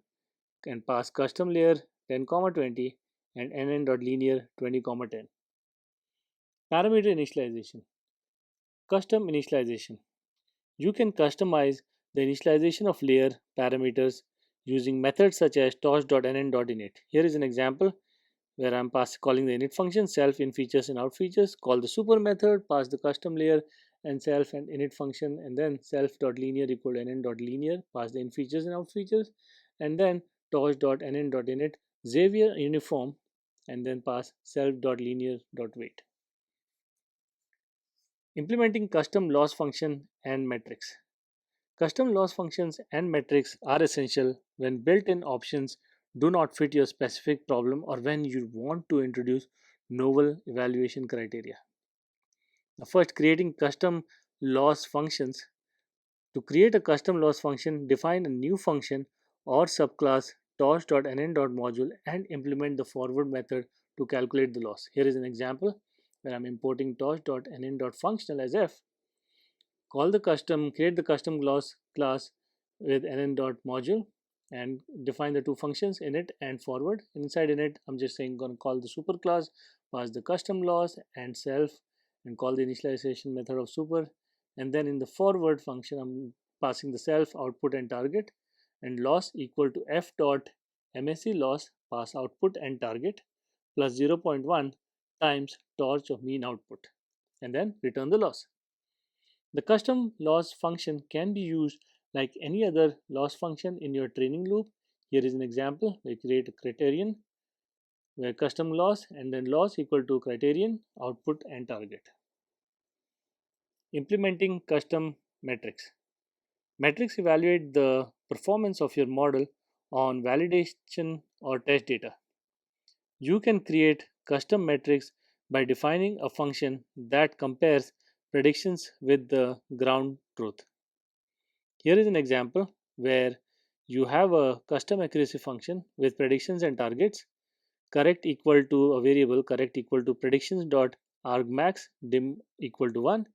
and pass custom layer 10,20 and nn.linear 20,10. Parameter initialization. Custom initialization. You can customize the initialization of layer parameters using methods such as torch.nn.init. Here is an example where I'm calling the init function self in features and out features, call the super method, pass the custom layer and self and init function, and then self.linear equal to nn.linear, pass the in features and out features, and then torch.nn.init Xavier uniform, and then pass self.linear.weight. Implementing custom loss function and metrics. Custom loss functions and metrics are essential when built-in options do not fit your specific problem or when you want to introduce novel evaluation criteria. Now, first, creating custom loss functions. To create a custom loss function, define a new function or subclass torch.nn.module and implement the forward method to calculate the loss. Here is an example where I'm importing torch.nn.functional as f. Create the custom class with nn.module and define the two functions init and forward. Inside init, I'm just saying going to call the super class, pass the custom loss and self, and call the initialization method of super. And then in the forward function, I'm passing the self, output, and target, and loss equal to f dot msc loss, pass output and target plus 0.1 times torch of mean output, and then return the loss. The custom loss function can be used like any other loss function in your training loop. Here is an example. We create a criterion where custom loss and then loss equal to criterion, output, and target. Implementing custom metrics. Metrics evaluate the performance of your model on validation or test data. You can create custom metrics by defining a function that compares predictions with the ground truth. Here is an example where you have a custom accuracy function with predictions and targets. Correct equal to a variable, correct equal to predictions dot argmax dim equal to 1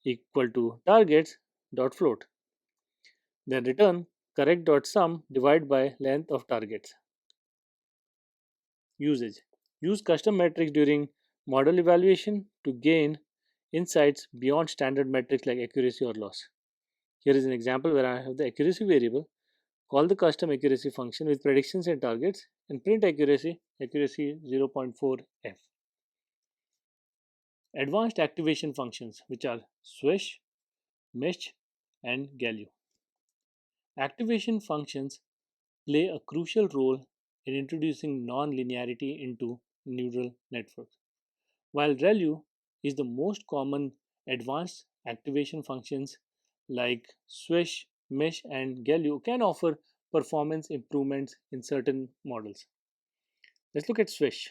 equal to targets dot float. Then return correct dot sum divide by length of targets. Usage. Use custom metrics during model evaluation to gain insights beyond standard metrics like accuracy or loss. Here is an example where I have the accuracy variable. Call the custom accuracy function with predictions and targets and print accuracy 0.4f. Advanced activation functions, which are swish, mesh, and galue. Activation functions play a crucial role in introducing non-linearity into neural networks. While ReLU is the most common, advanced activation functions like swish, mesh, and galue can offer performance improvements in certain models. Let's look at swish.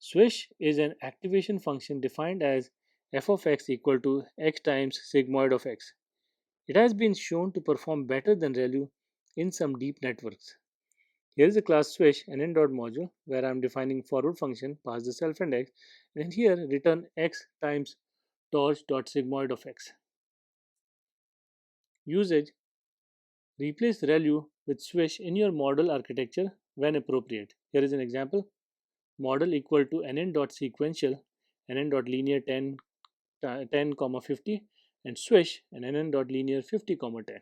Swish is an activation function defined as f of x equal to x times sigmoid of x. It has been shown to perform better than ReLU in some deep networks. Here is a class swish nn.module where I am defining forward function, pass the self and x, and here return x times torch.sigmoid of x. Usage. Replace ReLU with swish in your model architecture when appropriate. Here is an example. Model equal to nn.sequential, nn.linear 10, 50, and swish and nn.linear 50, 10.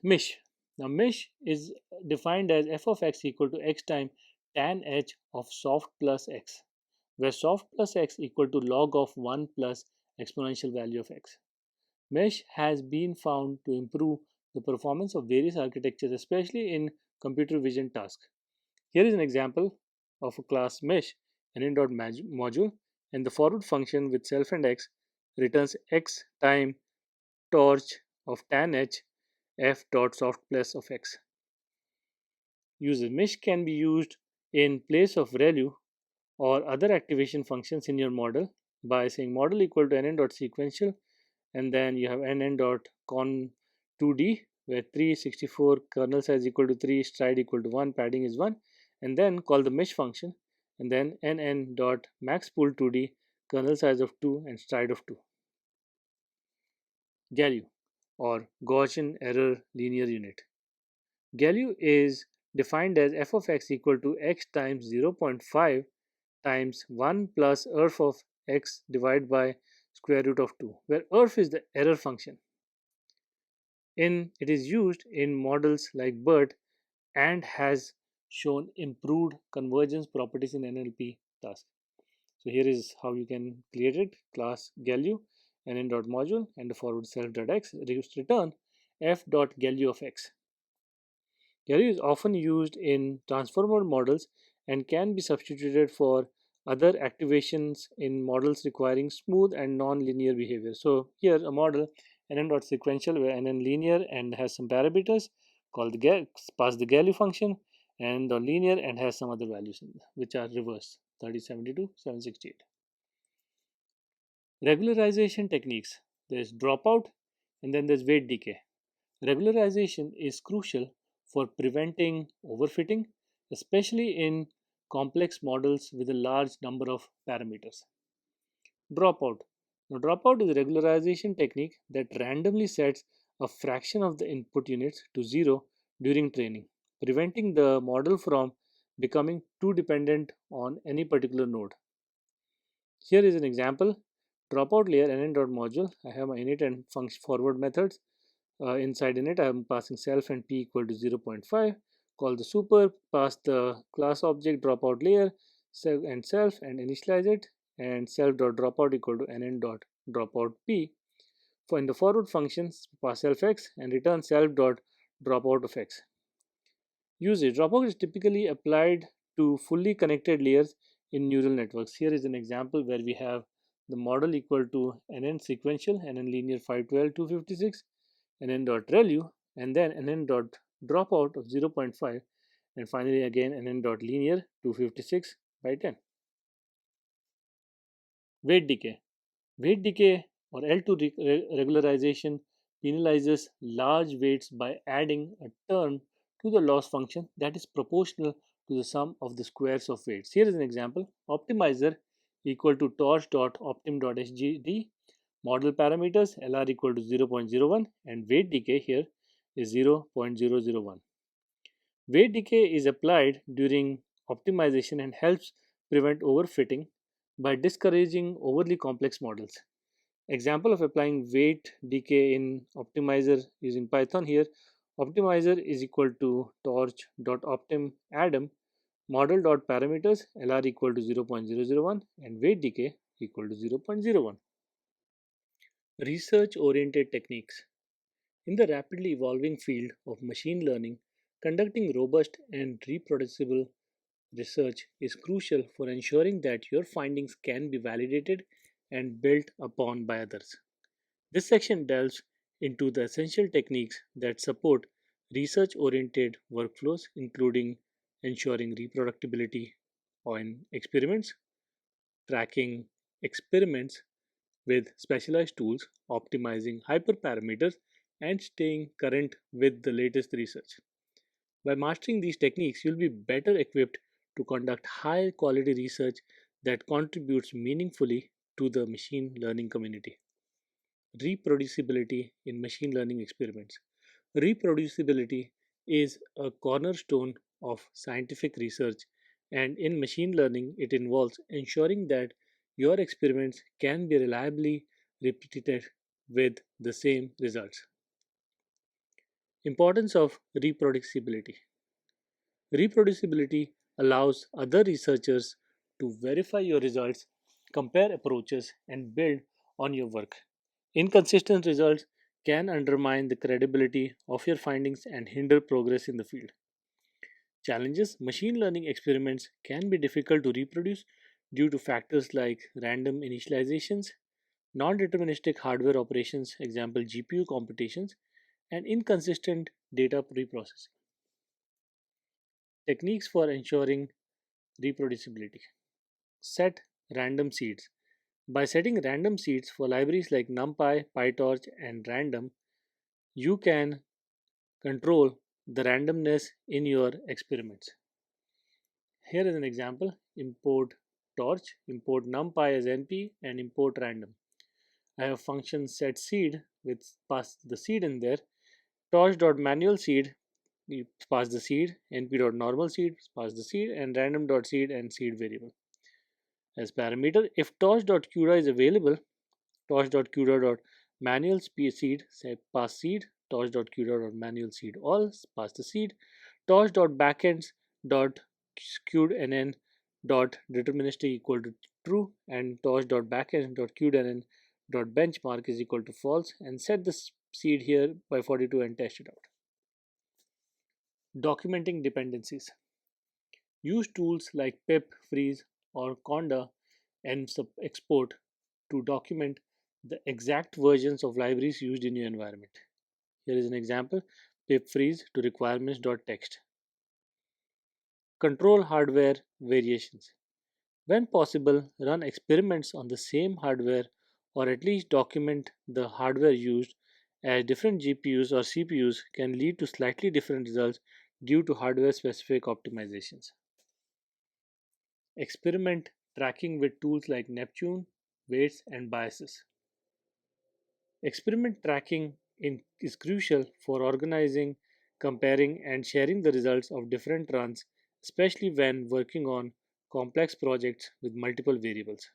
Mesh. Now mesh is defined as f of x equal to x times tan h of soft plus x, where soft plus x equal to log of 1 plus exponential value of x. Mesh has been found to improve the performance of various architectures, especially in computer vision tasks. Here is an example of a class mesh module, and the forward function with self and x returns x time torch of tan h f dot soft plus of x. Uses mesh can be used in place of ReLU or other activation functions in your model by saying model equal to nn dot sequential, and then you have nn dot con 2d where 364 kernel size equal to 3, stride equal to 1, padding is 1, and then call the mesh function, and then nn dot max pool 2d, kernel size of 2 and stride of 2. Galue or Gaussian error linear unit. Galue is defined as f of x equal to x times 0.5 times 1 plus erf of x divided by square root of 2, where erf is the error function. It is used in models like BERT and has shown improved convergence properties in NLP tasks. So here is how you can create it. Class galue nn.module and the forward self.x return f.galue of x. Galue is often used in transformer models and can be substituted for other activations in models requiring smooth and non-linear behavior. So here a model nn.sequential where nn linear and has some parameters called the pass the Galue function, and the linear and has some other values which are reversed 3072 768. Regularization techniques. There's dropout and then there's weight decay. Regularization is crucial for preventing overfitting, especially in complex models with a large number of parameters. Dropout. Now, dropout is a regularization technique that randomly sets a fraction of the input units to 0 during training, preventing the model from becoming too dependent on any particular node. Here is an example. Dropout layer nn.module. I have my init and function forward methods. Inside init, I am passing self and p equal to 0.5. Call the super, pass the class object dropout layer, self and initialize it, and self.dropout equal to nn dot dropout p. For in the forward functions, pass self x and return self dot dropout of x. Usage. Dropout is typically applied to fully connected layers in neural networks. Here is an example where we have the model equal to nn sequential, nn linear 512 256, nn dot ReLU, and then nn dot dropout of 0.5, and finally again nn dot linear 256 by 10. Weight decay. Weight decay or L2 regularization penalizes large weights by adding a term to the loss function that is proportional to the sum of the squares of weights. Here is an example. Optimizer equal to torch.optim.sgd, model parameters LR equal to 0.01, and weight decay here is 0.001. Weight decay is applied during optimization and helps prevent overfitting by discouraging overly complex models. Example of applying weight decay in optimizer using Python here. Optimizer is equal to torch.optim adam model.parameters lr equal to 0.001 and weight decay equal to 0.01. Research oriented techniques. In the rapidly evolving field of machine learning, conducting robust and reproducible research is crucial for ensuring that your findings can be validated and built upon by others. This section delves into the essential techniques that support research oriented workflows, including ensuring reproducibility on experiments, tracking experiments with specialized tools, optimizing hyperparameters, and staying current with the latest research. By mastering these techniques, you'll be better equipped to conduct high quality research that contributes meaningfully to the machine learning community. Reproducibility in machine learning experiments. Reproducibility is a cornerstone of scientific research, and in machine learning, it involves ensuring that your experiments can be reliably repeated with the same results. Importance of reproducibility. Reproducibility allows other researchers to verify your results, compare approaches, and build on your work. Inconsistent results can undermine the credibility of your findings and hinder progress in the field. Challenges. Machine learning experiments can be difficult to reproduce due to factors like random initializations, non deterministic hardware operations, example GPU computations, and inconsistent data preprocessing. Techniques for ensuring reproducibility. Set random seeds. By setting random seeds for libraries like NumPy, PyTorch, and Random, you can control the randomness in your experiments. Here is an example. Import torch, import numpy as np, and import random. I have function set seed with pass the seed in there. Torch.manual seed, you pass the seed, np.normal seed, pass the seed, and random.seed and seed variable as parameter. If torch.cura is available, torch.cura.manual seed, say pass seed, torch.cura.manual seed all, pass the seed, torch.backends.queuednn dot deterministic equal to true, and torch.backends.queuednn.benchmark is equal to false, and set the seed here by 42 and test it out. Documenting dependencies. Use tools like pip, freeze, or conda and export to document the exact versions of libraries used in your environment. Here is an example: pip freeze to requirements.txt. Control hardware variations. When possible, run experiments on the same hardware or at least document the hardware used, as different GPUs or CPUs can lead to slightly different results due to hardware specific optimizations. Experiment tracking with tools like Neptune, weights, and biases. Experiment tracking is crucial for organizing, comparing, and sharing the results of different runs, especially when working on complex projects with multiple variables.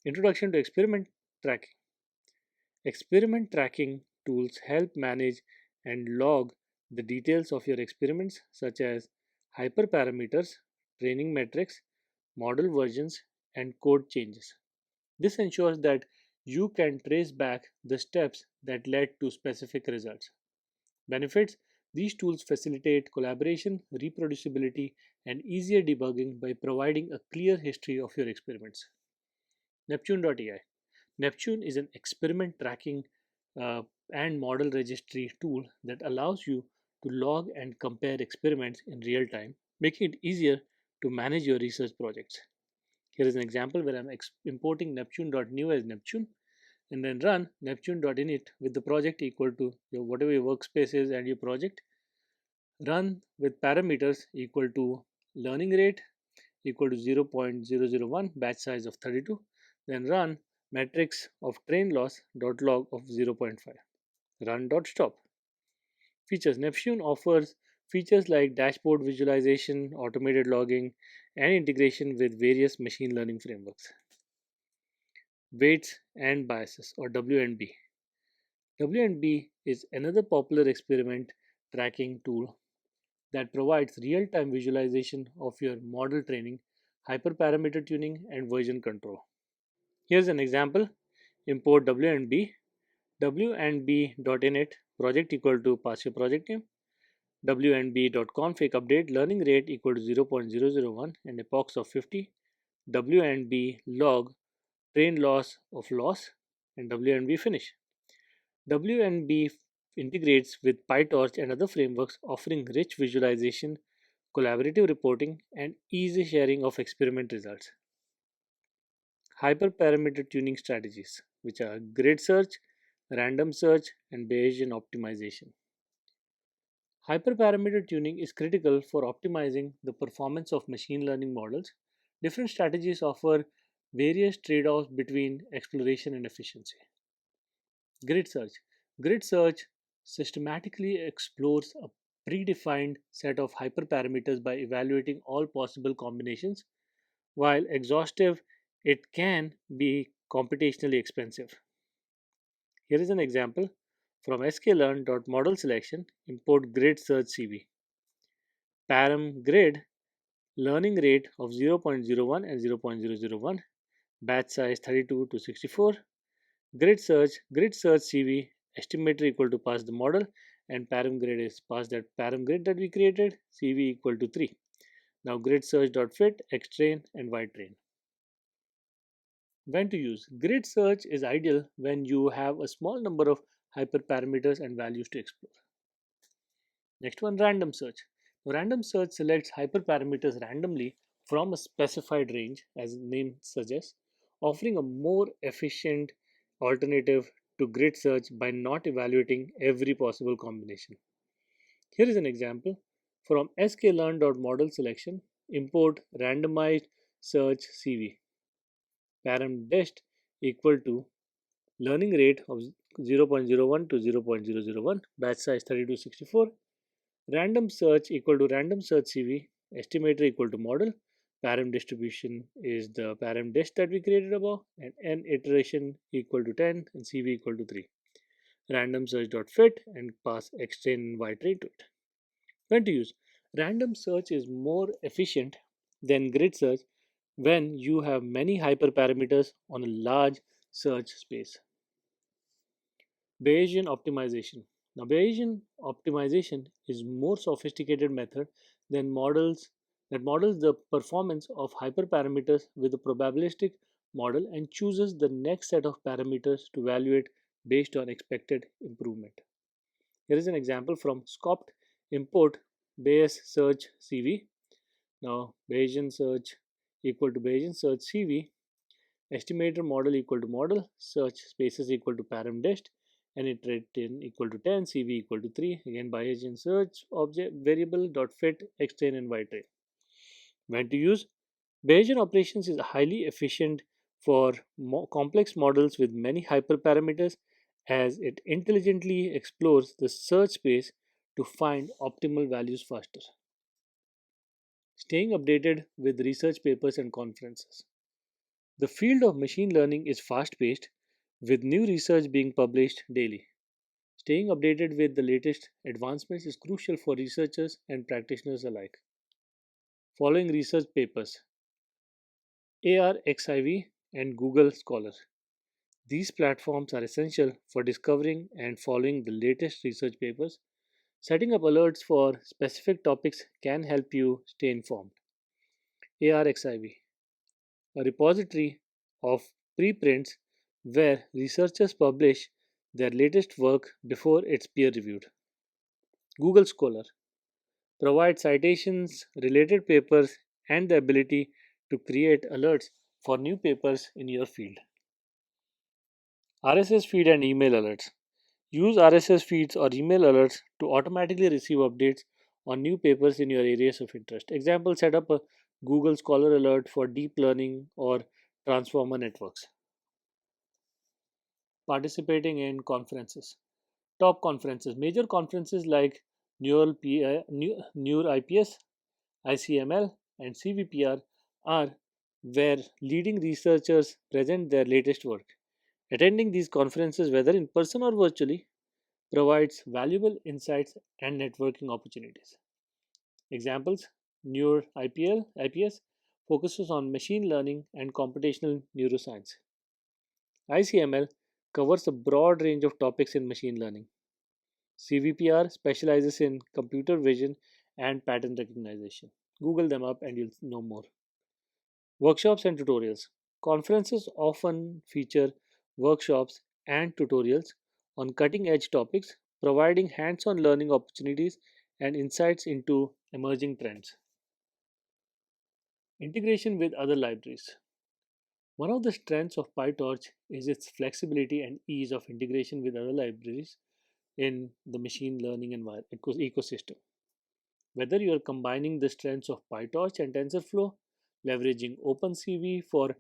Introduction to experiment tracking. Experiment tracking tools help manage and log the details of your experiments, such as hyperparameters, training metrics, model versions, and code changes. This ensures that you can trace back the steps that led to specific results. Benefits. These tools facilitate collaboration, reproducibility, and easier debugging by providing a clear history of your experiments. Neptune.ai. Neptune is an experiment tracking uh, and model registry tool that allows you to log and compare experiments in real time, making it easier to manage your research projects. Here is an example where I'm importing Neptune.new as Neptune, and then run neptune.init with the project equal to your whatever your workspace is and your project. Run with parameters equal to learning rate equal to 0.001, batch size of 32. Then run matrix of train loss dot log of zero point 0.5. Run dot stop. Features: Neptune offers features like dashboard visualization, automated logging, and integration with various machine learning frameworks. Weights and biases, or WNB. WNB is another popular experiment tracking tool that provides real time visualization of your model training, hyperparameter tuning, and version control. Here's an example: import WNB, WNB.init, project equal to pass your project name, WNB.config update, learning rate equal to 0.001 and epochs of 50, WNB log, train loss of loss, and WNB finish. WNB integrates with PyTorch and other frameworks, offering rich visualization, collaborative reporting, and easy sharing of experiment results. Hyperparameter tuning strategies, which are grid search, random search, and Bayesian optimization. Hyperparameter tuning is critical for optimizing the performance of machine learning models. Different strategies offer various trade offs between exploration and efficiency. Grid search. Grid search systematically explores a predefined set of hyperparameters by evaluating all possible combinations. While exhaustive, it can be computationally expensive. Here is an example from sklearn.model selection. Import grid search CV. Param grid, learning rate of 0.01 and 0.001, batch size 32 to 64. Grid search CV, estimator equal to pass the model, and param grid is pass that param grid that we created, CV equal to 3. Now grid search.fit, xtrain, and ytrain. When to use? Grid search is ideal when you have a small number of hyperparameters and values to explore. Next one, random search. Random search selects hyperparameters randomly from a specified range, as the name suggests, offering a more efficient alternative to grid search by not evaluating every possible combination. Here is an example from sklearn.model selection. Import randomized search CV. Param dest equal to learning rate of 0.01 to 0.001, batch size 3264. Random search equal to random search CV, estimator equal to model, param distribution is the param disk that we created above, and n iteration equal to 10 and CV equal to 3. Random search.fit and pass xtrain and ytrain to it. When to use? Random search is more efficient than grid search when you have many hyperparameters on a large search space. Bayesian optimization. Now, Bayesian optimization is more sophisticated method than models that models the performance of hyperparameters with a probabilistic model and chooses the next set of parameters to evaluate based on expected improvement. Here is an example from Scopt. Import Bayes search CV. Now, Bayesian search equal to Bayesian search CV, estimator model equal to model, search spaces equal to param dest, and iterate 10 equal to 10, CV equal to 3. Again, Bayesian search object variable dot fit xtrain and ytrain. When to use? Bayesian operations is highly efficient for complex models with many hyperparameters as it intelligently explores the search space to find optimal values faster. Staying updated with research papers and conferences. The field of machine learning is fast paced, with new research being published daily. Staying updated with the latest advancements is crucial for researchers and practitioners alike. Following research papers: ARXIV and Google Scholar. These platforms are essential for discovering and following the latest research papers. Setting up alerts for specific topics can help you stay informed. ARXIV, a repository of preprints where researchers publish their latest work before it's peer reviewed. Google Scholar provides citations, related papers, and the ability to create alerts for new papers in your field. RSS feed and email alerts. Use RSS feeds or email alerts to automatically receive updates on new papers in your areas of interest. Example, set up a Google Scholar alert for deep learning or transformer networks. Participating in conferences. Top conferences. Major conferences like Neural IPS, ICML, and CVPR are where leading researchers present their latest work. Attending these conferences, whether in person or virtually, provides valuable insights and networking opportunities. Examples: Neuro IPS focuses on machine learning and computational neuroscience. ICML covers a broad range of topics in machine learning. CVPR specializes in computer vision and pattern recognition. Google them up and you'll know more. Workshops and tutorials. Conferences often feature workshops and tutorials on cutting edge topics, providing hands on learning opportunities and insights into emerging trends. Integration with other libraries. One of the strengths of PyTorch is its flexibility and ease of integration with other libraries in the machine learning ecosystem. Whether you are combining the strengths of PyTorch and TensorFlow, leveraging OpenCV for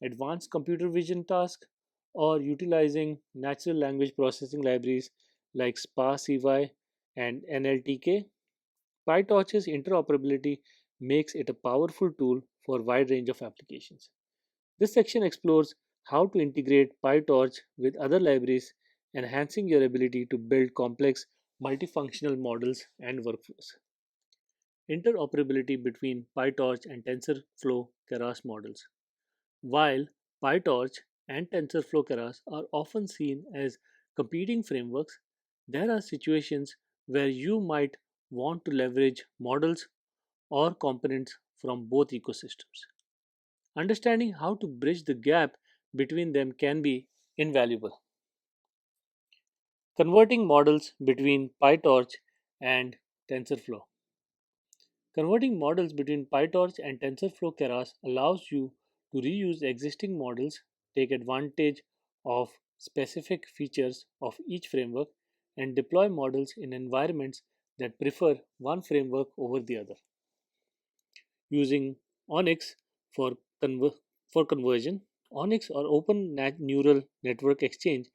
advanced computer vision tasks, or utilizing natural language processing libraries like SparseEY and NLTK, PyTorch's interoperability makes it a powerful tool for a wide range of applications. This section explores how to integrate PyTorch with other libraries, enhancing your ability to build complex multifunctional models and workflows. Interoperability between PyTorch and TensorFlow Keras models. While PyTorch and TensorFlow Keras are often seen as competing frameworks, there are situations where you might want to leverage models or components from both ecosystems. Understanding how to bridge the gap between them can be invaluable. Converting models between PyTorch and TensorFlow. Converting models between PyTorch and TensorFlow Keras allows you to reuse existing models, take advantage of specific features of each framework, and deploy models in environments that prefer one framework over the other. Using Onyx for, for conversion, Onyx or Open Neural Network Exchange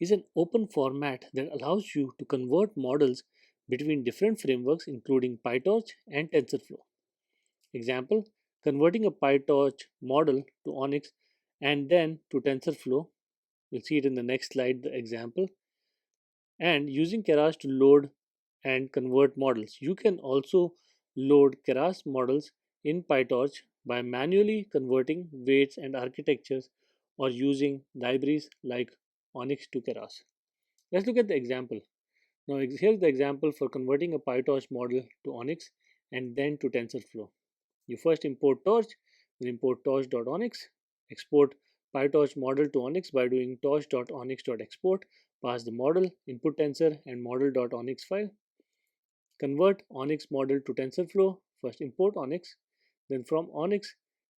is an open format that allows you to convert models between different frameworks including PyTorch and TensorFlow. Example, converting a PyTorch model to Onyx and then to TensorFlow. You'll see it in the next slide, the example. And using Keras to load and convert models. You can also load Keras models in PyTorch by manually converting weights and architectures or using libraries like Onyx to Keras. Let's look at the example. Now, here's the example for converting a PyTorch model to Onyx and then to TensorFlow. You first import torch, then import torch.onyx, export PyTorch model to Onyx by doing torch.onyx.export, pass the model, input tensor and model.onyx file, convert Onyx model to TensorFlow, first import Onyx, then from Onyx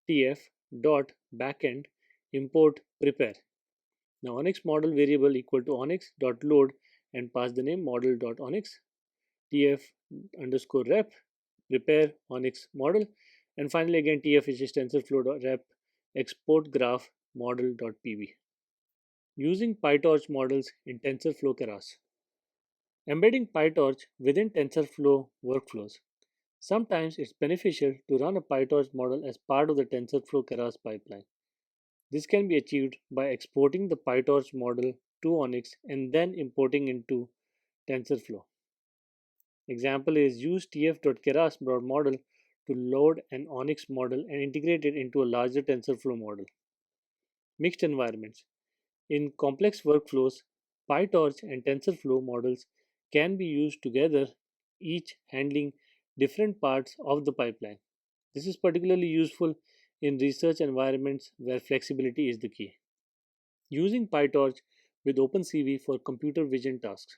tf dot backend import prepare. Now Onyx model variable equal to Onyx dot load and pass the name model.onyx tf underscore rep prepare Onyx model, and finally again tf which is tensorflow.rep export graph model.pv. Using PyTorch models in TensorFlow Keras. Embedding PyTorch within TensorFlow workflows. Sometimes it's beneficial to run a PyTorch model as part of the TensorFlow Keras pipeline. This can be achieved by exporting the PyTorch model to Onyx and then importing into TensorFlow. Example is use tf.keras model to load an Onyx model and integrate it into a larger TensorFlow model. Mixed environments. In complex workflows, PyTorch and TensorFlow models can be used together, each handling different parts of the pipeline. This is particularly useful in research environments where flexibility is the key. Using PyTorch with OpenCV for computer vision tasks.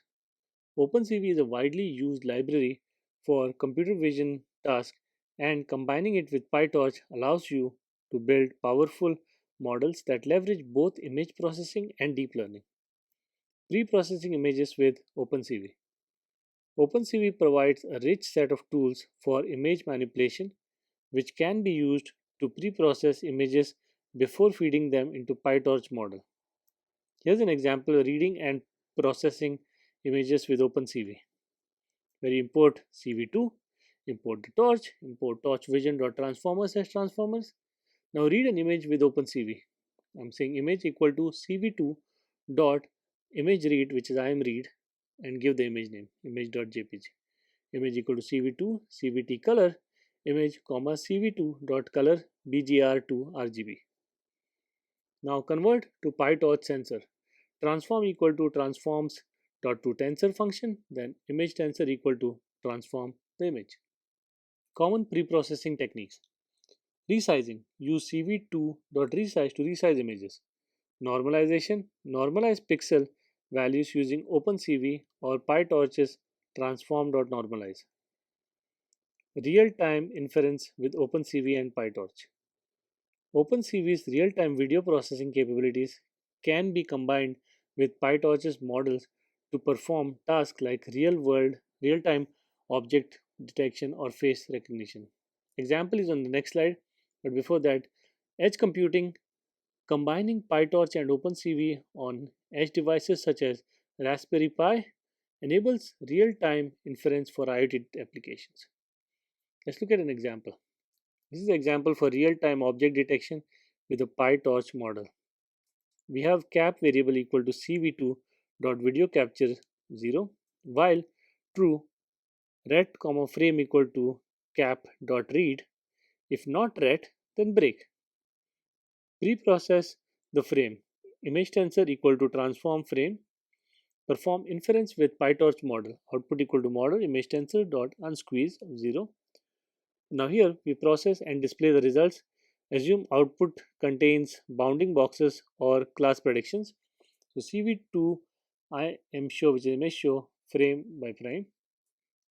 OpenCV is a widely used library for computer vision tasks, and combining it with PyTorch allows you to build powerful models that leverage both image processing and deep learning. Pre-processing images with OpenCV. OpenCV provides a rich set of tools for image manipulation which can be used to pre-process images before feeding them into PyTorch model. Here's an example of reading and processing images with OpenCV, where you import CV2, import the torch, import torch vision.transformers as transformers. Now read an image with OpenCV. I'm saying image equal to CV2 dot image read, which is IMRead, and give the image name image.jpg. Image equal to CV2 CVT color image comma CV2 dot color BGR to RGB. Now convert to PyTorch sensor. Transform equal to transforms dot to tensor function, then image tensor equal to transform the image. Common pre-processing techniques. Resizing. Use CV2.resize to resize images. Normalization. Normalize pixel values using OpenCV or PyTorch's transform.normalize. Real-time inference with OpenCV and PyTorch. OpenCV's real-time video processing capabilities can be combined with PyTorch's models to perform tasks like real-world, real-time object detection or face recognition. Example is on the next slide, but before that, edge computing, combining PyTorch and OpenCV on edge devices such as Raspberry Pi enables real-time inference for IoT applications. Let's look at an example. This is an example for real-time object detection with a PyTorch model. We have cap variable equal to CV2 dot video capture 0, while true ret comma frame equal to cap dot read. If not ret, then break. Pre-process the frame. Image tensor equal to transform frame. Perform inference with PyTorch model. Output equal to model image tensor dot unsqueeze 0. Now here we process and display the results. Assume output contains bounding boxes or class predictions. So CV2 I am show, which is image show frame by frame.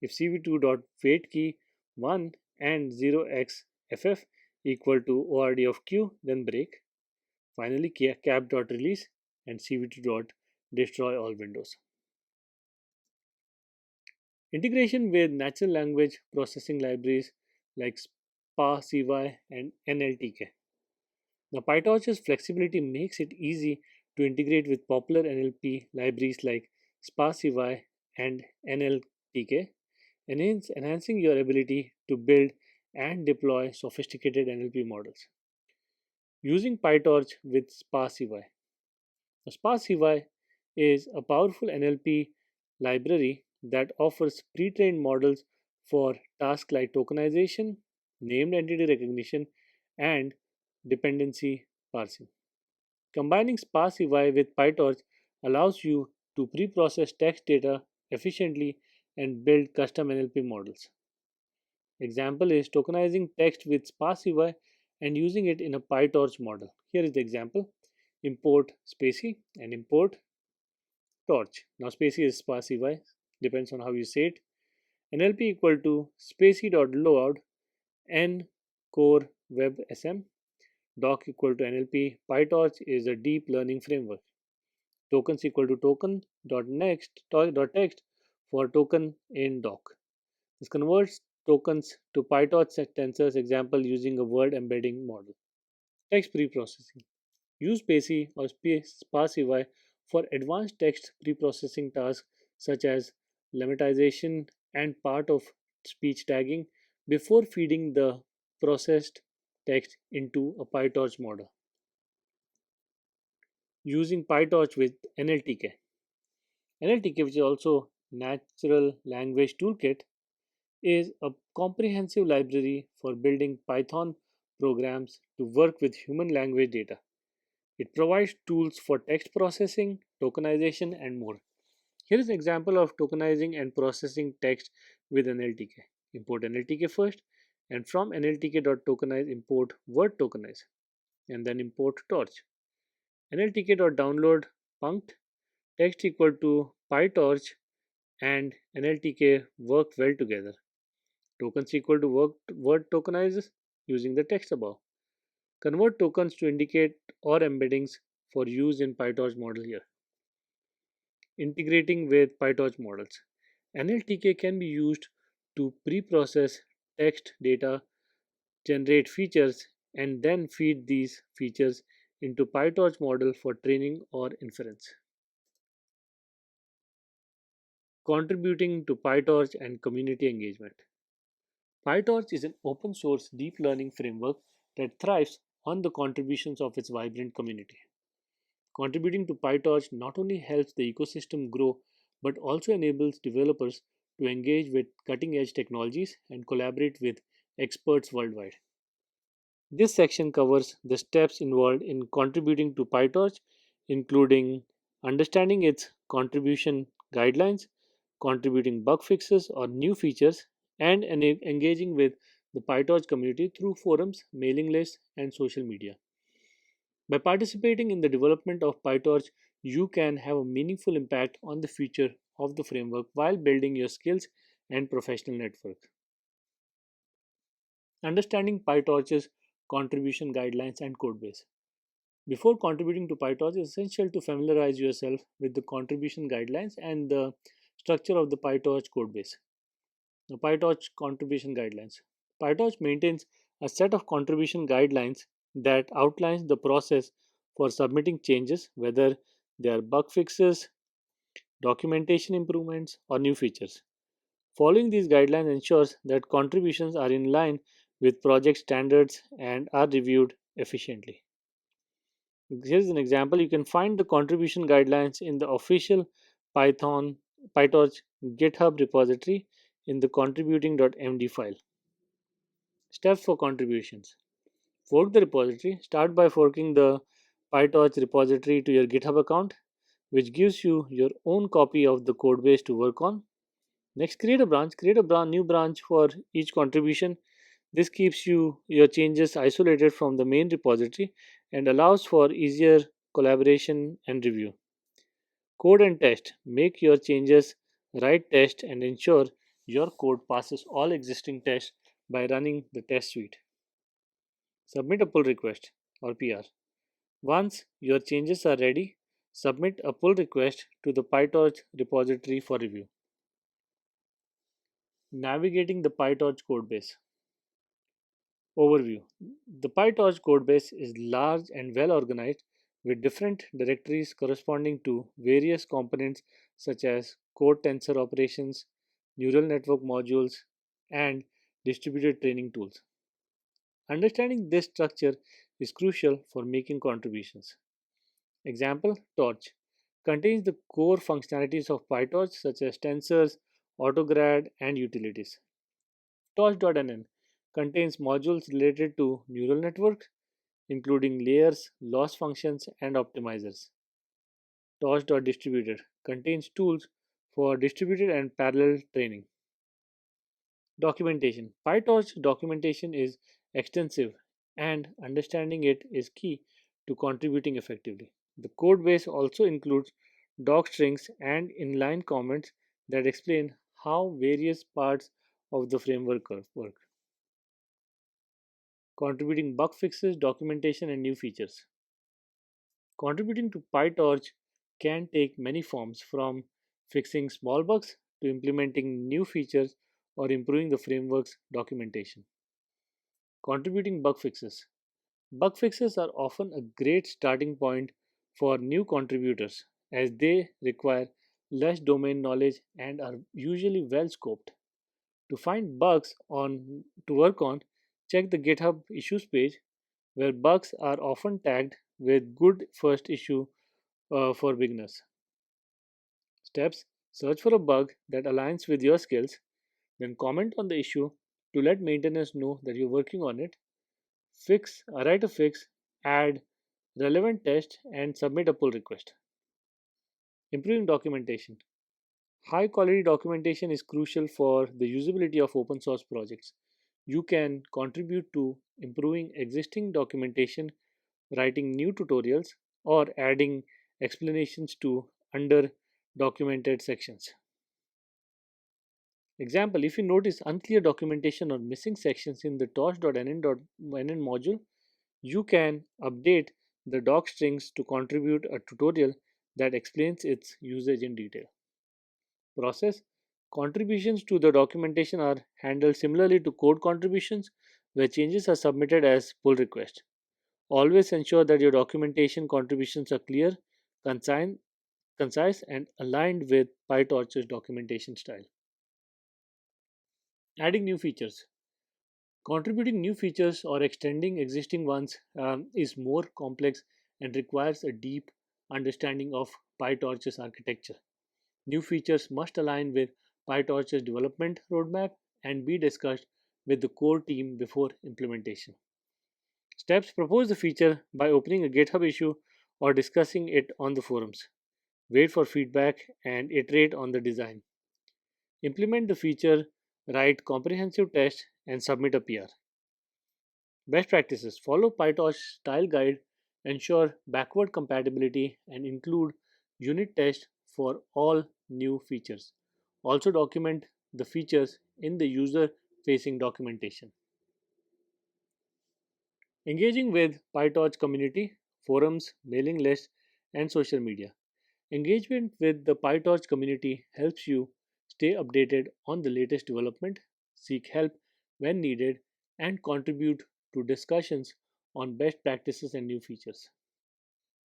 If CV2 dot weight key 1 and 0x ff equal to ORD of q, then break. Finally cap dot release and CV2 dot destroy all windows. Integration with natural language processing libraries like SPA-CY and NLTK. Now, PyTorch's flexibility makes it easy to integrate with popular NLP libraries like SPA-CY and NLTK, enhancing your ability to build and deploy sophisticated NLP models. Using PyTorch with SPA-CY. SPA-CY is a powerful NLP library that offers pre-trained models for tasks like tokenization, named entity recognition, and dependency parsing. Combining SPA-CY with PyTorch allows you to pre-process text data efficiently and build custom NLP models. Example is tokenizing text with SPA-CY and using it in a PyTorch model. Here is the example. Import spacey and import torch. Now spacey is SPA-CY, depends on how you say it. NLP equal to spacey.load n core web sm. Doc equal to NLP. PyTorch is a deep learning framework. Tokens equal to token.next.text for token in doc. This converts tokens to PyTorch tensors, example using a word embedding model. Text preprocessing. Use spacey or SPA-CY for advanced text preprocessing tasks such as lemmatization and part of speech tagging before feeding the processed text into a PyTorch model. Using PyTorch with NLTK. NLTK, which is also Natural Language Toolkit, is a comprehensive library for building Python programs to work with human language data. It provides tools for text processing, tokenization, and more. Here is an example of tokenizing and processing text with NLTK. Import NLTK first, and from NLTK.tokenize import word tokenize, and then import torch. NLTK.download punct text equal to PyTorch and NLTK work well together. Tokens equal to word tokenizes using the text above. Convert tokens to indicate or embeddings for use in PyTorch model here. Integrating with PyTorch models. NLTK can be used to pre-process text data, generate features, and then feed these features into PyTorch model for training or inference. Contributing to PyTorch and community engagement. PyTorch is an open source deep learning framework that thrives on the contributions of its vibrant community. Contributing to PyTorch not only helps the ecosystem grow but also enables developers to engage with cutting edge technologies and collaborate with experts worldwide. This section covers the steps involved in contributing to PyTorch, including understanding its contribution guidelines, contributing bug fixes or new features, and engaging with the PyTorch community through forums, mailing lists, and social media. By participating in the development of PyTorch, you can have a meaningful impact on the future of the framework while building your skills and professional network. Understanding PyTorch's contribution guidelines and codebase. Before contributing to PyTorch, it's essential to familiarize yourself with the contribution guidelines and the structure of the PyTorch codebase. The PyTorch contribution guidelines. PyTorch maintains a set of contribution guidelines that outlines the process for submitting changes, whether they are bug fixes, documentation improvements, or new features. Following these guidelines ensures that contributions are in line with project standards and are reviewed efficiently. Here's an example. You can find the contribution guidelines in the official Python PyTorch GitHub repository in the contributing.md file. Steps for contributions. Fork the repository. Start by forking the PyTorch repository to your GitHub account, which gives you your own copy of the codebase to work on. Next, create a branch. Create a brand new branch for each contribution. This keeps your changes isolated from the main repository and allows for easier collaboration and review. Code and test. Make your changes, write test, and ensure your code passes all existing tests by running the test suite. Submit a pull request or PR. Once your changes are ready, submit a pull request to the PyTorch repository for review. Navigating the PyTorch codebase. Overview. The PyTorch codebase is large and well organized with different directories corresponding to various components such as core tensor operations, neural network modules, and distributed training tools. Understanding this structure is crucial for making contributions. Example Torch contains the core functionalities of PyTorch such as tensors, Autograd, and utilities. Torch.nn contains modules related to neural networks, including layers, loss functions, and optimizers. Torch.distributed contains tools for distributed and parallel training. Documentation. PyTorch documentation is extensive, and understanding it is key to contributing effectively. The code base also includes doc strings and inline comments that explain how various parts of the framework work. Contributing bug fixes, documentation, and new features. Contributing to PyTorch can take many forms, from fixing small bugs to implementing new features or improving the framework's documentation. Contributing bug fixes. Bug fixes are often a great starting point for new contributors as they require less domain knowledge and are usually well scoped. To find bugs on to work on, check the GitHub issues page where bugs are often tagged with good first issue for beginners. Steps. Search for a bug that aligns with your skills, then comment on the issue to let maintainers know that you're working on it. Write a fix, add relevant test, and submit a pull request. Improving documentation. High quality documentation is crucial for the usability of open source projects. You can contribute to improving existing documentation, writing new tutorials, or adding explanations to under documented sections. Example, if you notice unclear documentation or missing sections in the torch.nn module, You can update the doc strings to contribute a tutorial that explains its usage in detail. Process contributions to the documentation are handled similarly to code contributions, where changes are submitted as pull requests. Always ensure that your documentation contributions are clear, concise, concise and aligned with PyTorch's documentation style. Adding new features. Contributing new features or extending existing ones is more complex and requires a deep understanding of PyTorch's architecture. New features must align with PyTorch's development roadmap and be discussed with the core team before implementation. Steps: propose the feature by opening a GitHub issue or discussing it on the forums. Wait for feedback and iterate on the design. Implement the feature, write comprehensive tests, and submit a PR. Best practices: follow PyTorch style guide, ensure backward compatibility, and include unit tests for all new features. Also, document the features in the user facing documentation. Engaging with PyTorch community, forums, mailing lists, and social media. Engagement with the PyTorch community helps you stay updated on the latest development, seek help when needed, and contribute to discussions on best practices and new features.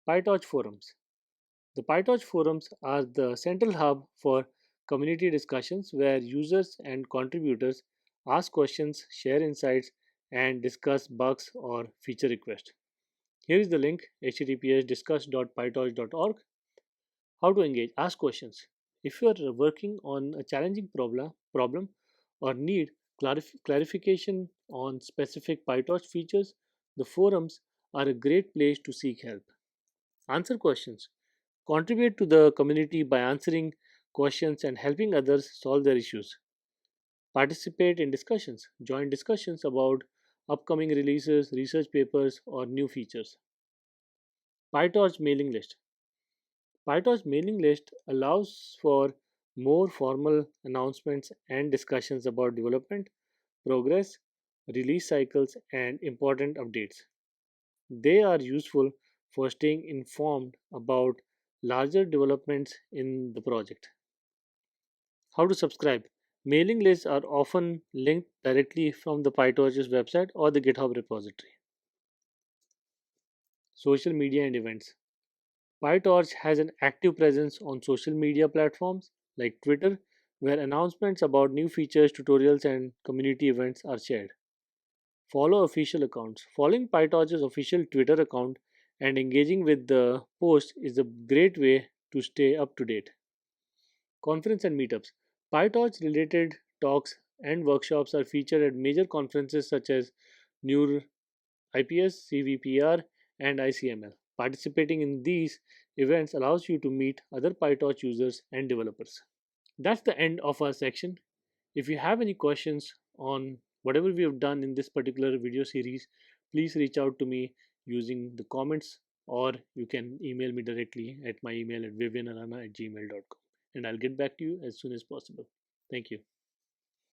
PyTorch forums. The PyTorch forums are the central hub for community discussions where users and contributors ask questions, share insights, and discuss bugs or feature requests. Here is the link: https discuss.pytorch.org. How to engage? Ask questions. If you are working on a challenging problem or need clarification on specific PyTorch features, the forums are a great place to seek help. Answer questions. Contribute to the community by answering questions and helping others solve their issues. Participate in discussions. Join discussions about upcoming releases, research papers, or new features. PyTorch mailing list. PyTorch mailing list allows for more formal announcements and discussions about development, progress, release cycles, and important updates. They are useful for staying informed about larger developments in the project. How to subscribe? Mailing lists are often linked directly from the PyTorch's website or the GitHub repository. Social media and events. PyTorch has an active presence on social media platforms like Twitter, where announcements about new features, tutorials, and community events are shared. Follow official accounts. Following PyTorch's official Twitter account and engaging with the post is a great way to stay up to date. Conference and meetups. PyTorch related talks and workshops are featured at major conferences such as New IPS, CVPR, and ICML. Participating in these events allows you to meet other PyTorch users and developers. That's the end of our section. If you have any questions on whatever we have done in this particular video series, please reach out to me using the comments, or you can email me directly at my email at vivianarana@gmail.com, and I'll get back to you as soon as possible. Thank you.